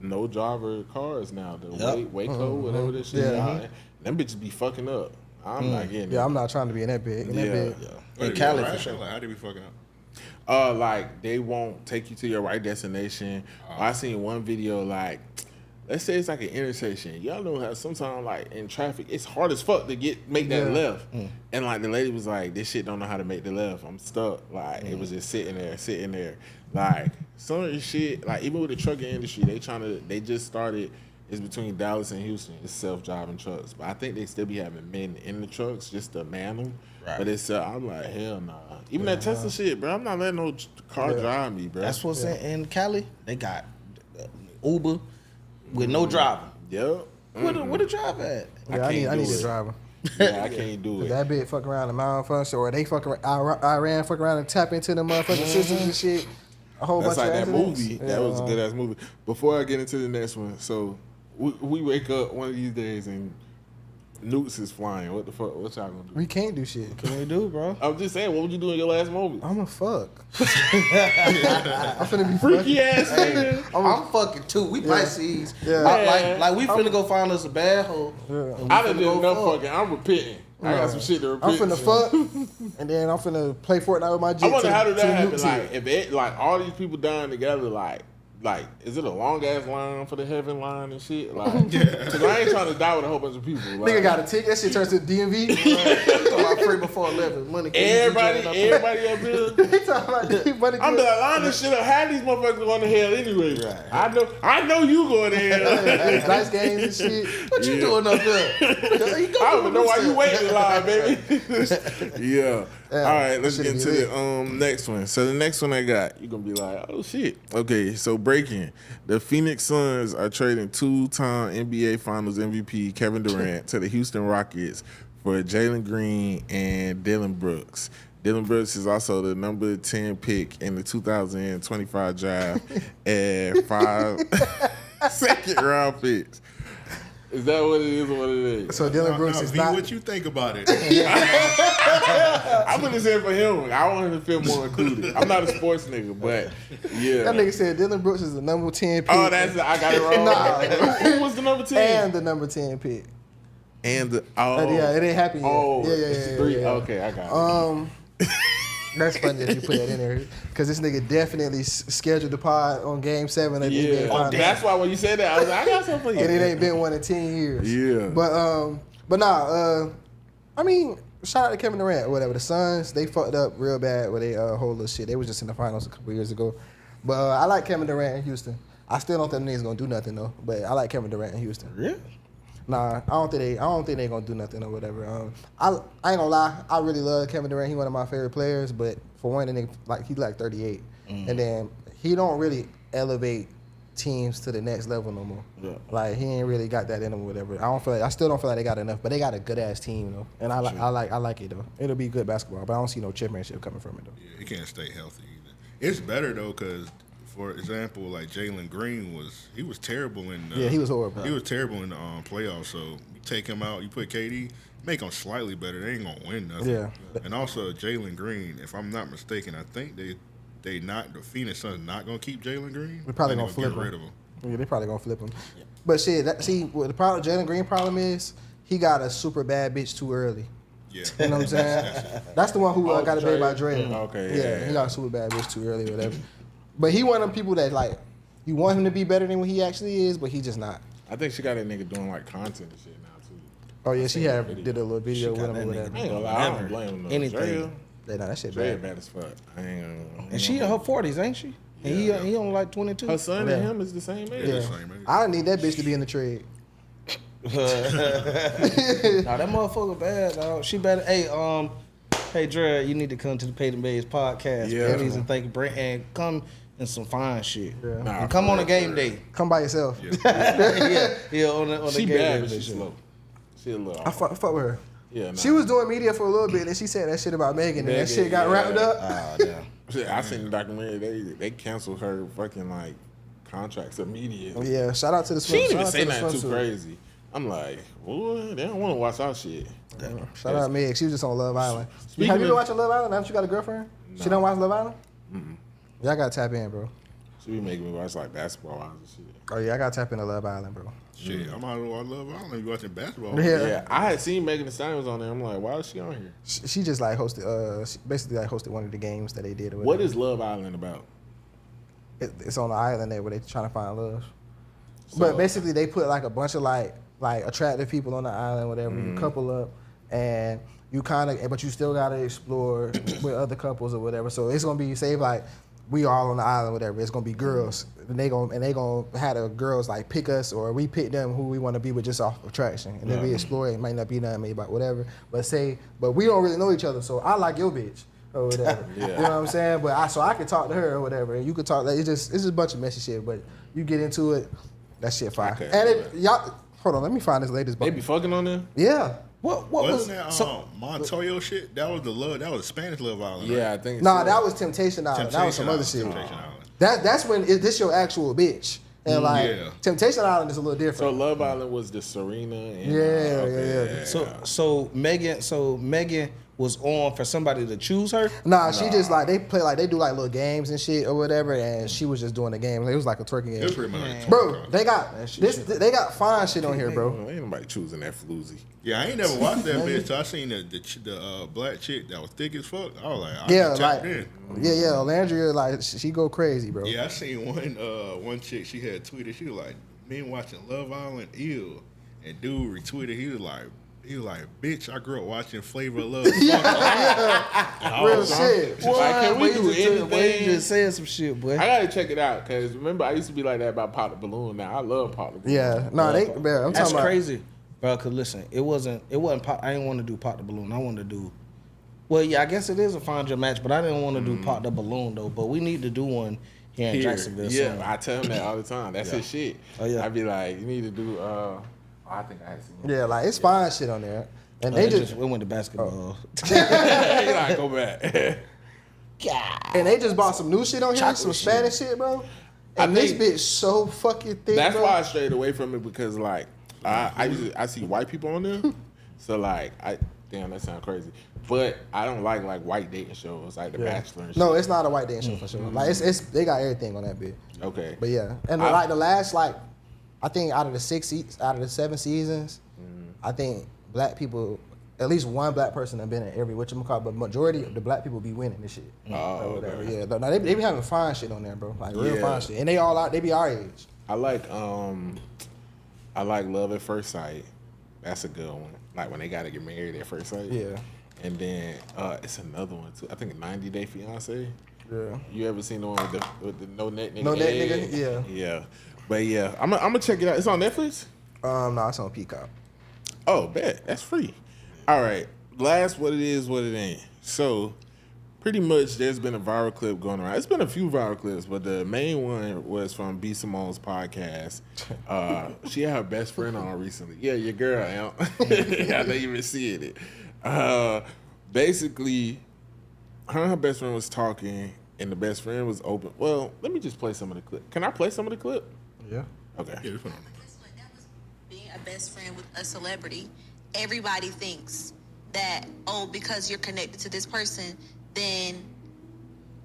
no driver cars now. The Waco, whatever this shit. Them bitches be fucking up. I'm not getting it. Yeah, I'm not trying to be in that big. In Cali for sure. Like, how they be fucking up? Like they won't take you to your right destination. I seen one video like, let's say it's like an intersection. Y'all know how sometimes like in traffic it's hard as fuck to make that left. And like the lady was like, this shit don't know how to make the left. I'm stuck. Like it was just sitting there. Like some of the shit, like even with the trucking industry, they just started. It's between Dallas and Houston. It's self-driving trucks, but I think they still be having men in the trucks just to man them. Right. But it's I'm like, hell nah. Even that Tesla shit, bro. I'm not letting no car drive me, bro. That's what's in Cali. They got Uber with no driver. Yep. Where the driver at? Yeah, I need a driver. Yeah, I can't do it. That bitch fuck around and malfunction, or they fuck around, Iran fuck around and tap into the motherfucking systems and shit. A whole That's bunch like of that accidents. movie. That was a good ass movie. Before I get into the next one, so we wake up one of these days and nukes is flying. What the fuck? What y'all gonna do? We can't do shit. Can they do, bro? I'm just saying, what would you do in your last movie? I'm a fuck. I'm finna be Freaky ass nigga. I'm fucking too. We Pisces. Yeah. Like we finna go find us a bad hole. Yeah. I done did enough fucking. I'm repenting. I got some shit to repent. I'm finna fuck, and then I'm finna play Fortnite with my G. I wonder how did that happen? Like, if it, like all these people dying together, like, is it a long ass line for the heaven line and shit? Like, cause I ain't trying to die with a whole bunch of people. Like, Nigga got a ticket. That shit turns to DMV. Talking about free before 11. Money. everybody up here. He talking about DMV. I'm like, line this shit up. How these motherfuckers going to hell anyway? Right. I know you going to hell. Dice games and shit. What you doing up there? I don't even know why you waiting in line, baby. Yeah. All right, let's get into the next one. So the next one I got, you're gonna be like, oh shit. Okay, so breaking. The Phoenix Suns are trading 2-time NBA Finals MVP Kevin Durant to the Houston Rockets for Jalen Green and Dillon Brooks. Dillon Brooks is also the number 10 pick in the 2025 draft and 5 second round picks. Is that what it is or what it is? So Dylan Brooks is not. What you think about it? I'm gonna say it for him. I want him to feel more included. I'm not a sports nigga, but yeah. That nigga said Dylan Brooks is the number 10 pick. Oh, I got it wrong. Who was the number 10? And the number 10 pick. And the yeah, it ain't happy yet. Oh, yeah. 3. Okay, I got it. That's funny that you put that in there because this nigga definitely scheduled the pod on Game 7 of the NBA Finals. That's why when you said that, I was like, I got something for you. And it ain't been one in 10 years. Yeah. But nah, I mean, shout out to Kevin Durant or whatever. The Suns, they fucked up real bad with their whole little shit. They was just in the finals a couple years ago. But I like Kevin Durant in Houston. I still don't think the niggas gonna do nothing though. But I like Kevin Durant in Houston. Really? Nah, I don't think they gonna do nothing or whatever. I ain't gonna lie, I really love Kevin Durant. He one of my favorite players, but for one, the nigga, he's like 38, and then he don't really elevate teams to the next level no more. Yeah. Like he ain't really got that in him or whatever. I still don't feel like they got enough, but they got a good ass team though, and I like it though. It'll be good basketball, but I don't see no championship coming from it though. Yeah, he can't stay healthy either. It's better though, cause for example, like Jalen Green was terrible in. He was horrible. He was terrible in the playoffs. So you take him out, you put KD, make them slightly better. They ain't gonna win nothing. Yeah. And also Jalen Green, if I'm not mistaken, I think the Phoenix Suns not gonna keep Jalen Green. They're probably gonna flip get rid him. of him. Yeah, they probably gonna flip him. Yeah. But shit, what the problem Jalen Green problem is, he got a super bad bitch too early. Yeah. You know what I'm saying? That's the one who got a baby by Dre. Okay. He got a super bad bitch too early or whatever. But he one of them people that like, you want him to be better than what he actually is, but he just not. I think she got that nigga doing like content and shit now too. Oh yeah, she did a little video with him or whatever. I ain't gonna lie, I don't blame him. Anything. That shit Dre bad. bad as fuck. And she in her 40s, ain't she? And he only like 22. Her son and him is the same age. Yeah. I need that bitch to be in the trade. Nah, that motherfucker bad, dog. She better. Hey, Dre, you need to come to the Paid N Bazed podcast. Yeah. Please and thank you, Brent, and come in some fine shit. Yeah. Nah, and come on a game day. Come by yourself. yeah, on the She game bad, day. but she's slow. She a little. I fuck with her. Yeah, nah. She was doing media for a little bit, and she said that shit about Megan, and that shit got wrapped up. Oh, damn. Shit, I seen the documentary. They canceled her fucking like contracts immediately. Yeah, shout out to the She Swim. didn't even Shout say out to the nothing too swimsuit. crazy. I'm like, boy, they don't want to watch our shit. Shout out Meg. She was just on Love Island. Speaking Have you of- been watching Love Island? Now that you got a girlfriend? No. She don't watch Love Island? Mm-mm. Y'all gotta tap in, bro. She be making me watch like basketball and shit. Oh yeah, I gotta tap into Love Island, bro. Shit, I'm out of Love Island. You watching basketball? Yeah. I had seen Megan Thee Stallion was on there. I'm like, why is she on here? She just like hosted, she basically like hosted one of the games that they did. Or What whatever. is Love Island about? It's on the island there where they trying to find love. So- But basically, they put like a bunch of like attractive people on the island, whatever. You couple up, and you kind of, but you still gotta explore with other couples or whatever. So it's gonna be say like we all on the island, whatever. It's gonna be girls, and they gonna have the girls like pick us, or we pick them who we want to be with just off attraction, and then we explore. It might not be nothing, maybe about whatever. But we don't really know each other, so I like your bitch. Or whatever, Yeah. you know what I'm saying? But I can talk to her or whatever, and you could talk. It's just a bunch of messy shit. But you get into it, that shit fire. Okay. And y'all, hold on, let me find this latest. They be fucking on there? Yeah. What was Wasn't that Montoya shit? That was that was Spanish Love Island. Yeah, right? I think. Nah, so. that was Temptation Island. That was some other shit. Temptation Island. That's when this your actual bitch. And like Yeah. Temptation Island is a little So different. Love Island was the Serena. And, Yeah. So Megan was on for somebody to choose her. Nah, she just like they do like little games and shit or whatever, and she was just doing the game. It was like a twerking It was game. pretty much. Bro, they got they got fine shit on here, bro. Well, ain't nobody choosing that floozy. Yeah, I ain't never watched that bitch. So I seen the black chick that was thick as fuck. I was like, Yeah, tapped like in. yeah, Landria like she go crazy, bro. Yeah, I seen one chick. She had tweeted. She was like, "Men watching Love Island, ill." And dude retweeted. He was like, "Bitch, I grew up watching Flavor of Love." Real shit. Like, can we do You anything? just said some shit, boy. I gotta check it out because remember I used to be like that about Pop the Balloon. Now I love Pop the Balloon. Yeah, no, bro, I'm That's talking about crazy, bro. Cause listen, it wasn't. Pop, I didn't want to do Pop the Balloon. I wanted to do. Well, yeah, I guess it is a Find Your Match, but I didn't want to do Pop the Balloon though. But we need to do one here in Jacksonville. Yeah, soon. I tell him that all the time. That's his shit. Oh, yeah. I be like, you need to do. I think I had seen. yeah, like it's fine shit on there, and It they just we went to basketball. You like go back. and they just bought some new shit on here, Chocolate some shit. Spanish shit, bro. I And this think bitch so fucking thick. That's bro. why I strayed away from it because like I see white people on there, so like damn, that sounds crazy. But I don't like white dating shows like The Bachelor and shit. No, it's not a white dating show for sure. Like it's they got everything on that bit. Okay. But yeah, and like the last I think out of the 7 seasons, I think black people, at least one black person have been in every whatchamacallit, but majority of the black people be winning this shit. Oh, okay. Yeah, no, they be having fine shit on there, bro. Like real fine shit, and they all out. They be our age. I like Love at First Sight. That's a good one. Like when they gotta get married at first sight. Yeah. And then it's another one too. I think 90 Day Fiance. Yeah. You ever seen the one with the no net nigga? No net nigga. Yeah. Yeah. But yeah, I'm gonna check it out. It's on Netflix. No, it's on Peacock. Oh, bet that's free. All right. Last, what it is, what it ain't. So, pretty much, there's been a viral clip going around. It's been a few viral clips, but the main one was from B.Simone's podcast. She had her best friend on recently. Yeah, your girl. I know you been seeing it. Basically, her and her best friend was talking, and the best friend was open. Well, let me just play some of the clip. Can I play some of the clip? Yeah. Okay. Yeah, put on. That was being a best friend with a celebrity. Everybody thinks that, because you're connected to this person, then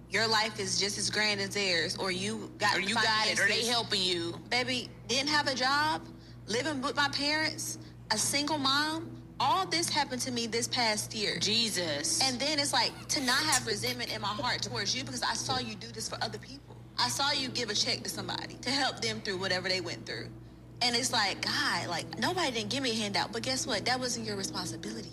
your life is just as grand as theirs, or you got it, or they helping you. Baby, didn't have a job, living with my parents, a single mom. All this happened to me this past year. Jesus. And then it's like to not have resentment in my heart towards you because I saw you do this for other people. I saw you give a check to somebody to help them through whatever they went through. And it's like, God, like nobody didn't give me a handout, but guess what? That wasn't your responsibility.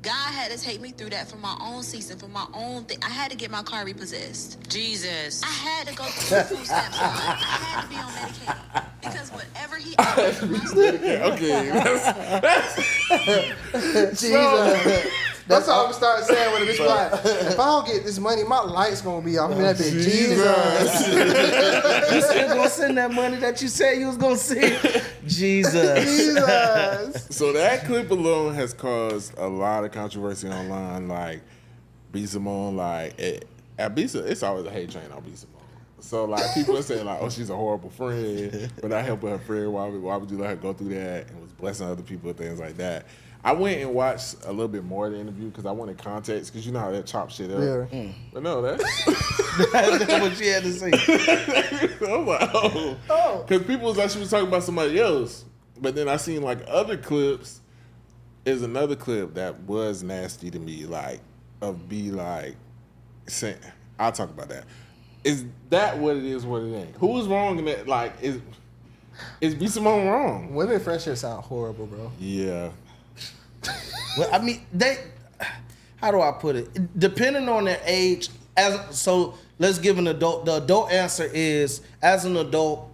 God had to take me through that for my own season, for my own thing. I had to get my car repossessed. Jesus. I had to go through the food stamps. I had to be on Medicaid. Because whatever he asked Okay. Jesus. That's all I'm start saying when the bitch like, if I don't get this money, my light's gonna be off. That bitch, Jesus. You still gonna send that money that you said you was gonna send? Jesus. Jesus. So that clip alone has caused a lot of controversy online. Like B.Simone, at B.Simone, it's always a hate train on B.Simone. So like people are saying like, oh, she's a horrible friend, but not helping her friend. Why would you let her go through that? And was blessing other people and things like that. I went and watched a little bit more of the interview because I wanted context because you know how that chop shit up. Yeah. But no, that's what she had to say. I'm like, oh, because people was like she was talking about somebody else, but then I seen like other clips. Is another clip that was nasty to me, like of B like saying, I'll talk about that. Is that what it is? What it ain't? Who is wrong in that? Like, is B.Simone wrong? Women friendships sound horrible, bro. Yeah. Well, I mean, how do I put it? Depending on their age, so let's give an adult. The adult answer is, as an adult,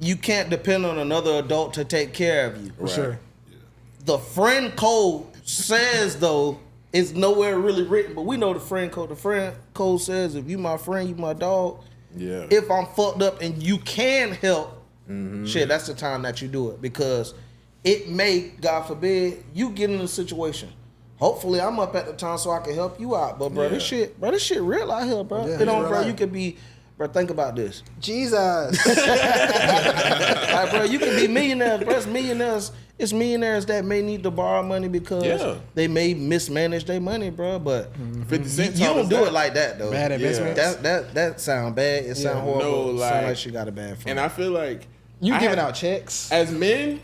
you can't depend on another adult to take care of you. For sure. The friend code says, though, it's nowhere really written, but we know the friend code. The friend code says, if you my friend, you my dog. Yeah. If I'm fucked up and you can help, shit, that's the time that you do it. Because it may, God forbid, you get in a situation. Hopefully, I'm up at the time so I can help you out. But bro, this shit real out here, bro. Yeah, you know, bro, life. you could be, bro. Think about this, Jesus. like, bro. You can be millionaires, bro. It's millionaires that may need to borrow money because they may mismanage their money, bro. But 50 Cent you don't do it like that, though. Bad investments. That sound bad. It sound horrible. No, Sound like she got a bad friend. And I feel like You giving out checks. as men,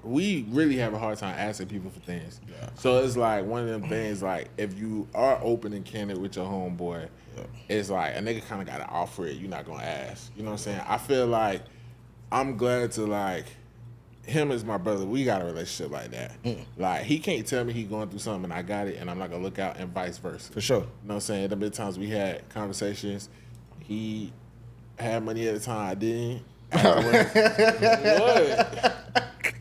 we really have a hard time asking people for things. Yeah. So it's like one of them things. Like if you are open and candid with your homeboy, it's like a nigga kind of got to offer it. You're not gonna ask. You know what I'm saying? I feel like I'm glad to like. Him as my brother, we got a relationship like that. Like he can't tell me he going through something and I got it and I'm not gonna look out and vice versa. For sure. You know what I'm saying? There been times we had conversations. He had money at the time, I didn't.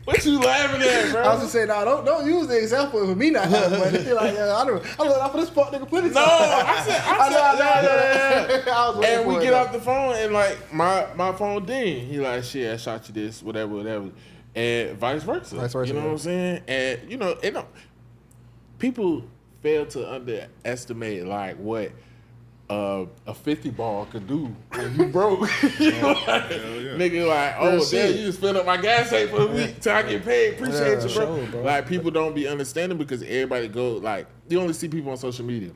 What you laughing at, bro? I was just saying, no, don't use the example of me not having money. Like, I look out for this fuck nigga plenty. No, I said, I was waiting and we for it, get though. off the phone and like my phone ding. He like, shit, I shot you this, whatever. And vice versa. You know what I'm saying? And you know, people fail to underestimate like what a 50 ball could do when you broke. You know, like, nigga, like, oh, damn, you just filled up my gas tank for a week till I get paid. Appreciate you, bro. Like, people don't be understanding because everybody go, like, you only see people on social media.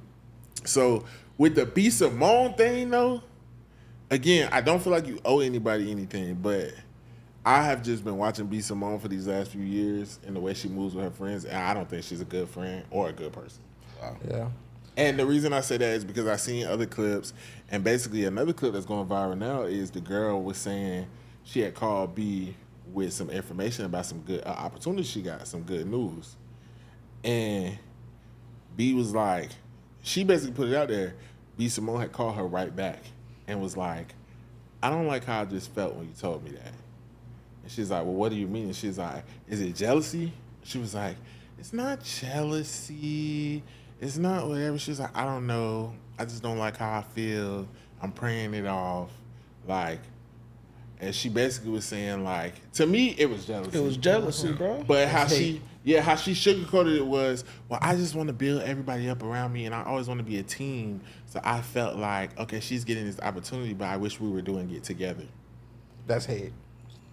So, with the B.Simone thing, though, again, I don't feel like you owe anybody anything, but I have just been watching B.Simone for these last few years and the way she moves with her friends, and I don't think she's a good friend or a good person. Wow. Yeah. And the reason I say that is because I've seen other clips, and basically another clip that's going viral now is the girl was saying she had called B with some information about some good opportunity she got, some good news. And B was like, she basically put it out there, B.Simone had called her right back and was like, I don't like how I just felt when you told me that. And she's like, well, what do you mean? And she's like, is it jealousy? She was like, it's not jealousy. It's not whatever. She's like, I don't know. I just don't like how I feel. I'm praying it off. Like, and she basically was saying, like, to me, it was jealousy. It was jealousy, bro. But how she sugarcoated it was, well, I just want to build everybody up around me, and I always want to be a team. So I felt like, okay, she's getting this opportunity, but I wish we were doing it together. That's hate.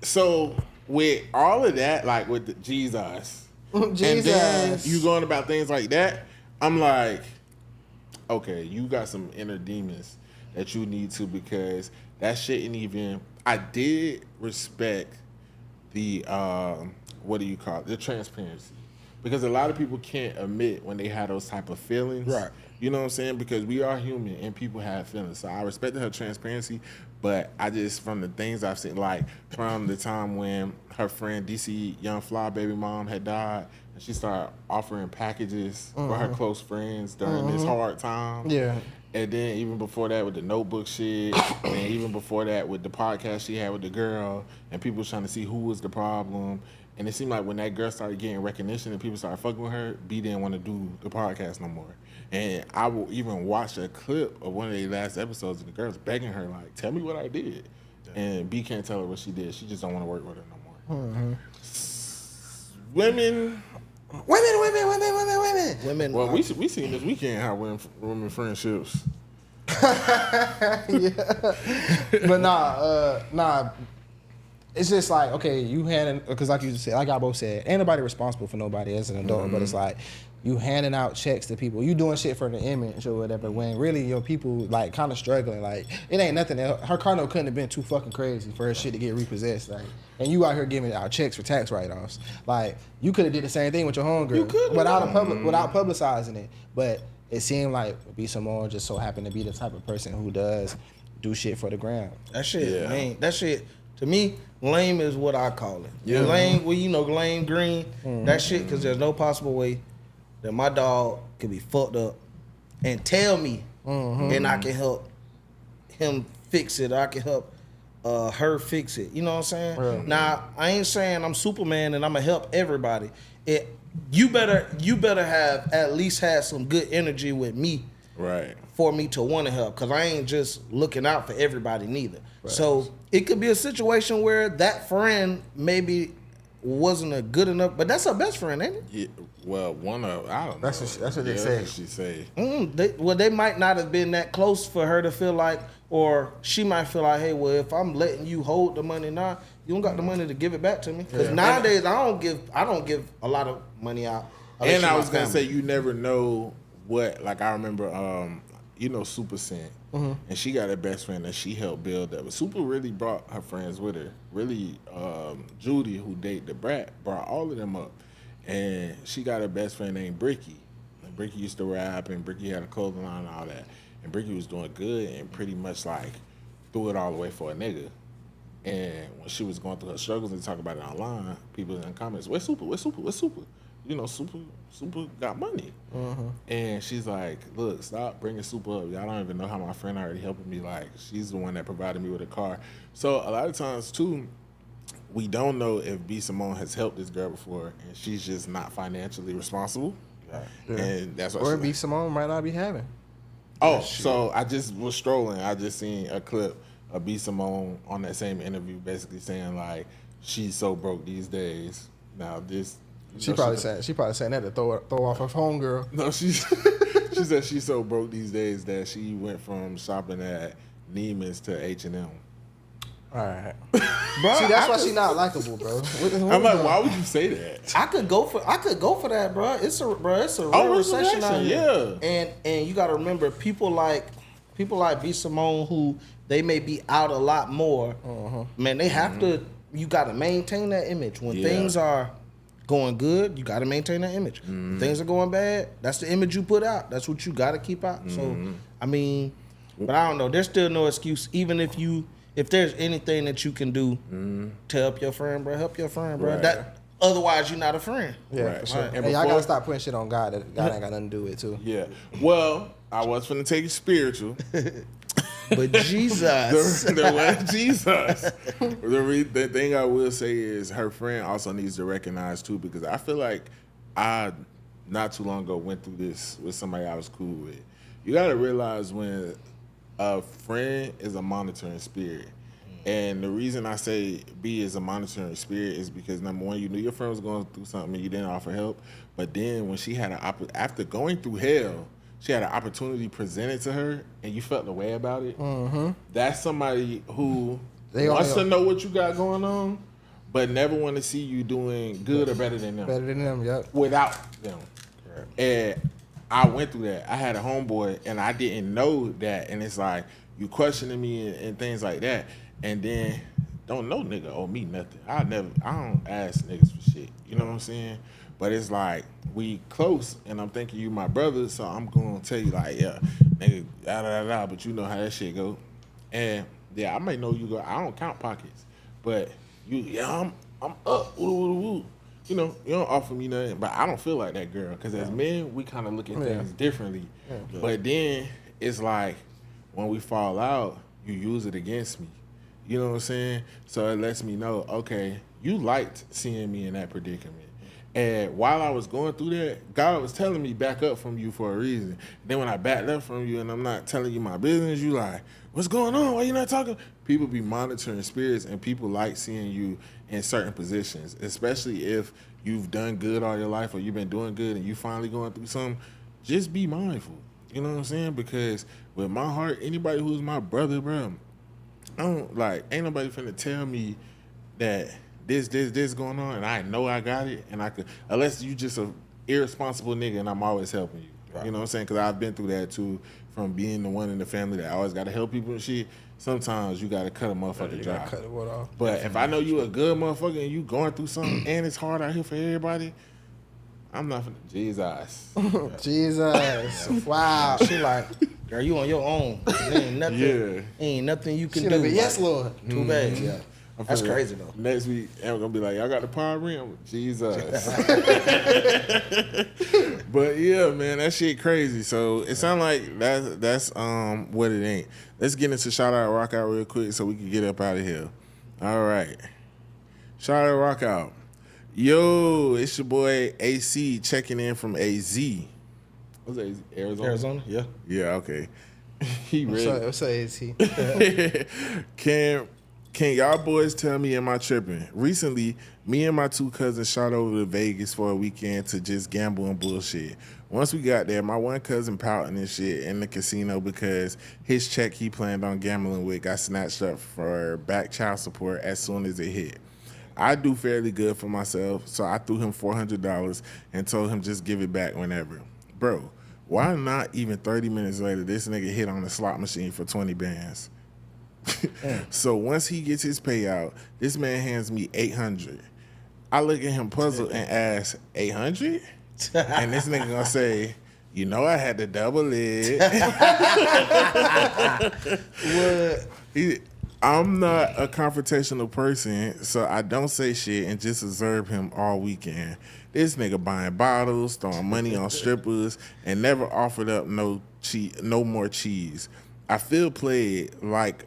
So with all of that, like with the Jeezus, and then you going about things like that, I'm like, okay, you got some inner demons that you need to, because that shouldn't even. I did respect the what do you call it? The transparency, because a lot of people can't admit when they have those type of feelings. Right. You know what I'm saying? Because we are human and people have feelings. So I respected her transparency, but I just, from the things I've seen, like from the time when her friend DC Young Fly baby mom had died, and she started offering packages for her close friends during this hard time. Yeah. And then even before that with the notebook shit, and even before that with the podcast she had with the girl, and people trying to see who was the problem. And it seemed like when that girl started getting recognition and people started fucking with her, B didn't want to do the podcast no more. And I will even watch a clip of one of their last episodes, and the girl's begging her, like, tell me what I did. And B can't tell her what she did. She just don't want to work with her no more. Women. Well, we seen this weekend how women friendships. Yeah. But nah. It's just like, okay, you handing, because like you said, like I both said, ain't nobody responsible for nobody as an adult, but it's like, you handing out checks to people, you doing shit for the image or whatever, when really your people like kind of struggling. Like, it ain't nothing. Her car note couldn't have been too fucking crazy for her shit to get repossessed. Like, and you out here giving out checks for tax write-offs. Like, you could have did the same thing with your homegirl without publicizing it. But it seemed like B.Simone just so happened to be the type of person who does do shit for the gram. That shit, man. That shit, to me, lame is what I call it. Yeah. Lame, well, you know, lame green. That shit, because there's no possible way that my dog could be fucked up and tell me, and I can help him fix it. I can help her fix it. You know what I'm saying? Right. Now, I ain't saying I'm Superman and I'm gonna help everybody. You better have at least had some good energy with me, Right. for me to want to help, because I ain't just looking out for everybody neither. Right. So it could be a situation where that friend maybe wasn't a good enough, but that's her best friend, ain't it? Yeah, well, one of, I don't know. That's what they say. She say. They might not have been that close for her to feel like, or she might feel like, hey, well, if I'm letting you hold the money now, you don't got the money to give it back to me. Because nowadays I don't give a lot of money out. And I was gonna say, you never know what. Like, I remember, you know, Super Scent, and she got her best friend that she helped build up. But Super really brought her friends with her. Really, Judy, who dated the brat, brought all of them up. And she got her best friend named Bricky. And Bricky used to rap, and Bricky had a clothing line and all that. And Bricky was doing good and pretty much like threw it all away for a nigga. And when she was going through her struggles and talk about it online, people in the comments, where's Super? Where's Super? Where's Super? You know, Super got money. And she's like, look, stop bringing Super up. Y'all don't even know how my friend already helping me. Like, she's the one that provided me with a car. So a lot of times, too, we don't know if B.Simone has helped this girl before, and she's just not financially responsible. Yeah. And that's what. Or B.Simone might not be having. Oh, so I just was strolling. I just seen a clip of B.Simone on that same interview, basically saying like she's so broke these days. Now this. She probably saying that to throw off her phone girl. No, she She said she's so broke these days that she went from shopping at Neiman's to H&M. All right. Bro, See, that's why she not likable, bro. I'm like, why would you say that? I could go for that, bro. It's a real recession out here. And you got to remember, people like B.Simone, who they may be out a lot more. Man, they have to. You got to maintain that image when things are going good. You got to maintain that image. When things are going bad, that's the image you put out. That's what you got to keep out. So I mean, but I don't know. There's still no excuse, even if there's anything that you can do to help your friend, bro, help your friend, bro. Right. That otherwise you're not a friend. Yeah, Right. for sure. And And y'all before- gotta stop putting shit on God that God ain't got nothing to do with it too. Yeah. Well, I was finna take it spiritual. But Jesus, the way Jesus. The thing I will say is her friend also needs to recognize too, because I feel like I not too long ago went through this with somebody I was cool with. You got to realize when a friend is a monitoring spirit. And the reason I say B is a monitoring spirit is because, number one, you knew your friend was going through something and you didn't offer help. But then when she had after going through hell, she had an opportunity presented to her and you felt the way about it. That's somebody who wants to know what you got going on, but never want to see you doing good or better than them. Better than them, yep. Without them. Correct. And I went through that. I had a homeboy and I didn't know that. And it's like, you questioning me and things like that. And then, don't know nigga owe me nothing. I don't ask niggas for shit. You know what I'm saying? But it's like, we close, and I'm thinking you my brother, so I'm gonna tell you like, yeah, nigga, da, but you know how that shit go. And yeah, I may know you go, I don't count pockets, but I'm up, woo. You know, you don't offer me nothing, but I don't feel like that girl, because as men, we kind of look at things differently. Yeah. But then, it's like, when we fall out, you use it against me. You know what I'm saying? So it lets me know, okay, you liked seeing me in that predicament. And while I was going through that, God was telling me back up from you for a reason. Then when I backed up from you and I'm not telling you my business, you like, what's going on? Why you not talking? People be monitoring spirits and people like seeing you in certain positions, especially if you've done good all your life or you've been doing good and you finally going through something. Just be mindful. You know what I'm saying? Because with my heart, anybody who's my brother, bro, I don't ain't nobody finna tell me that this going on and I know I got it and I could, unless you just a irresponsible nigga and I'm always helping you. Right. You know what I'm saying? Because I've been through that too, from being the one in the family that always got to help people and shit. Sometimes you got to cut a motherfucker dry. Cut it off. But if I know you a good motherfucker and you going through something and it's hard out here for everybody, I'm not finna, Jesus. Jesus. Wow. she like, girl, you on your own. There ain't nothing you can do. Yes, Lord. Too bad. Yeah. That's crazy though. Next week, I'm gonna be like, y'all got the power rim? Jesus. But yeah, man, that shit crazy. So it sounds like that's what it ain't. Let's get into shout out rock out real quick so we can get up out of here. All right. Shout out rock out. Yo, it's your boy AC checking in from AZ. What's AZ? Arizona? Yeah. Yeah, okay. He ready. What's up, AC? Can y'all boys tell me, am I tripping? Recently, me and my two cousins shot over to Vegas for a weekend to just gamble and bullshit. Once we got there, my one cousin pouting and shit in the casino because his check he planned on gambling with got snatched up for back child support as soon as it hit. I do fairly good for myself, so I threw him $400 and told him just give it back whenever. Bro, why not even 30 minutes later, this nigga hit on the slot machine for 20 bands? So once he gets his payout, this man hands me $800. I look at him puzzled and ask, $800? And this nigga gonna say, you know I had to double it. What? I'm not a confrontational person, so I don't say shit and just observe him all weekend. This nigga buying bottles, throwing money on strippers, and never offered up no more cheese. I feel played, like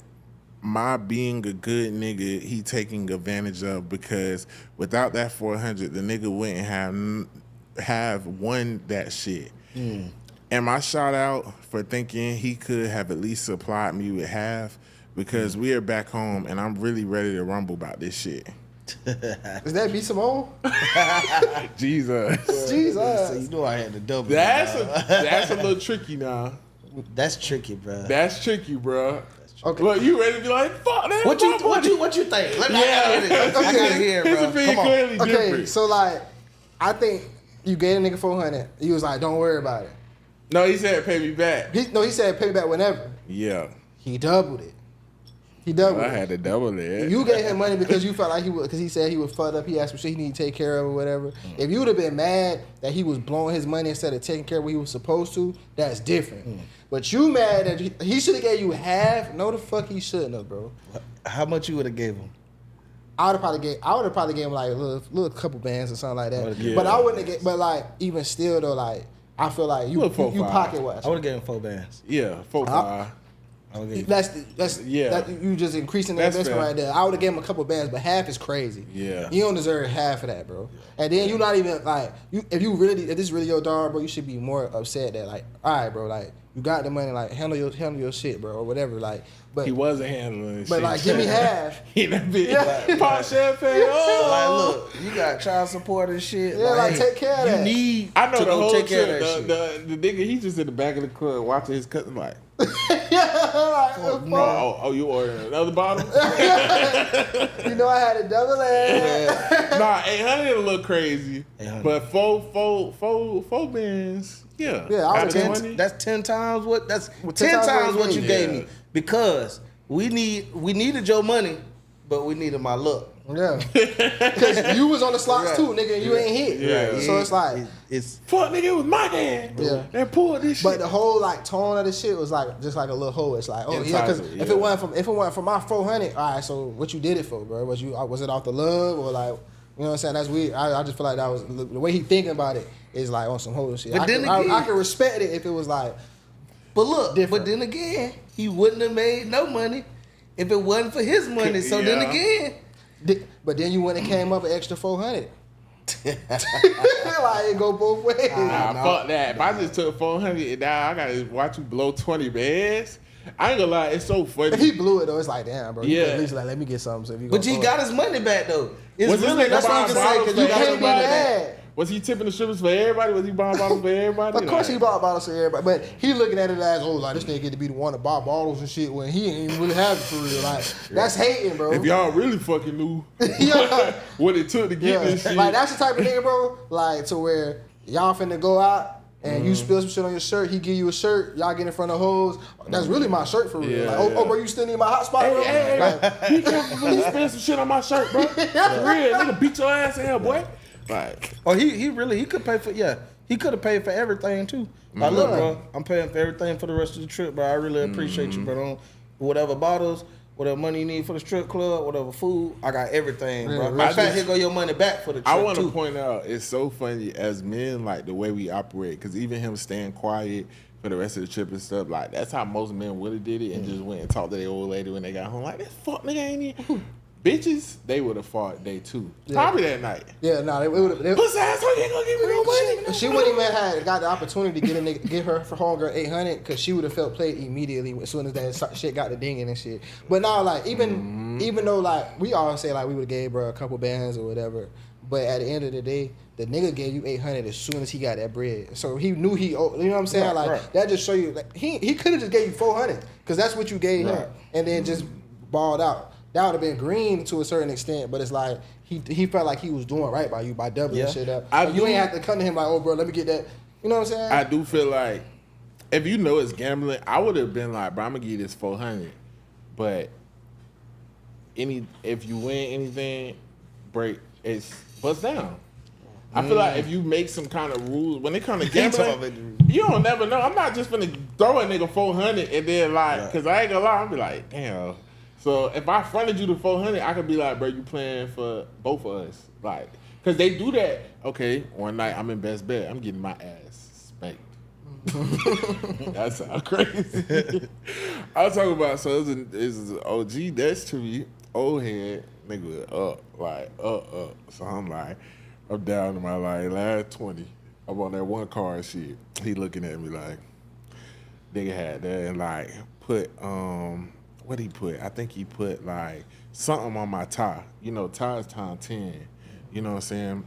my being a good nigga, he taking advantage of, because without that $400, the nigga wouldn't have won that shit. And my shout out for thinking he could have at least supplied me with half, because we are back home and I'm really ready to rumble about this shit. Is that B.Simone? Jesus. Jesus. So you know I had to double. That's a little tricky now. That's tricky, bro. That's tricky, bro. Okay. Look, you ready to be like, fuck that? What you think? Let me I gotta hear it, His bro. opinion Come on. clearly Okay, different. so like, I think you gave a nigga 400. He was like, don't worry about it. No, he said pay me back. He said pay me back whenever. Yeah. He doubled it. He doubled I it. had to double it. You gave him money because you felt like he would, because he said he was fucked up. He had some shit he need to take care of or whatever. If you would have been mad that he was blowing his money instead of taking care of what he was supposed to, that's different. But you mad that he should have gave you half? No, the fuck he shouldn't have, bro. How much you would have gave him? I would have probably gave him like a little couple bands or something like that. Yeah. But I wouldn't have. But like even still though, like I feel like you Little 4-5. pocket watch. I would have given him 4 bands. Yeah, 4-5. I would give That's Yeah. That, you just increasing the That's investment fair. right there. I would have given him a couple bands, but half is crazy. Yeah. You don't deserve half of that, bro. And then you're not even like if this is really your dog, bro, you should be more upset that like, all right, bro, like you got the money, like handle your shit, bro, or whatever. Like, but He wasn't handling shit. but like give me half. He that bitch. Like, pop champagne. Like, Oh. look, you got child support and shit. Yeah, like, take care of you that. need I know to the go whole take care trip. of that shit. The nigga, he just in the back of the club watching his cousin like, Like, oh, you ordering another bottle? you know I had to double it. Nah, 800 a little crazy. 800. But four bands, yeah. Yeah, I Out would've of ten- money. That's 10 times what. That's 10 times times what what you you gave gave me. me because we needed your money, but we needed my luck. Yeah, because you was on the slots Right. too, nigga. And you ain't hit. Yeah. So it's like, It's Fuck, nigga, it was my hand. Yeah. That pulled this shit. but the whole like tone of the shit was like just like a little hoe. It's like, oh yeah, because Entitled, if yeah. it wasn't for my 400, all right. So what you did it for, bro? Was it off the love or like, you know what I'm saying? That's weird. I just feel like that was the way he thinking about it is like on some hoe shit. But then I again- can respect it if it was like, but look, Different. but then again, he wouldn't have made no money if it wasn't for his money. So then Yeah. again, but then you went and came up an extra 400. Like it go both ways. Nah, fuck that. If I just took 400 and now I gotta watch you blow 20 bands, I ain't gonna lie, it's so funny. If he blew it though, it's like damn, bro. You Yeah. could at least like let me get something. So if you but go he got his money back though. It's Was this really, nigga that's what buying I'm saying because you bottles got for your money back. mad. Was he tipping the strippers for everybody? Was he buying bottles for everybody? Of course Like, he bought bottles for everybody, but he looking at it as, oh, like this nigga get to be the one to buy bottles and shit when he ain't even really have it for real. Like that's hating, bro. If y'all really fucking knew Yeah. what it took to get Yeah. this shit. Like that's the type of nigga, bro. Like to where y'all finna go out and you spill some shit on your shirt. He give you a shirt. Y'all get in front of hoes. That's really my shirt for real. Yeah, Like, yeah. oh, bro, you still need my hot spot, bro? Hey, Like, be careful when you spend some shit on my shirt, bro. For real, nigga beat your ass in hell, boy. Like, Or he could pay for he could have paid for everything too. Like look, bro, I'm paying for everything for the rest of the trip, bro. I really appreciate you, bro. Whatever bottles, whatever money you need for the strip club, whatever food, I got everything, bro. Yeah, Matter of fact, just- here go your money back for the trip I want too. to point out, it's so funny as men, like the way we operate, because even him staying quiet for the rest of the trip and stuff, like that's how most men would have did it and just went and talked to their old lady when they got home. Like, this fuck nigga ain't here. Bitches, they would have fought day two. Probably that night. yeah, nah, it would have. Pussy asshole, you ain't gonna give me no money. She wouldn't even have got the opportunity to get her for homegirl 800 because she would have felt played immediately as soon as that shit got the dinging and shit. But now, like even though like we all say like we would have gave bro a couple bands or whatever, but at the end of the day, the nigga gave you 800 as soon as he got that bread. So he knew he owed, you know what I'm saying? Right, like right. that just show you like he could have just gave you 400 because that's what you gave him, Right. and then just balled out. That would have been green to a certain extent, but it's like he felt like he was doing right by you by doubling Yeah. shit up. I And you do- ain't have to come to him like, oh bro, let me get that. You know what I'm saying? I do feel like if you know it's gambling, I would have been like, bro, I'm gonna give you this 400. But if you win anything, it's bust down. I feel like if you make some kind of rules when it comes to gambling, you don't never know. I'm not just gonna throw a nigga 400 and then like, cause I ain't gonna lie, I'll be like, damn. So if I fronted you the 400, I could be like, bro, you playing for both of us, like, cause they do that. Okay, one night I'm in best bet, I'm getting my ass spanked. That sounds crazy. I was talking about it's an OG that's to me, old head nigga up. So I'm like, I'm down to my like last 20. I'm on that one card shit. He looking at me like, nigga had that and like put what he put? I think he put like something on my tie. You know, tie is time 10. You know what I'm saying?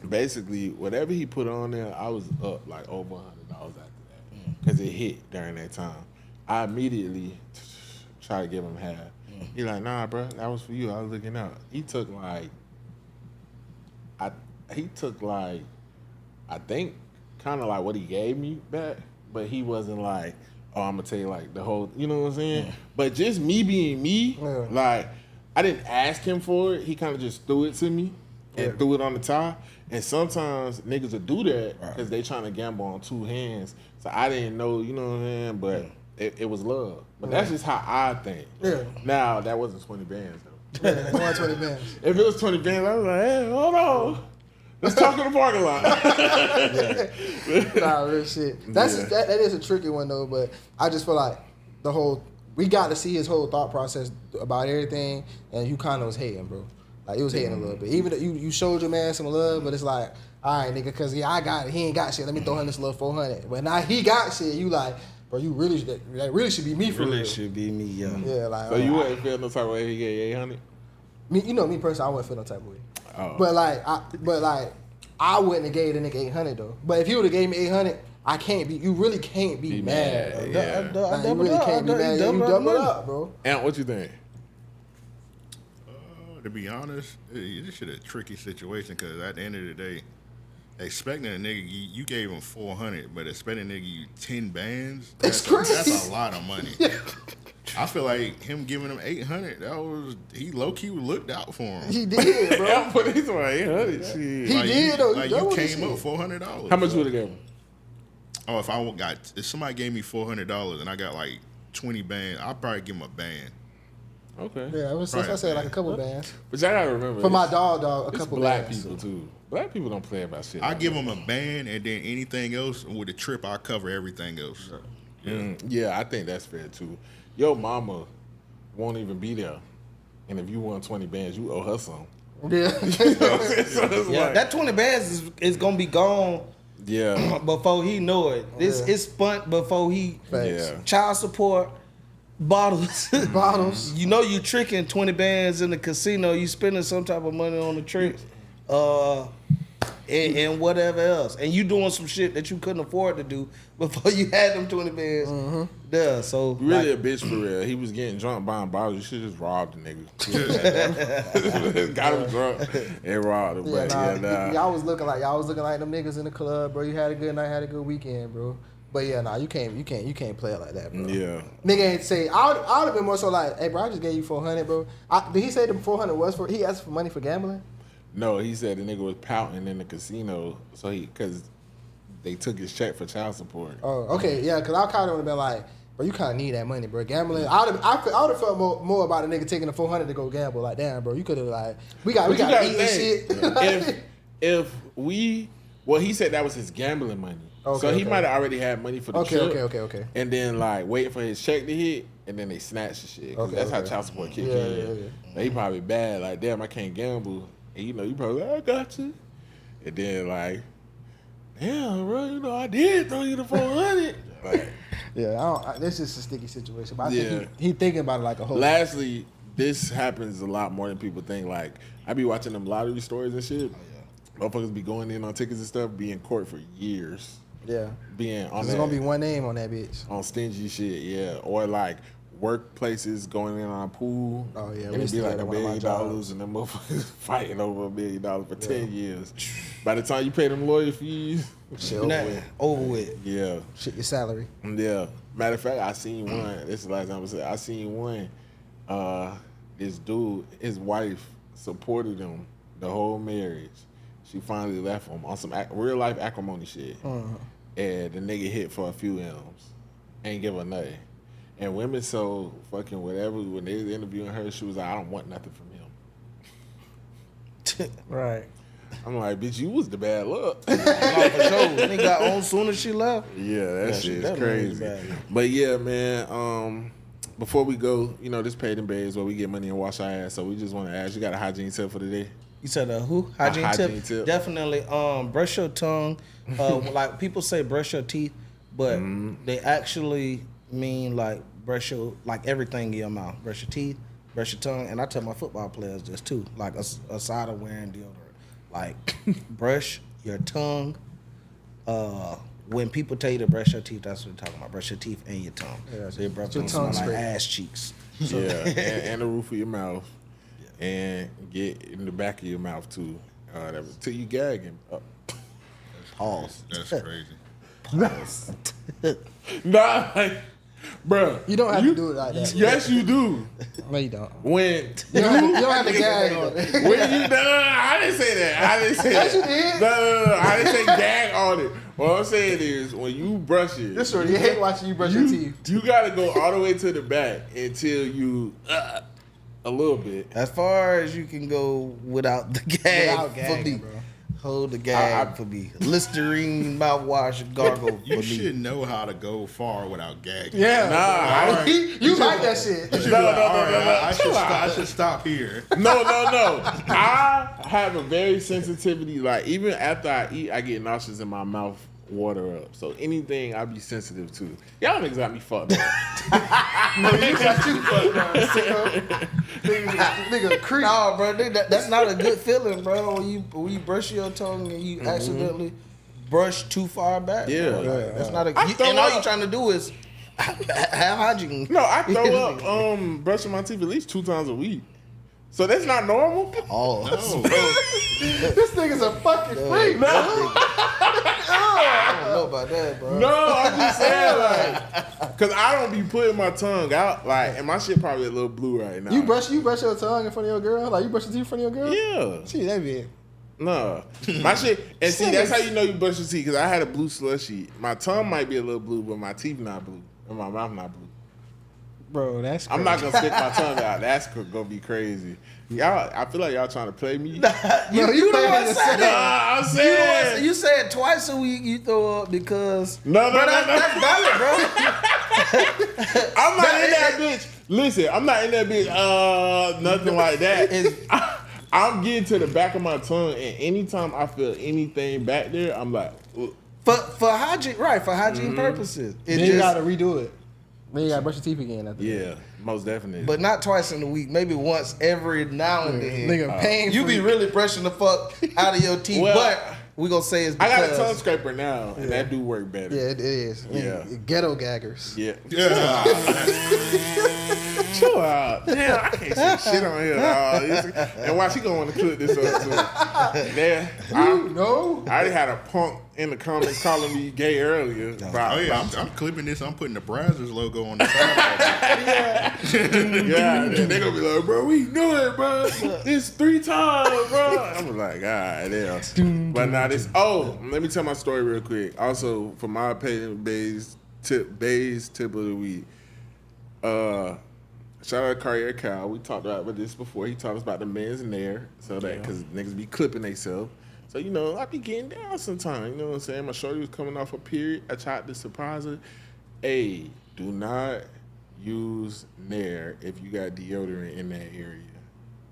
Basically, whatever he put on there, I was up like over $100 after that because it hit during that time. I immediately try to give him half. He like, nah, bro, that was for you. I was looking out. He took like, I think kind of like what he gave me back, but he wasn't like, oh, I'm gonna tell you like the whole, you know what I'm saying? Yeah. But just me being me, like I didn't ask him for it. He kind of just threw it to me and threw it on the tie. And sometimes niggas will do that because they trying to gamble on two hands. So I didn't know, you know what I'm saying? But it was love. But that's just how I think. Yeah. Now, that wasn't 20 bands, though. Yeah, it wasn't 20 bands. If it was 20 bands, I was like, hey, hold on. Let's talk in the parking lot. Nah, real shit. That is a tricky one, though. But I just feel like we got to see his whole thought process about everything. And you kind of was hating, bro. Like, it was hating a little bit. Even though you showed your man some love, but it's like, all right, nigga, because I got it. He ain't got shit. Let me throw him this little 400. But now he got shit. You like, bro, that really should be me for real. Really should be me, yeah. Yeah, like. So you wouldn't feel no type of way he gave 800? Me personally, I wouldn't feel no type of way. Oh. But I wouldn't have gave the nigga 800 though. But if he would have gave me 800, you really can't be mad. Yeah. You really can't be mad. You double up, bro. And what you think? To be honest, this shit a tricky situation because at the end of the day, expecting a nigga, you gave him 400, but expecting a nigga you 10 bands, it's crazy. That's a lot of money. Yeah. I feel like him giving him 800, he low key looked out for him. He did, bro. But he's like 800. Shit. He did though. Like you came up $400. How much would have gave him? Oh, if somebody gave me $400 and I got like 20 bands, I'd probably give him a band. Okay. Yeah, I said like a couple bands. But y'all gotta remember, for my dog, a couple black bands. people too. Black people don't play about shit. I give them a band, and then anything else with the trip, I cover everything else. Yeah, I think that's fair too. Your mama won't even be there, and if you won 20 bands, you owe her some. Yeah. That 20 bands is gonna be gone. Yeah. Before he know it, it's spent before he. Child support. Bottles. Bottles. You know you tricking 20 bands in the casino. You spending some type of money on the tricks. And whatever else. And you doing some shit that you couldn't afford to do before you had them 20 bands. Mm-hmm. There. So really a bitch for real. He was getting drunk buying bottles. You should just robbed the nigga. Got him drunk and robbed him. Y'all was looking like them niggas in the club, bro. You had a good night, had a good weekend, bro. But yeah, you can't play it like that, bro. Yeah. Nigga ain't say, I would have been more so like, hey, bro, I just gave you 400, bro. Did he say the 400 was for, he asked for money for gambling? No, he said the nigga was pouting in the casino, because they took his check for child support. Oh, okay, yeah, because I kind of would have been like, bro, you kind of need that money, bro. Gambling, I would have felt more about a nigga taking the 400 to go gamble. Like, damn, bro, you could have like, we got to eat and shit. He said that was his gambling money. Okay, so he might have already had money for the trip. Okay. And then like waiting for his check to hit, and then they snatch the shit. Cause that's how child support kick in. Yeah. He probably bad. Like, damn, I can't gamble. And you probably like, I got you. And then like, damn, bro, I did throw you the 400. Like, this is a sticky situation. But I think he thinking about it like a whole. Lastly, this happens a lot more than people think. Like, I be watching them lottery stories and shit. Motherfuckers be going in on tickets and stuff, be in court for years. Yeah. Being on there's gonna be one name on that bitch. On stingy shit, yeah. Or like workplaces going in on a pool. Oh yeah. And it'd be like $1 million and them motherfuckers fighting over $1 million for 10 years. By the time you pay them lawyer fees, shit over with. Yeah. Shit your salary. Yeah. Matter of fact, I seen one. This is the last time I said I seen one. This dude, his wife supported him the whole marriage. She finally left him on some real life acrimony shit. And the nigga hit for a few M's. Ain't give her nothing. And women so fucking whatever, when they was interviewing her, she was like, I don't want nothing from him. Right. I'm like, bitch, you was the bad luck. For sure. Nigga got on soon as she left. Yeah, that shit is crazy. But yeah, man, before we go, this Paid N Bazed where we get money and wash our ass. So we just want to ask, you got a hygiene tip for today? You said who? Hygiene tip? Definitely. Brush your tongue. Like people say brush your teeth, but they actually mean like brush your everything in your mouth. Brush your teeth, brush your tongue, and I tell my football players this too. Like aside of wearing deodorant, like brush your tongue. When people tell you to brush your teeth, that's what they're talking about. Brush your teeth and your tongue. Yeah, so your breath don't smell like ass cheeks. So. Yeah, and the roof of your mouth, and get in the back of your mouth too. Till you gagging. Pause. That's crazy. Pause. Nah, like, bro. You don't have to do it like that. Yes, you do. No, you don't. When You don't have to gag on it. when you no, I didn't say that. I didn't say Yes, that. you did. No, I didn't say gag on it. What I'm saying is when you brush it, This one, you hate watching you brush your teeth. you gotta go all the way to the back until you a little bit. As far as you can go without the gag. Without gagging, for me. bro. Hold the gag for me. Listerine mouthwash gargle You for should me. know how to go far without gagging. Yeah. You like that shit. No. I should stop here. No. I have a very sensitivity. Like even after I eat, I get nauseous in my mouth, water up. So anything I be sensitive to. Y'all niggas got me fucked up. No, you got you fucked up, sicko. Nigga creep. No, bro, that's not a good feeling, bro. When you brush your tongue and you accidentally brush too far back. Yeah. bro. Like, that's not a. I throw And all up. you trying to do is have hygiene. No, I throw up brushing my teeth at least 2 times a week. So that's not normal. Oh, No. This nigga's a fucking freak. I don't know about that, bro. No, I'm just saying, like, cause I don't be putting my tongue out, like, and my shit probably a little blue right now. You brush your tongue in front of your girl? Like you brush your teeth in front of your girl? Yeah. See, that be it. No, my shit, and see, that's how you know you brush your teeth. Cause I had a blue slushy. My tongue might be a little blue, but my teeth not blue, and my mouth not blue. Bro, that's crazy. I'm not gonna stick my tongue out. That's gonna be crazy. Y'all, I feel like y'all trying to play me. You the one said it. I'm saying. You said twice a week you throw up because No. that's valid, bro. I'm not in that bitch. Listen, I'm not in that bitch. Nothing like that. I'm getting to the back of my tongue, and anytime I feel anything back there, I'm like, ugh. For hygiene, right? For hygiene purposes, Then you gotta redo it. Then you gotta brush your teeth again after that. Yeah, most definitely. but not twice in a week. Maybe once every now and then. Nigga, pain. You be really brushing the fuck out of your teeth, Well, but we gonna say it's I because got a tongue scraper now, and that do work better. Yeah, it is. Yeah. Ghetto gaggers. Yeah. Yeah. Chill out. Damn, I can't say shit on here. And why she gonna want to clip this up too? There, I already had a punk in the comments calling me gay earlier. Oh yeah, I'm clipping this. I'm putting the Brazzers logo on the side. Yeah, and they gonna be like, bro, we knew it, bro. It's 3 times, bro. I'm like, God damn. But now this. Oh, let me tell my story real quick. Also, for my Paid N Bazed tip of the week. Shout out to Carrier Cal. We talked about this before. He talked us about the men's in there, so that because niggas be clipping themselves. So you know, I be getting down sometimes. You know what I'm saying? My shorty was coming off a period. I tried to surprise her. Hey, do not use Nair if you got deodorant in that area.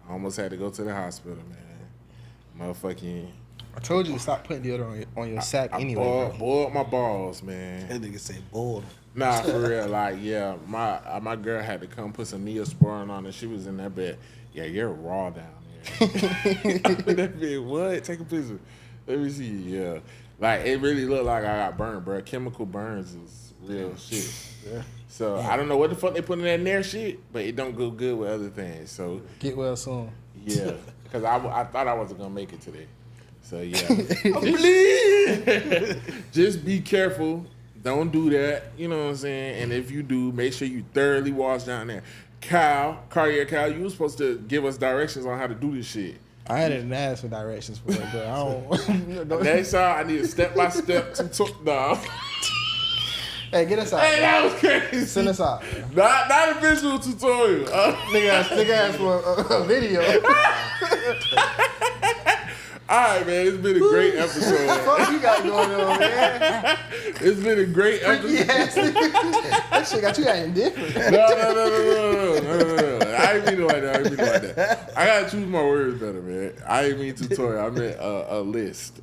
I almost had to go to the hospital, man. Motherfucking. I told you to stop putting deodorant on your sack anyway. Boiled my balls, man. that nigga say boiled. Nah, for real. Like, yeah, my girl had to come put some Neosporin on, and she was in that bed. Yeah, you're raw down there. That bitch, what? Take a picture. Let me see. Yeah, like it really looked like I got burned, bro. Chemical burns is real shit. Yeah. So I don't know what the fuck they put in that Nair shit, but it don't go good with other things. So Get well soon. yeah, because I thought I wasn't gonna make it today. So yeah, just be careful. Don't do that. You know what I'm saying? And if you do, make sure you thoroughly wash down there. Carrier Cal, you were supposed to give us directions on how to do this shit. I hadn't asked for directions for it, but I don't. Next time, I need a step-by-step tutorial. Hey, get us out. Hey, that was crazy. Send us out. Not a visual tutorial. Nigga asked for a video. All right, man. It's been a great episode. What you got going on, man? It's been a great episode. Yes. That shit got you acting different. No. I ain't mean it like that. I gotta choose my words better, man. I ain't mean tutorial. I meant a list.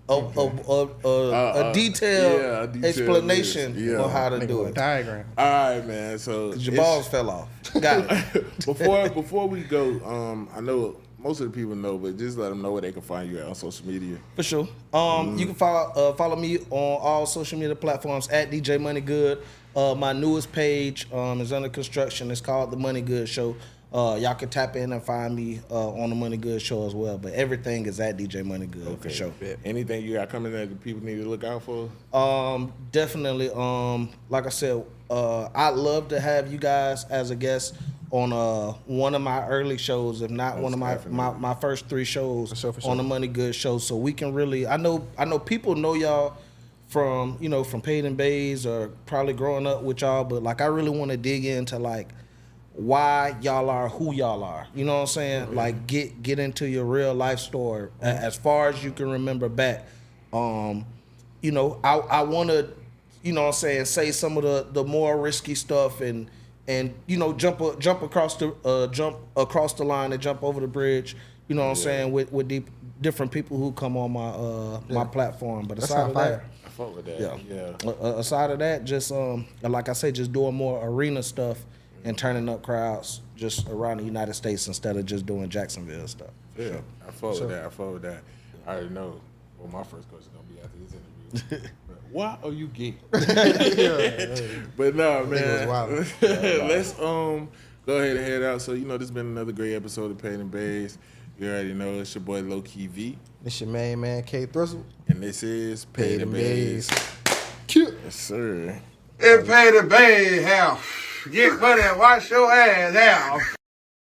a detailed explanation on how to do it. Diagram. All right, man. So Your balls fell off. Got it. before we go, I know most of the people know, but just let them know where they can find you at on social media. For sure. You can follow me on all social media platforms at DJ Money Good. My newest page is under construction. It's called The Money Good Show. Y'all can tap in and find me on The Money Good Show as well. But everything is at DJ Money Good for sure. Anything you got coming that the people need to look out for? Definitely. Like I said, I'd love to have you guys as a guest on one of my early shows, if not one of my first 3 shows For sure. on The Money Good Show. So we can really, I know people know y'all from Paid N Bazed or probably growing up with y'all, but like I really want to dig into like why y'all are who y'all are. You know what I'm saying? Mm-hmm. Like get into your real life story as far as you can remember back. I want to, you know what I'm saying, say some of the more risky stuff and jump across the line and jump over the bridge. You know what I'm saying, with different people who come on my platform. But aside of that, I fuck with that. Yeah. Aside of that, just like I say, just doing more arena stuff and turning up crowds just around the United States instead of just doing Jacksonville stuff. Yeah, sure. I fuck with that. I already know what my first question is gonna be after this interview. Why are you gay? But no, man. Let's go ahead and head out. So this has been another great episode of Paid N Bazed. You already know it's your boy Low Key V. It's your main man K Thrizzle. And this is Paid N Bazed. Cute. Yes, sir. It's Paid N Bazed. Hell, get money and wash your ass out.